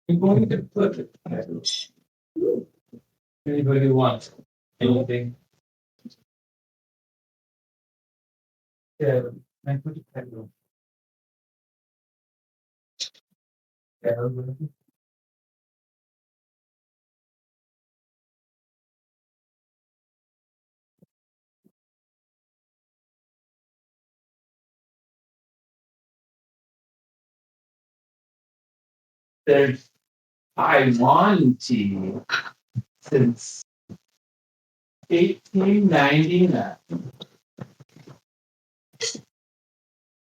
I'm going to put it. Anybody who wants anything? Yeah, I put it back on. Yeah. There's Taiwan tea since 1899.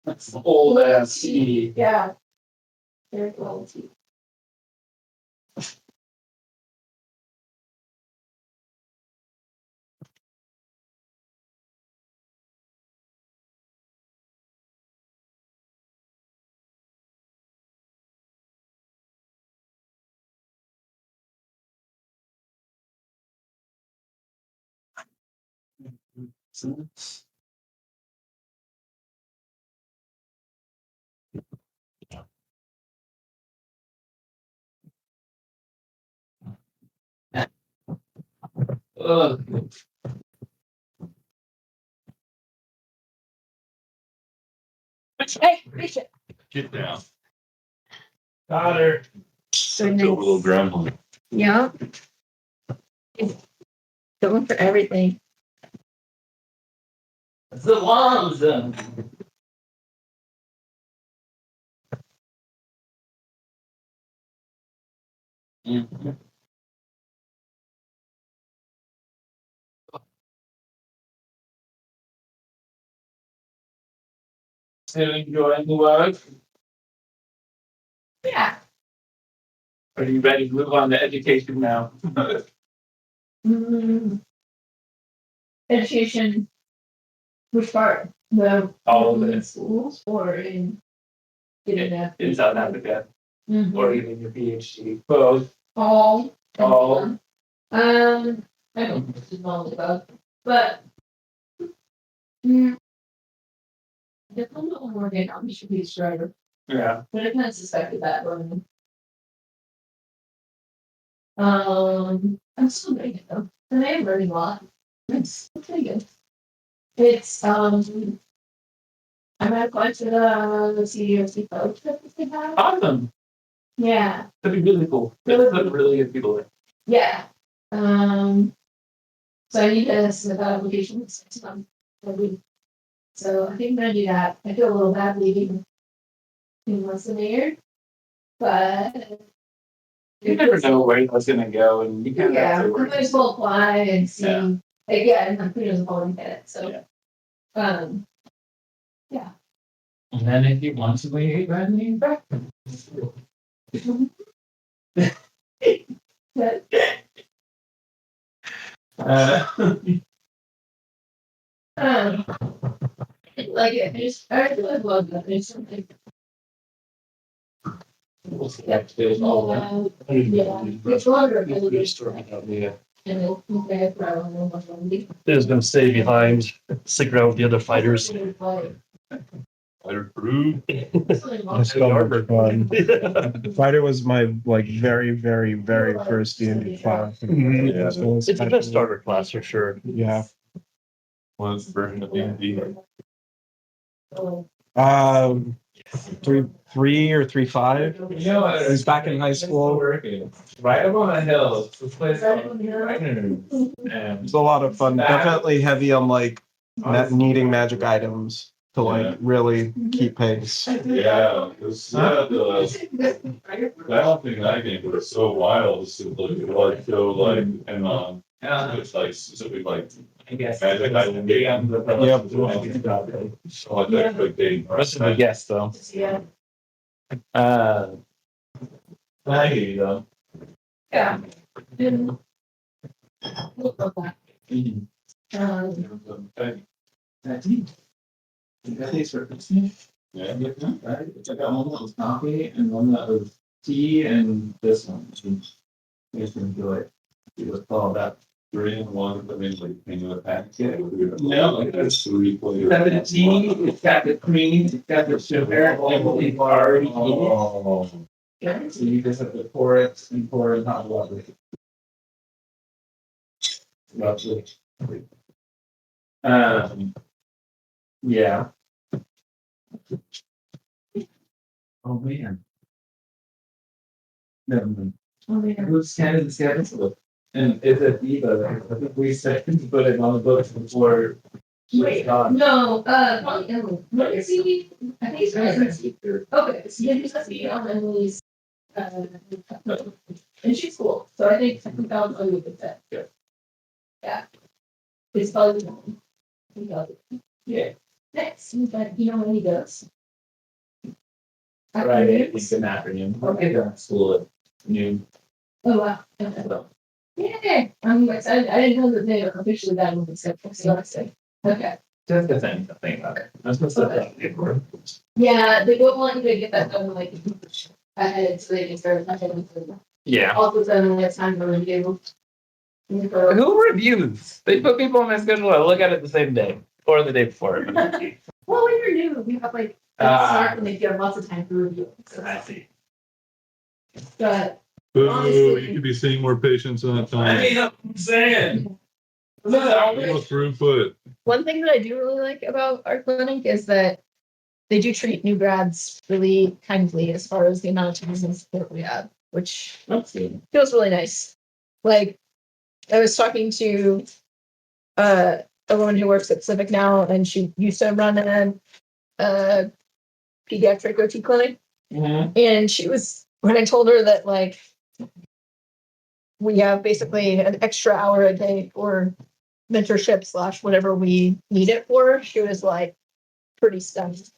That's old ass tea. Yeah. Very well. Ugh. Hey, Bishop. Get down. Got her. Such a little grandma. Yeah. Going for everything. The lungs. Still enjoying the work? Yeah. Are you ready to move on to education now? Mm, education. Which part? The All of in it. schools or in getting that? In South Africa, Mhm. or even your PhD. Both. All. All. I don't know what all about, but depending on where they are, we should be a strider. Yeah. But I kind of suspected that one. I'm still doing it though, and I am learning a lot. It's pretty good. It's I might apply to the CDOC fellowship if they have. Awesome. Yeah. That'd be really cool. Really, really good people there. Yeah. So I need to submit that application next month. So I think I'm gonna do that. I feel a little bad leaving in less than a year, but You never know where it's gonna go, and you kind of yeah, have to I work. might as well apply and see. Yeah. Yeah, and I'm pretty much going to get it. So, Yeah. Yeah. And then if you want to leave, then leave back. But like it, I really love that. There's something. Yeah, it's longer. And it'll be there for I don't know what I'm doing. Is going to stay behind, stick around with the other fighters. Fighter crew. That's so much fun. Fighter was my like very, very, very first D&D class. Mhm. Yeah, so It's the best starter class for sure. Yeah. Was version of D&D. Three or 3.5. You know what? It was back in high school. Right up on a hill. It's this place called It's a lot of fun. Definitely heavy on like needing magic items to like really keep pace. Yeah, because that whole thing that game was so wild. To like go like and it's like specific like I guess. magic item game. Yep. So like that quick game. Rest of the guests though. Yeah. I hear you though. Yeah. And we'll go back. Yeah. Right? It's like one that was coffee and one that was tea and this one. You guys can enjoy it. See what's called that. 3 and 1, I mean, like, in the pack. No, That's 3 players. It's got the tea, it's got the cream, it's got the sugar, everything already in Oh. it. So you just have to pour it and pour it in hot water. Lovely. Yeah. Oh man. Never mind. Who's kind of the schedule? And it's a diva. I think we said to put it on the books before. Wait, no, probably Emily. What is he? I think he's right. Okay, so yeah, he's supposed to be on Emily's, and she's cool, so I think that was a really good fit. Yeah. Yeah. It's probably. Yeah. Next, but you know when he goes. Right, it's an acronym. Okay, that's school at noon. Oh, wow. Okay. Yeah, I'm excited. I didn't know that they were officially that movie schedule, so that's good. Okay. Just the thing to think about it. I'm supposed to. Yeah, they don't want you to get that done like ahead so they can start talking. Yeah. All of a sudden, it's time to review. Who reviews? They put people on my schedule. I look at it the same day or the day before. Well, when you're new, you have like start and they give lots of time to review. So, I see. but Boo, honestly- you could be seeing more patients on that time. I mean, I'm saying. No throughput. one thing that I do really like about our clinic is that they do treat new grads really kindly as far as the amount of time and support we have, which feels really nice. Like I was talking to a woman who works at Civic now, and she used to run a pediatric OT clinic. Mm-hmm. And she was, when I told her that like we have basically an extra hour a day for mentorship / whatever we need it for, she was like pretty stunned.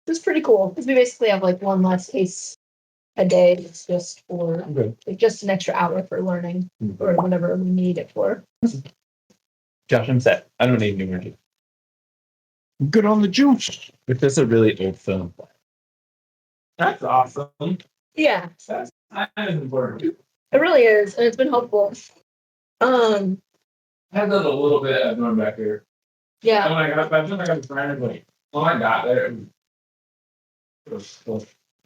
It's pretty cool because we basically have like one less case a day. It's just for like just an extra hour for learning or whatever we need it for. Josh, I'm set. I don't need new energy. Good on the juice. If this is a really old film. That's awesome. Yeah, That's important. it really is, and it's been helpful. I had that a little bit at going back here. Yeah. When I got back, I got frantically. When I got there, it was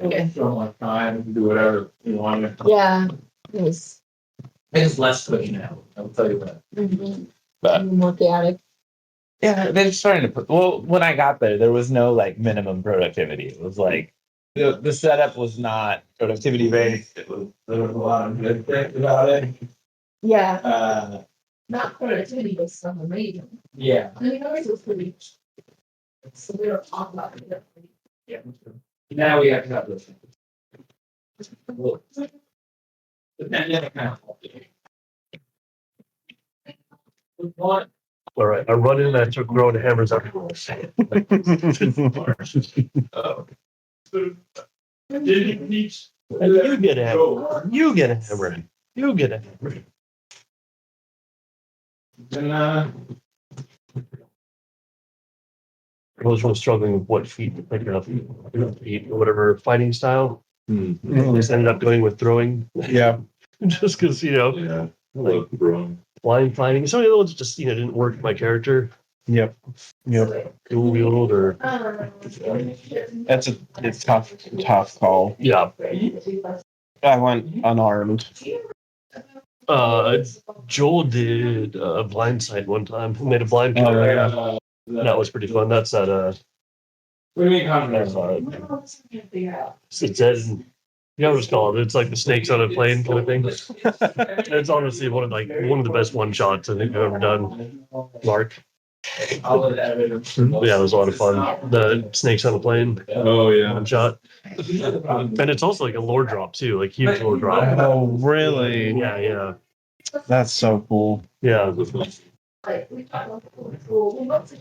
Okay. so much time to do whatever you wanted. Yeah. It was It's less cooking now. I'll tell you that. But more chaotic. yeah, they're starting to put. Well, when I got there, there was no like minimum productivity. It was like the setup was not productivity based. There was a lot of good things about it. Yeah. Not productivity, but stuff amazing. Yeah. I mean, ours was pretty. So we don't talk about it. Yeah. Now we have to have this. What? All right, I run in and I start throwing hammers out. Oh. And you get a hammer. You get a hammer. You get a hammer. Then, I was really struggling with what feat to pick up. Feat or whatever fighting style. I just ended up going with throwing. Yeah. Just because, Yeah. like Throwing. blind fighting. Some of the other ones just, didn't work for my character. Yep. Dual wield or That's a tough call. yeah. I went unarmed. Joel did a blind sight one time. He made a blind counter. That was pretty fun. That's at what do you mean confidence? it's at, you know what it's called? It's like the snakes on a plane kind of thing. It's honestly one of the best one shots I think I've ever done. Mark. Yeah, it was a lot of fun. The snakes on a plane. Oh yeah. One shot. And it's also like a lore drop too, like huge lore drop. Oh, really? Yeah. That's so cool. Yeah. Like we talk about the school. We love to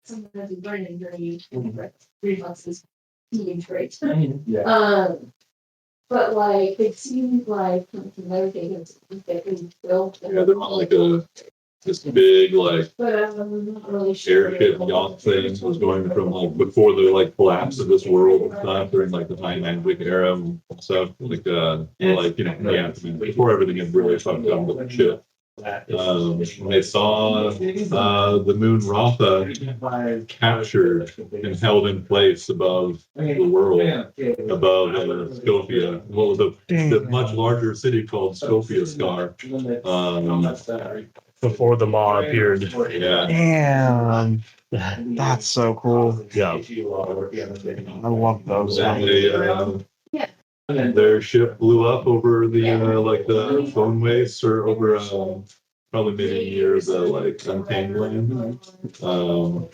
sometimes we learn during 3 months is huge, right? Yeah. But like it seems like everything is getting built. Yeah, they're not like this big like But I'm not really sure. airship yacht thing was going from like before the like collapse of this world and stuff during like the time magic era and stuff before everything had really fucked up with the ship. When they saw the moon Ratha captured and held in place above the world, above Scopia, what was the much larger city called Scopia Scar. Before the maw appeared. Yeah. Damn. That's so cool. Yeah. I love those. Their ship blew up over the the phone waste or over probably maybe years like untamed land. But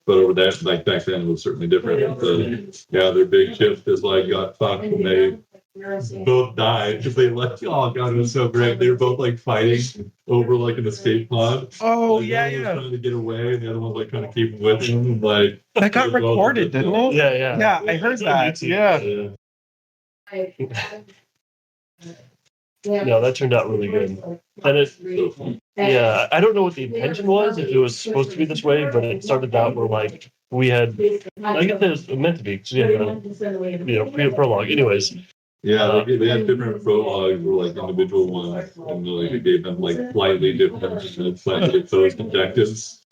over that, like back then, it was certainly different. Their big ship just like got fucked and they both died because they left. Oh god, it was so great. They were both like fighting over like an escape pod. Oh, Like, one was trying to get away, and the other one was like trying to keep him with him. Like That got recorded, didn't it? Yeah. Yeah, I heard that. Yeah. No, that turned out really good. And I don't know what the intention was, if it was supposed to be this way, but it started out where like we had, I guess it was meant to be, because we had a prologue. Anyways. Yeah, they had different prologues or like individual ones, and like they gave them like slightly different, slightly opposed objectives.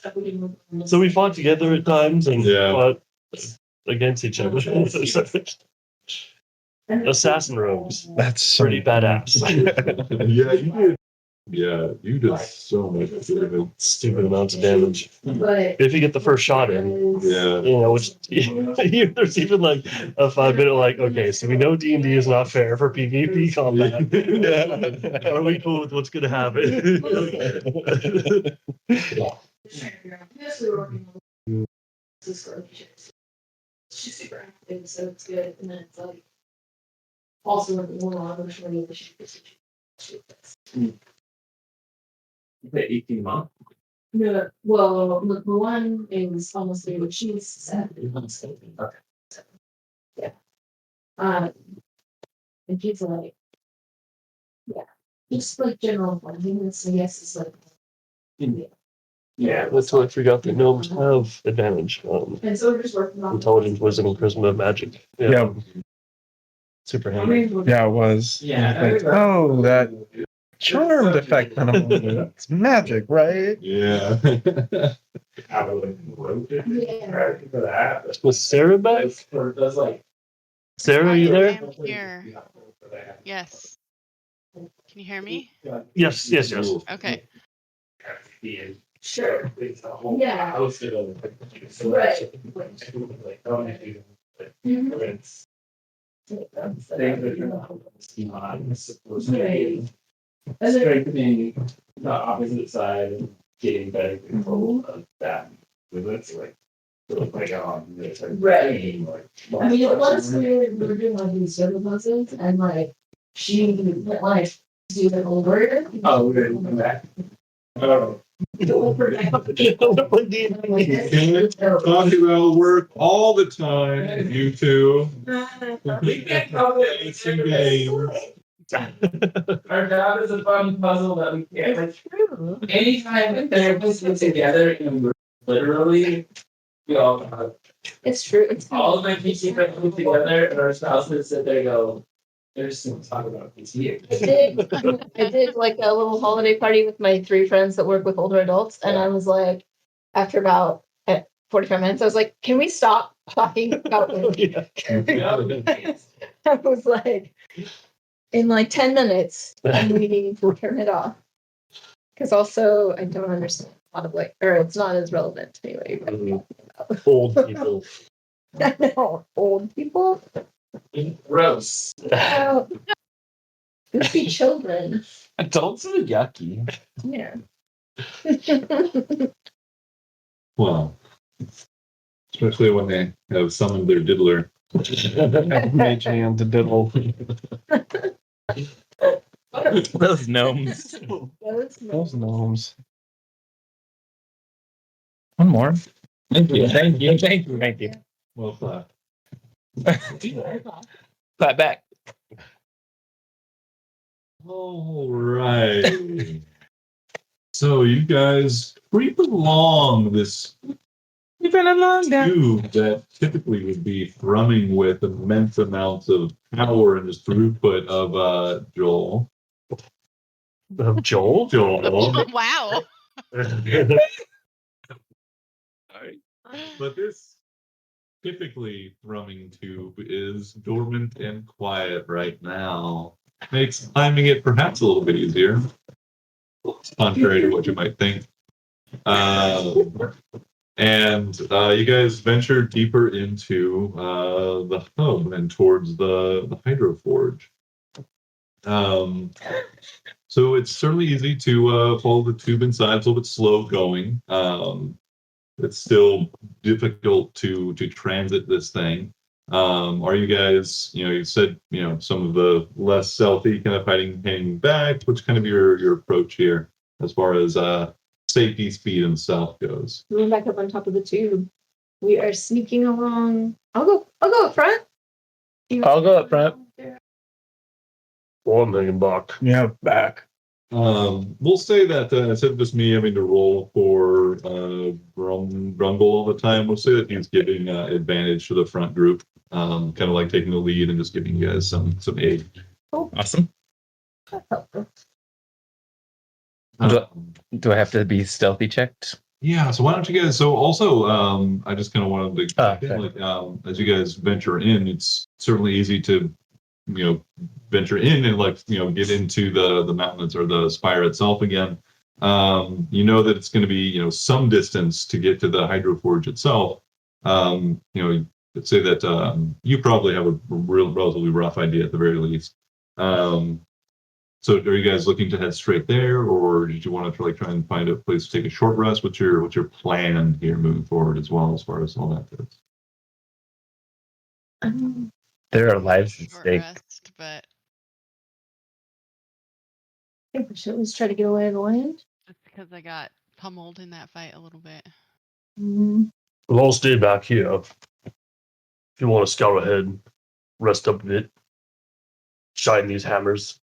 So we fought together at times and fought against each other. Assassin rogues. That's so pretty badass. Yeah, you did. Yeah, you did so much stupid amounts of damage. If you get the first shot in, which there's even like a 5-minute like, okay, so we know D&D is not fair for PvP combat. Are we cool with what's gonna happen? She's super active, so it's good. And then it's like also more on the You say 18 months? No, well, the one is almost there, but she's sad. Okay. Yeah. And kids are like, yeah, just like general funding, so yes, it's like. Yeah, that's how I forgot that gnomes have advantage. And so we're just working on. Intelligence, wisdom, and charisma, magic. Yeah. Super handy. Yeah, it was. Yeah. Like, oh, that charmed effect. And I'm like, it's magic, right? Yeah. Yeah. Was Sarah back? Sarah, are you I there? am here. Yes. Can you hear me? Yes, yes, yes. Okay. Sure. Yeah. Right. Mhm. Strengthening the opposite side and getting better control of that. That's like Right. I mean, it was weird. We were doing like these circle puzzles, and like she went like do the whole word. Oh, we're gonna come back. Oh. Talking about work all the time, you two. It's a game. Our job is a fun puzzle that we can't. It's true. Anytime the therapists get together and we're literally, we all, It's true. It's all of my PC friends get together and our spouses sit there and go, there's some talk about this here. I did like a little holiday party with my 3 friends that work with older adults, and I was like, after about 45 minutes, I was like, "Can we stop talking about it?" I was like, in like 10 minutes, and we turn it off. Because also, I don't understand a lot of like, or it's not as relevant anyway. Old people. I know, old people. Gross. Oh, goofy children. Adults are yucky. Yeah. Well, especially when they have summoned their diddler. Mage hand to diddle. Those gnomes. Those gnomes. One more. Thank you. Thank you. Thank you. Thank you. Well thought. Clap back. All right. So you guys creep along this You've been a long time. tube that typically would be thrumming with immense amounts of power and just throughput of Joel. Of Joel? Joel. Wow. But this typically thrumming tube is dormant and quiet right now. Makes climbing it perhaps a little bit easier, contrary to what you might think. And you guys venture deeper into the hub and towards the hydro forge. So it's certainly easy to follow the tube inside. It's a little bit slow going. It's still difficult to transit this thing. Are you guys, you said, some of the less stealthy kind of hanging back. What's kind of your approach here as far as safety, speed, and stealth goes? Moving back up on top of the tube. We are sneaking along. I'll go up front. I'll go up front. $4 million. Yeah, back. We'll say that instead of just me having to roll for Brumble all the time, we'll say that he's giving advantage to the front group, kind of like taking the lead and just giving you guys some aid. Awesome. That's helpful. Do I have to be stealthy checked? Yeah, so why don't you guys? So also, I just kind of wanted to Okay. as you guys venture in, it's certainly easy to venture in and get into the mountains or the spire itself again. That it's going to be some distance to get to the hydro forge itself. Let's say that you probably have a relatively rough idea at the very least. So are you guys looking to head straight there, or did you want to try and find a place to take a short rest? What's your plan here moving forward as well as far as all that goes? There are lives at Short stake. rest, but I think we should always try to get away of the land. just because I got pummeled in that fight a little bit. Mm, We'll all stay back here. If you want to scout ahead, rest up a bit, shine these hammers.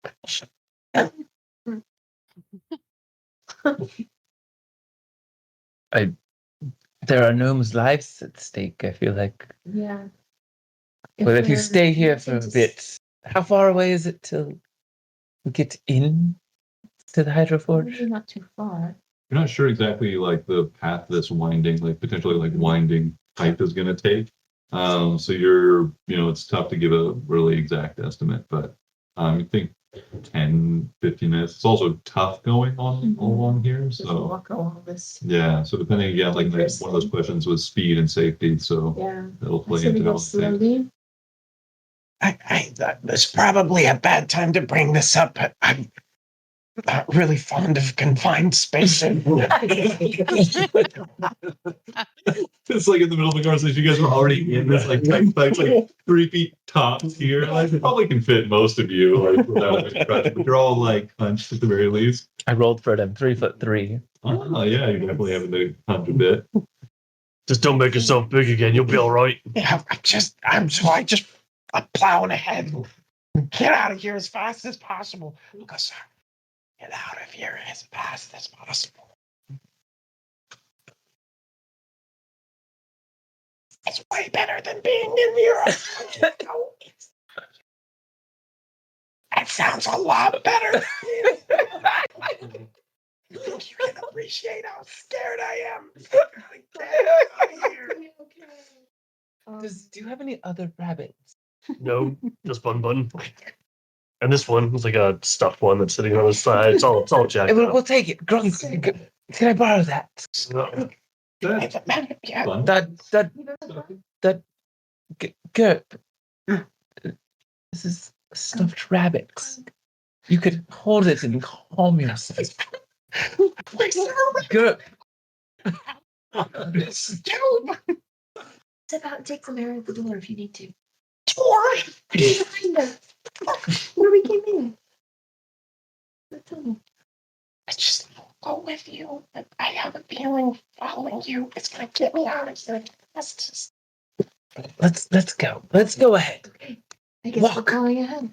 There are gnomes' lives at stake, I feel like. yeah. But if you we're stay here for a looking to bit, how far away is it till we get in to the Hydro probably Forge? not too far. You're not sure exactly like the path this winding, like potentially like winding pipe is going to take. So it's tough to give a really exact estimate, but you think 10, 15 minutes. It's also tough going on along here. Just So walk along this. yeah, so depending again, like one of those questions was speed and safety. So Yeah. that'll I play said we into go how it takes. slowly. It's probably a bad time to bring this up, but I'm not really fond of confined spaces. It's like in the middle of the conversation, you guys were already in this like tight fight, like 3 feet tops here. Like it probably can fit most of you, like without a big crutch, but you're all like hunched at the very least. I rolled for them 3'3". Oh yeah, you're definitely having to hunch a bit. Just don't make yourself big again. You'll be all right. Yeah, I'm plowing ahead. Get out of here as fast as possible. Because get out of here as fast as possible. It's way better than being in Europe. That sounds a lot better. You think you can appreciate how scared I am? Get out of here. Do you have any other rabbits? No, just Bun Bun. And this one is like a stuffed one that's sitting on his side. It's all jacked We'll up. take it. Grunk, can I borrow that? No. Yeah. Fun. That Gerp. This is stuffed rabbit. You could hold it and calm yourself. Gerp. This tube. Step out and take some air at the door if you need to. Door. Behind us. Where we came in. That's all. I just go with you. But I have a feeling following you is gonna get me out of here. Let's Let's go. Let's go ahead. Okay. I guess we're Walk. going ahead.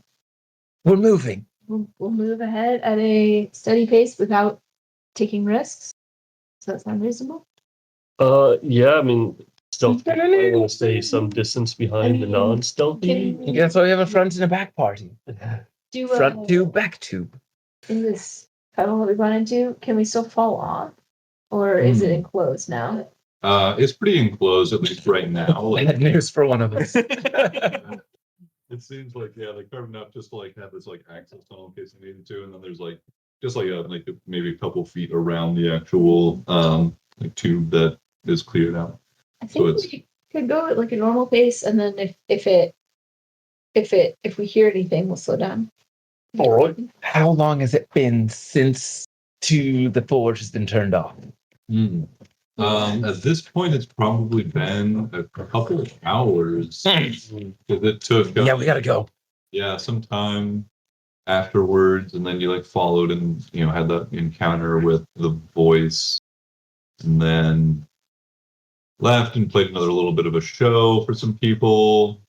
We're moving. We'll move ahead at a steady pace without taking risks. Does that sound reasonable? Yeah, I mean, stealthy. I want to stay some distance behind the non-stealthy. That's why we have a front and a back party. Do Front tube, back tube. in this tunnel that we run into, can we still fall off? Or is it enclosed now? It's pretty enclosed, at least right now. Like, Bad news for one of us. it seems like they carved enough just to like have this like access tunnel in case they needed to, and then there's like just like maybe a couple feet around the actual like tube that is cleared out. I think we could go at like a normal pace, and then if we hear anything, we'll slow down. All right. How long has it been since the forge has been turned off? At this point, it's probably been a couple of hours. 'Cause it took Yeah, we gotta go. yeah, some time afterwards, and then you like followed and had that encounter with the voice, and then left and played another little bit of a show for some people,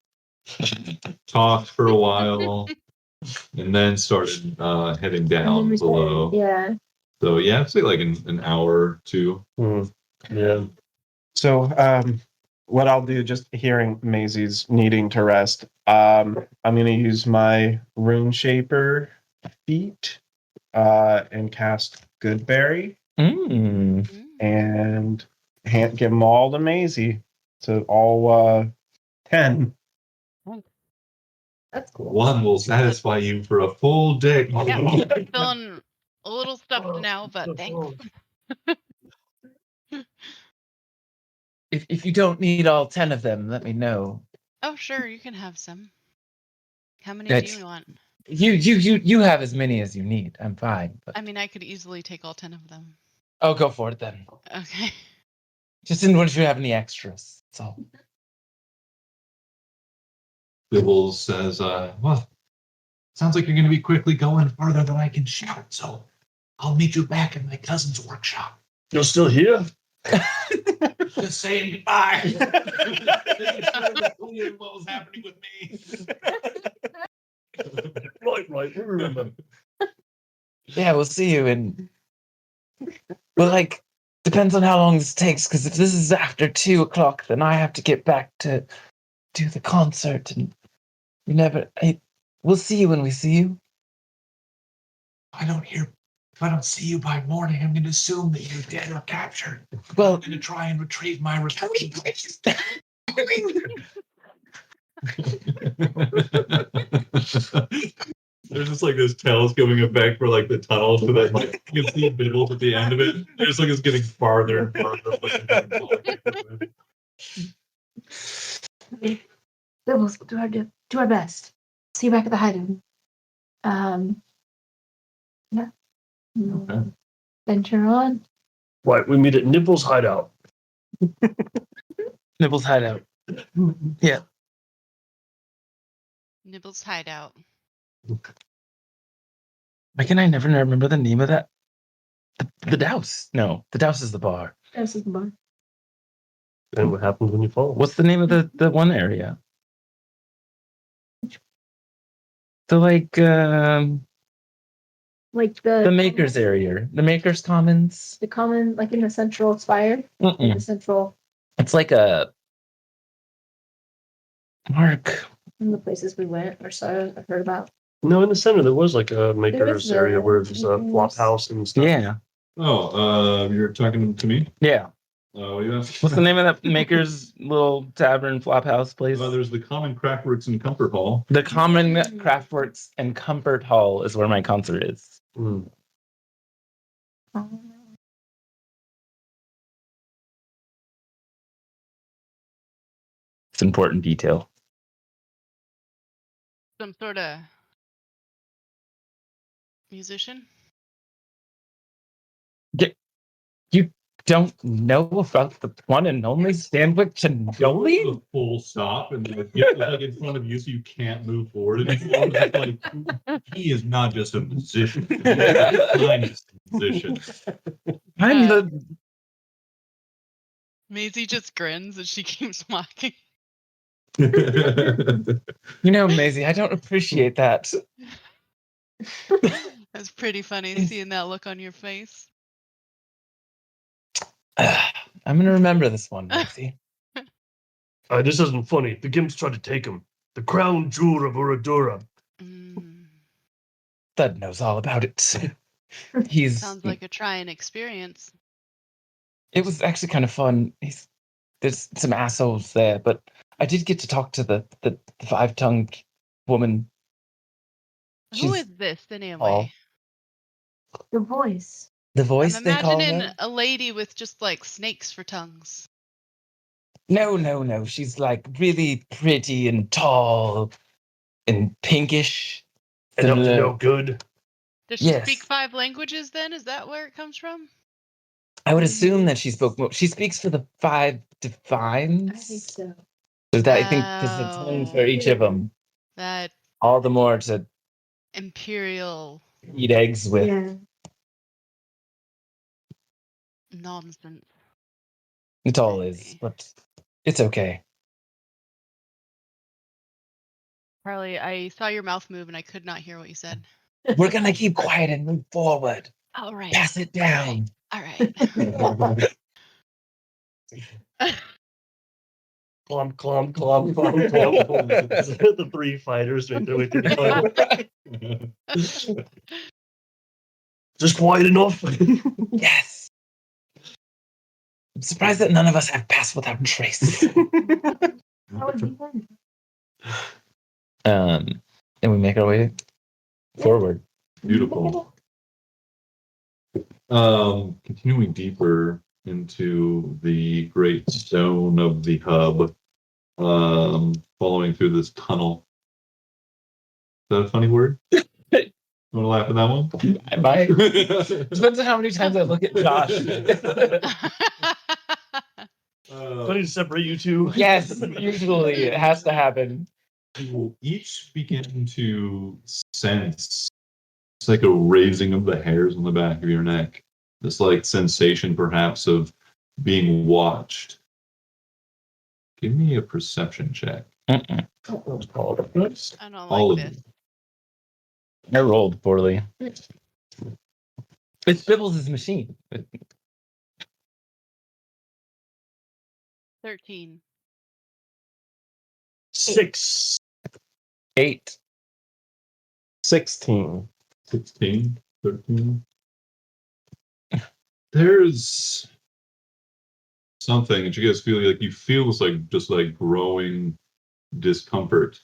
talked for a while, and then started heading down below. Yeah. So yeah, I'd say like an hour or two. Yeah. So, what I'll do, just hearing Maisie's needing to rest, I'm going to use my Rune Shaper feat and cast Goodberry and give them all to Maisie. So all 10. That's cool. One will satisfy you for a full day. Yeah, feeling a little stuffed now, but thanks. If you don't need all 10 of them, let me know. Oh, sure, you can have some. How many do you want? You have as many as you need. I'm fine. But... I mean, I could easily take all 10 of them. Oh, go for it then. Okay. Just didn't want you to have any extras. That's all. Bibbles says, well, sounds like you're going to be quickly going farther than I can shout, so I'll meet you back in my cousin's workshop. You're still here? Just saying goodbye. What was happening with me? Right, we remember. Yeah, we'll see you in. Well, like, depends on how long this takes. Because if this is after 2:00, then I have to get back to do the concert, and we never. We'll see you when we see you. If I don't see you by morning, I'm going to assume that you're dead or captured. Well, I'm going to try and retrieve my reflection. There's just like this telescoping effect for like the tunnel, so that like you can see Bibbles at the end of it. It's like it's getting farther and farther. We'll do our best. See you back at the hideout. Yeah. Okay. Venture on. Right, we meet at Nibbles' hideout. Nibbles hideout. Yeah. Nibbles hideout. Why can I never remember the name of that? The Douse. No, the Douse is the bar. This is the bar. And what happens when you fall? What's the name of the one area? The Like the Makers area, the Makers Commons. The common, like in the central spire. Mm-mm. The central. It's like a Mark. In the places we went or saw or heard about. No, in the center there was like a maker's is area a where there's a flop house and stuff. Yeah. Oh, you're talking to me? Yeah. Oh, yeah. What's the name of that Makers little tavern flop house place? There's the Common Craftworks and Comfort Hall. The Common Craftworks and Comfort Hall is where my concert is. Mm. It's an important detail. Some sort of musician. You don't know about the one and only Stanwyck Chandoli? The full stop and like, like in front of you so you can't move forward. And it's like, he is not just a musician. He's the finest musician. I'm the. Maisie just grins as she keeps walking. You know, Maisie, I don't appreciate that. That's pretty funny seeing that look on your face. I'm gonna remember this one, Maisie. This isn't funny. The Gimps tried to take him. The crown jewel of Ur-Durra. Thud knows all about it. He's Sounds like a trying experience. It was actually kind of fun. There's some assholes there, but I did get to talk to the five-tongued woman. Who is this anyway? tall. The voice. The voice I'm they call imagining her? a lady with just like snakes for tongues. No. She's like really pretty and tall and pinkish. And up to Similar- no good. Does she Yes. speak 5 languages then? Is that where it comes from? I would assume that she speaks for the 5 divines. I think so. So that I think there's a tongue for each of them. That All the more to imperial eat eggs with. Yeah. nonsense. It all is, but it's okay. Carly, I saw your mouth move and I could not hear what you said. We're gonna keep quiet and move forward. All right. Pass it down. All right. Clomp, clomp, clomp, clomp, clomp. The 3 fighters make their way through the tunnel. Just quiet enough. Yes. I'm surprised that none of us have passed without trace. That would be fun. And we make our way forward. Beautiful. Continuing deeper into the great stone of the hub, following through this tunnel. Is that a funny word? You want to laugh at that one? I might. Depends on how many times I look at Josh. Do I need to separate you two? Yes, usually it has to happen. You will each begin to sense it's like a raising of the hairs on the back of your neck this like sensation perhaps of being watched. Give me a perception check. Mm-mm. I don't All like of this. I rolled poorly. It's Bibbles' machine. 13. 6. 8. 16. 16, 13. There's something that you guys feel like you feel this like just like growing discomfort.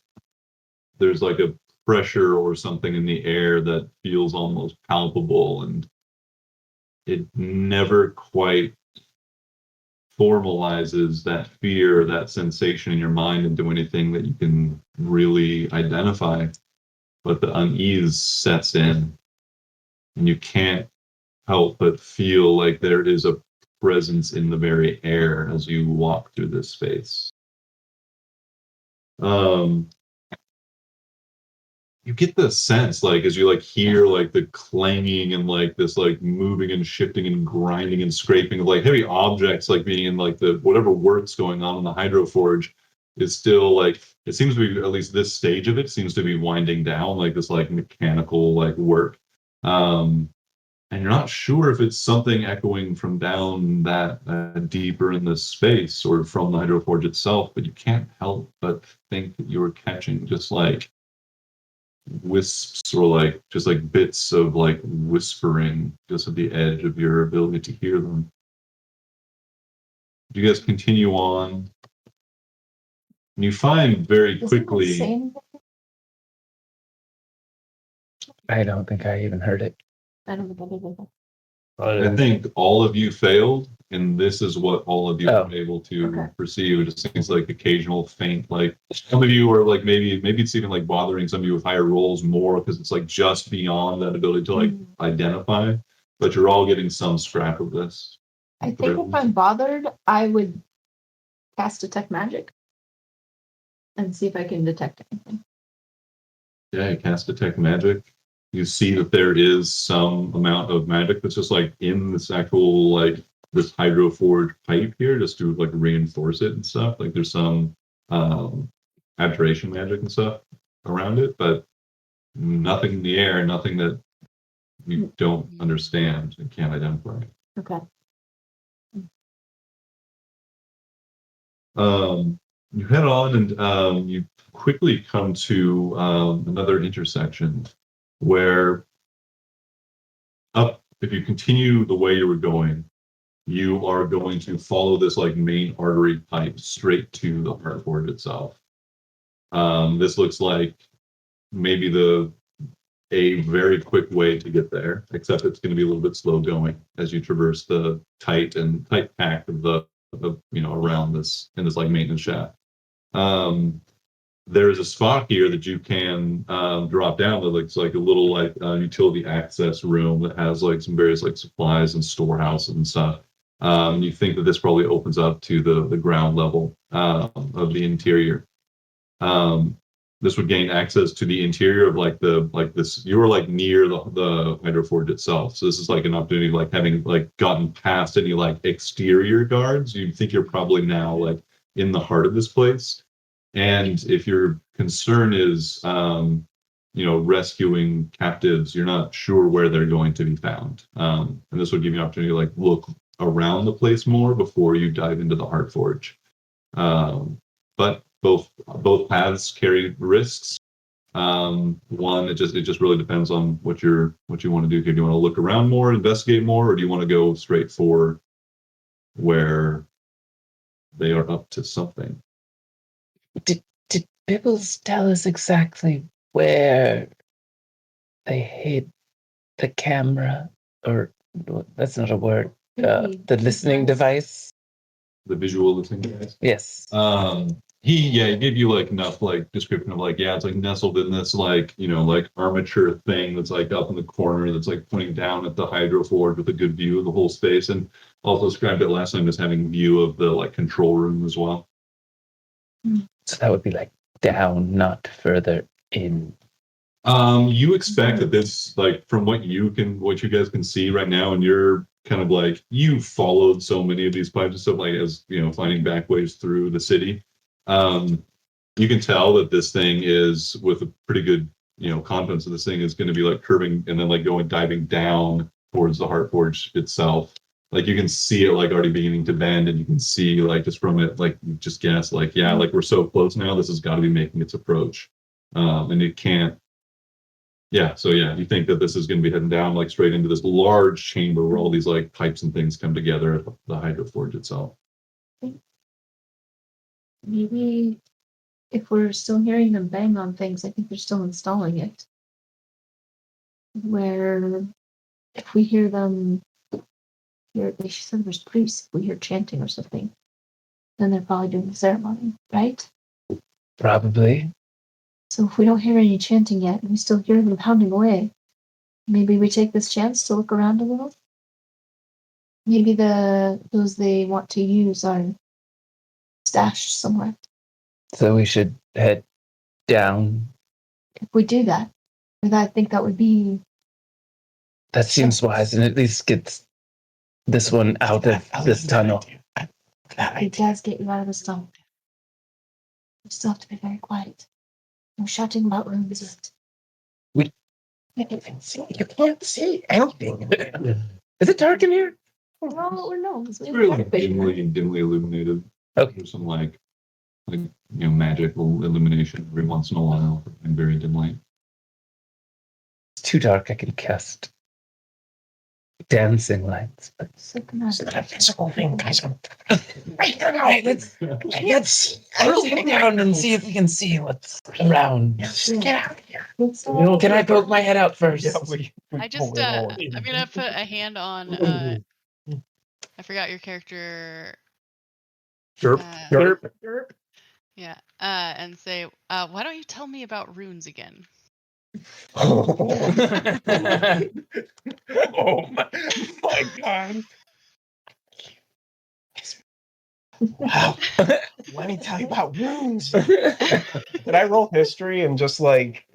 There's like a pressure or something in the air that feels almost palpable, and it never quite formalizes that fear, that sensation in your mind into anything that you can really identify. But the unease sets in, and you can't help but feel like there is a presence in the very air as you walk through this space. You get the sense, like, as you like hear like the clanging and like this like moving and shifting and grinding and scraping of like heavy objects, like being in like the whatever work's going on in the hydroforge is still like, it seems to be, at least this stage of it seems to be winding down, like this like mechanical like work. And you're not sure if it's something echoing from down that deeper in the space or from the hydroforge itself, but you can't help but think that you're catching just like wisps or like just like bits of like whispering just at the edge of your ability to hear them. You guys continue on, and you find very quickly. I don't think I even heard it. I don't know. I think all of you failed, and this is what all of you Oh. are able to Okay. perceive. It just seems like occasional faint, like some of you are like maybe it's even like bothering some of you with higher rolls more because it's like just beyond that ability to like identify. But you're all getting some scrap of this. I think if I'm bothered, I would cast Detect Magic and see if I can detect anything. Yeah, you cast Detect Magic. You see that there is some amount of magic that's just like in this actual like this hydroforge pipe here, just to like reinforce it and stuff. Like there's some abjuration magic and stuff around it, but nothing in the air, nothing that you don't understand and can't identify. Okay. You head on and you quickly come to another intersection where if you continue the way you were going, you are going to follow this like main artery pipe straight to the heart forge itself. This looks like maybe a very quick way to get there, except it's going to be a little bit slow going as you traverse the tight pack of around this in this like maintenance shaft. There is a spot here that you can drop down that looks like a little like utility access room that has like some various like supplies and storehouses and stuff. You think that this probably opens up to the ground level of the interior. This would gain access to the interior of like this. You were like near the hydroforge itself, so this is like an opportunity, like having like gotten past any like exterior guards. You think you're probably now like in the heart of this place. And if your concern is, rescuing captives, you're not sure where they're going to be found. And this would give you an opportunity to like look around the place more before you dive into the Heart Forge. But both paths carry risks. One, it just really depends on what you want to do here. Do you want to look around more, investigate more, or do you want to go straight for where they are up to something? Did Bibbles tell us exactly where they hid the camera? Or that's not a word. The listening device? The visual listening device? Yes. He gave you like enough like description of like, it's like nestled in this like, like armature thing that's like up in the corner that's like pointing down at the hydroforge with a good view of the whole space, and also described it last time as having view of the like control room as well. So that would be like down, not further in. You expect that this, like, from what you guys can see right now in your kind of like you followed so many of these pipes and stuff, like as finding back ways through the city. You can tell that this thing is with a pretty good confidence that this thing is going to be like curving and then like going diving down towards the Heart Forge itself. Like you can see it like already beginning to bend, and you can see like just from it, like you just guess like like we're so close now, this has got to be making its approach, and it can't. Yeah, so you think that this is going to be heading down like straight into this large chamber where all these like pipes and things come together at the Hydro Forge itself. Maybe if we're still hearing them bang on things, I think they're still installing it. Where if we hear them, they said there's priests, if we hear chanting or something, then they're probably doing the ceremony, right? Probably. So if we don't hear any chanting yet, and we still hear them pounding away, maybe we take this chance to look around a little. Maybe those they want to use are stashed somewhere. So we should head down. If we do that, I think that would be. That seems wise, and at least gets this one out of this tunnel. It does get you out of this tunnel. You still have to be very quiet. No shouting about rooms yet. You can't even see. You can't see anything. Is it dark in here? No. It's It's very like dimly illuminated. Okay. There's some like magical illumination every once in a while and very dim light. It's too dark. I can cast dancing lights. It's not a physical thing, guys. Right, let's get down and see if we can see what's around. just get out of here. Can I poke my head out first? I just, I'm gonna put a hand on, I forgot your character. Derp. Yeah, and say, why don't you tell me about runes again? Oh my god. Wow. Let me tell you about runes. Did I roll history and just like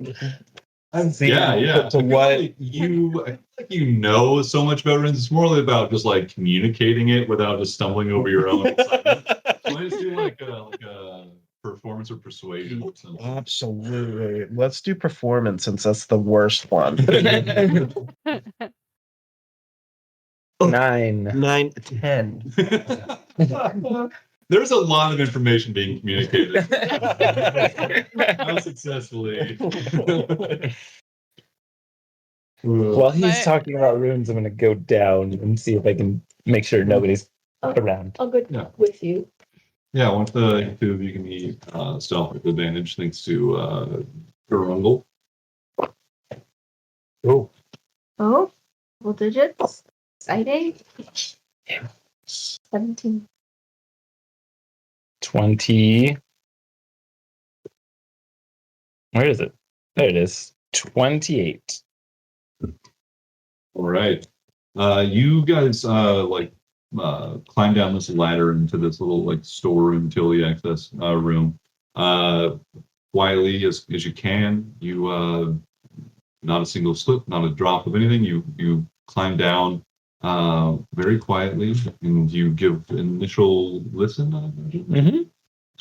see Yeah. to I feel what? like you know so much about runes. It's more about just like communicating it without just stumbling over your own excitement. So I just do like a performance or persuasion or something. Absolutely. Let's do performance since that's the worst one. 9. 9, 10. There's a lot of information being communicated. How successfully? While he's My- talking about runes, I'm going to go down and see if I can make sure nobody's around. I'll go Yeah. with you. Yeah, once the two of you can eat stealth with advantage thanks to Garungle. Oh. Oh, double digits. Exciting. 17. 20. Where is it? There it is. 28. All right. You guys climb down this ladder into this little like storeroom utility access room. Quietly as you can. You not a single slip, not a drop of anything. You climb down very quietly and you give initial listen.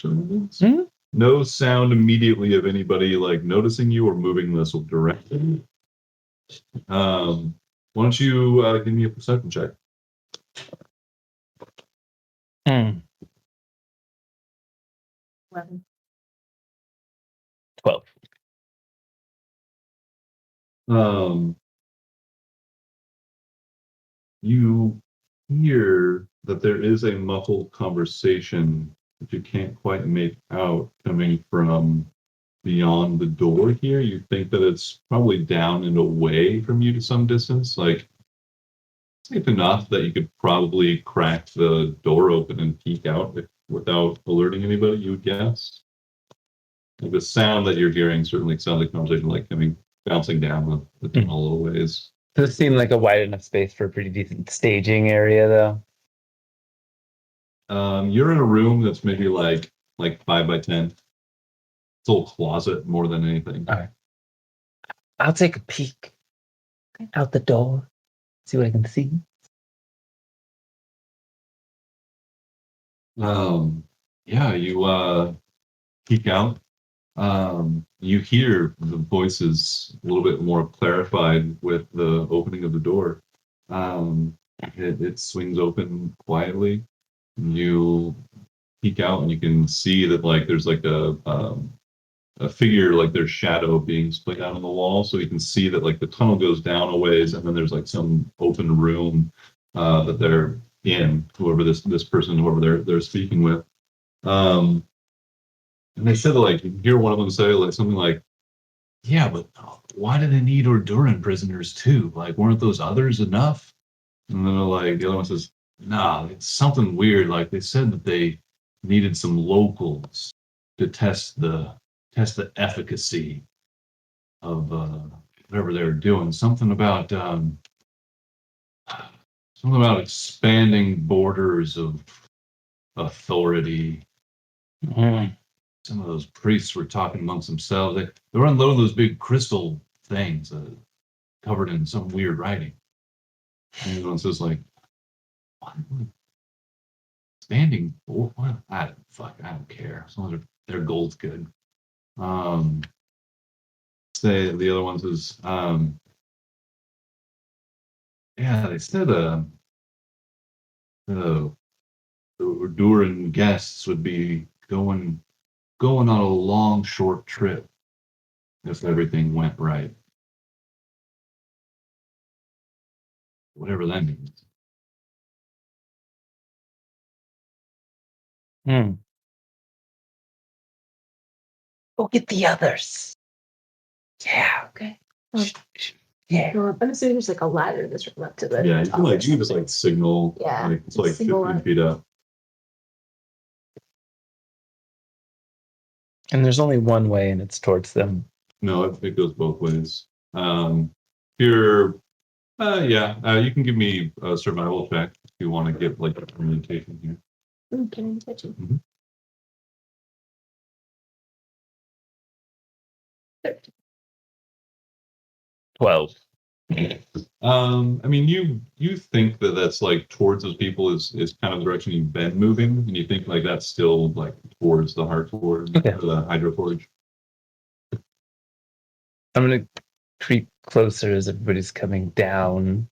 Mm-hmm. No sound immediately of anybody like noticing you or moving this direction. Why don't you give me a perception check? 11. 12. You hear that there is a muffled conversation that you can't quite make out coming from beyond the door here. You think that it's probably down and away from you to some distance, like safe enough that you could probably crack the door open and peek out without alerting anybody, you would guess. Like the sound that you're hearing certainly sounds like conversation like coming bouncing down the tunnel a little ways. Does it seem like a wide enough space for a pretty decent staging area, though? You're in a room that's maybe like 5 by 10. It's a little closet more than anything. All right. I'll take a peek out the door, see what I can see. Yeah, you peek out. You hear the voices a little bit more clarified with the opening of the door. It swings open quietly. You peek out and you can see that like there's like a figure, like there's shadow being split out on the wall, so you can see that like the tunnel goes down a ways and then there's like some open room that they're in, whoever this person, whoever they're speaking with. um and they said that like you hear one of them say like something like, yeah, but why do they need Ur-Durran prisoners too? Like, weren't those others enough? And then like the other one says, nah, it's something weird. Like they said that they needed some locals to test the efficacy of whatever they were doing. Something about expanding borders of authority. Some of those priests were talking amongst themselves. They were unloading those big crystal things covered in some weird writing. And everyone says like, what? Expanding? What? I don't care. As long as their gold's good. Say the other one says, yeah, they said the Ur-Durran guests would be going on a long, short trip if everything went right. Whatever that means. Go get the others. Yeah. Okay. Yeah. No, I'm assuming there's like a ladder that's right up to the Yeah, top or you can just like signal. Yeah, Like it's like single 15 line. feet up. And there's only one way, and it's towards them. No, it goes both ways. You're, you can give me a survival check if you want to get like a orientation here. Can I touch it? Mhm. 12. I mean, you think that that's like towards those people is kind of the direction you've been moving, and you think like that's still like towards the heart forge, Okay. or the hydro forge. I'm gonna creep closer as everybody's coming down.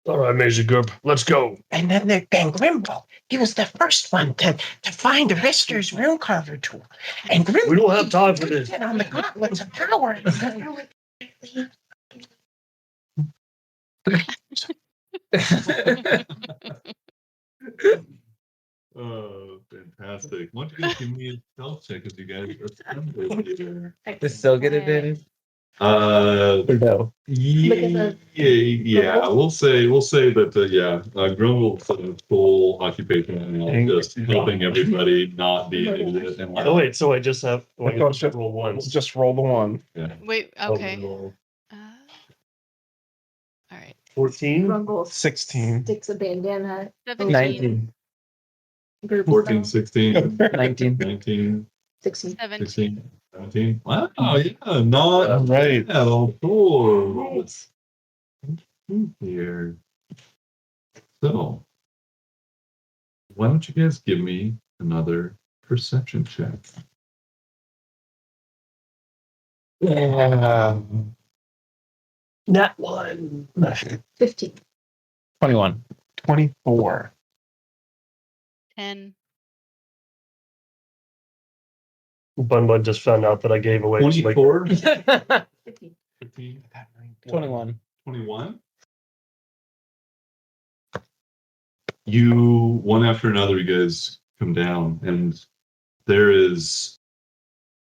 All right, Major Gurp, let's go. And then there's Grimble. He was the first one to find Rister's rune carver tool. And Grimble, We don't have time for this. on the gauntlets of power. Oh, fantastic! Why don't you guys give me a stealth check as you guys assemble here? They still get advantage? Uh, Or no? yeah. We'll say that. Grumbles a full occupation now, just helping everybody not be an idiot and Oh wait, so I just have I thought just roll once. just roll the one. Wait, okay. Roll All right. 14. Rumble 16. sticks a bandana. 17. 19. 14, 16, 19. 19, 16. 17. 16, 17. Wow, yeah, not All right. bad. All four. Here. So, why don't you guys give me another perception check? Yeah. Not one. 15. 21. 24. 10. Bun just found out that I gave away. 24, 15. 15, 21. 21. You, one after another, you guys come down, and there is,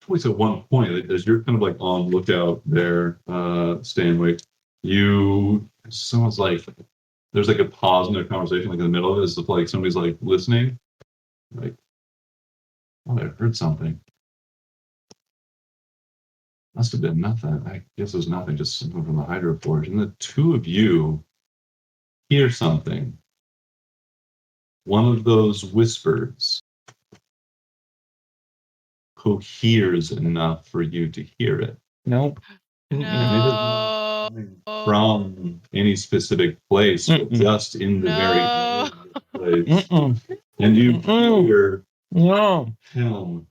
always at one point, as you're kind of like on lookout there, Stanley, someone's like, there's like a pause in their conversation, like in the middle of it, it's like somebody's like listening, like, oh, I heard something. Must have been nothing. I guess it was nothing, just something from the hydro forge. And the two of you hear something. One of those whispers coheres enough for you to hear it. Nope. No. coming from any specific place, but just in the No. very place. And you hear him,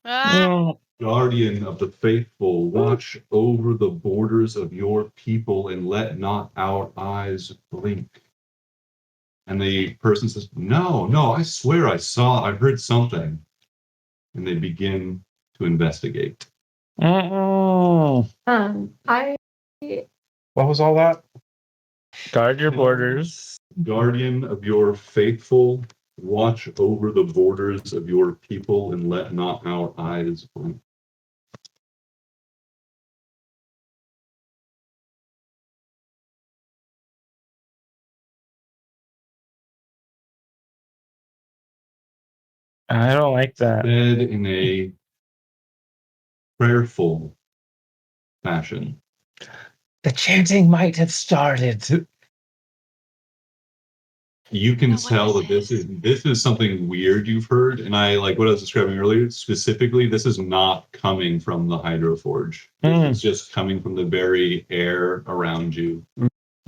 Ah. guardian of the faithful, watch over the borders of your people and let not our eyes blink. And the person says, no, I swear I heard something. And they begin to investigate. I What was all that? Guard your borders. Guardian of your faithful, watch over the borders of your people and let not our eyes blink. I don't like that. Said in a prayerful fashion. The chanting might have started. You can Oh, what tell is that this is something weird you've heard, and I like what I was describing earlier. Specifically, this is not coming from the hydroforge. It's just coming from the very air around you.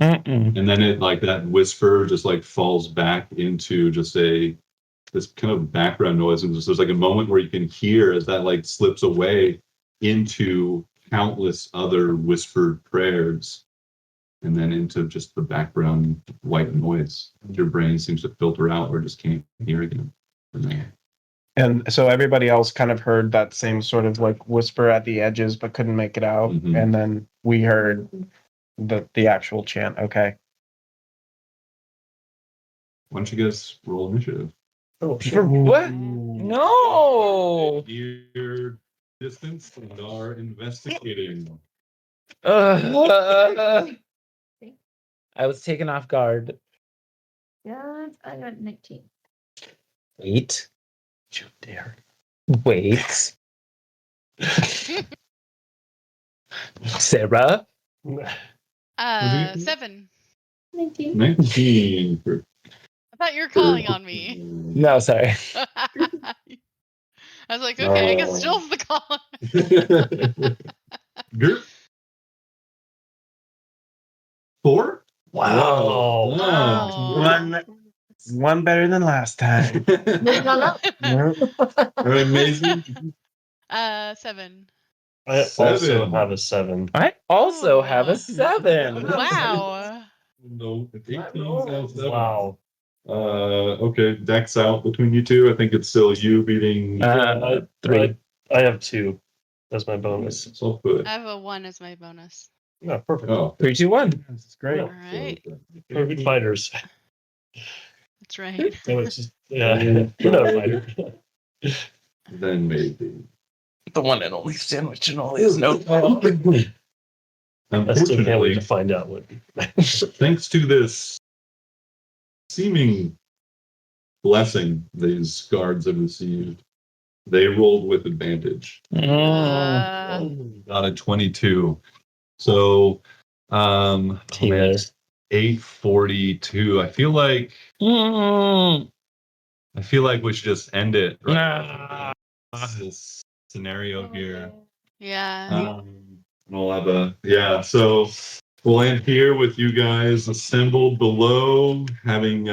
And then it like that whisper just like falls back into just this kind of background noise, and just there's like a moment where you can hear as that like slips away into countless other whispered prayers, and then into just the background white noise. Your brain seems to filter out or just can't hear again. And so everybody else kind of heard that same sort of like whisper at the edges, but couldn't make it out. Mhm. And then we heard the actual chant. Okay. Why don't you guys roll initiative? Oh, sure. What? No. Near distance and are investigating. I was taken off guard. I got 19. Wait. You dare. Wait. Sarah? 7. 19. 19. I thought you were calling on me. No, sorry. I was like, okay, I guess Jill's the caller. Gert? 4? Wow. Wow. One better than last time. Moving on up. Amazing. 7. I also 7. have a 7. I also have a 7. Wow. No, 18 sounds 7. Wow. Okay, Dex out between you two. I think it's still you beating. 3. I have 2 as my bonus. It's all good. I have a 1 as my bonus. Yeah, perfect. Oh, 3, 2, 1. This is great. All right. Perfect fighters. That's right. No, it's just, yeah, you're not a fighter. Then maybe. The one and only sandwich and all is no. I still can't wait Unfortunately, to find out what. thanks to this seeming blessing these guards have received, they rolled with advantage. Got a 22. So, Tears. 842. I feel like we should just end it. Right? This scenario here. Yeah. We'll have so we'll end here with you guys assembled below, having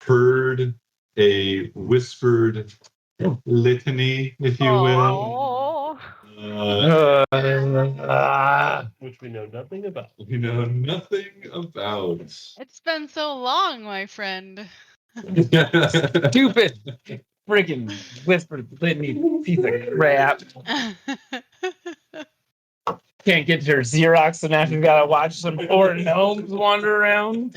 heard a whispered litany, if you will. Which we know nothing about. We know nothing about. It's been so long, my friend. Stupid. Freaking whispered litany piece of crap. Can't get to her Xerox, and now she's got to watch some poor gnomes wander around.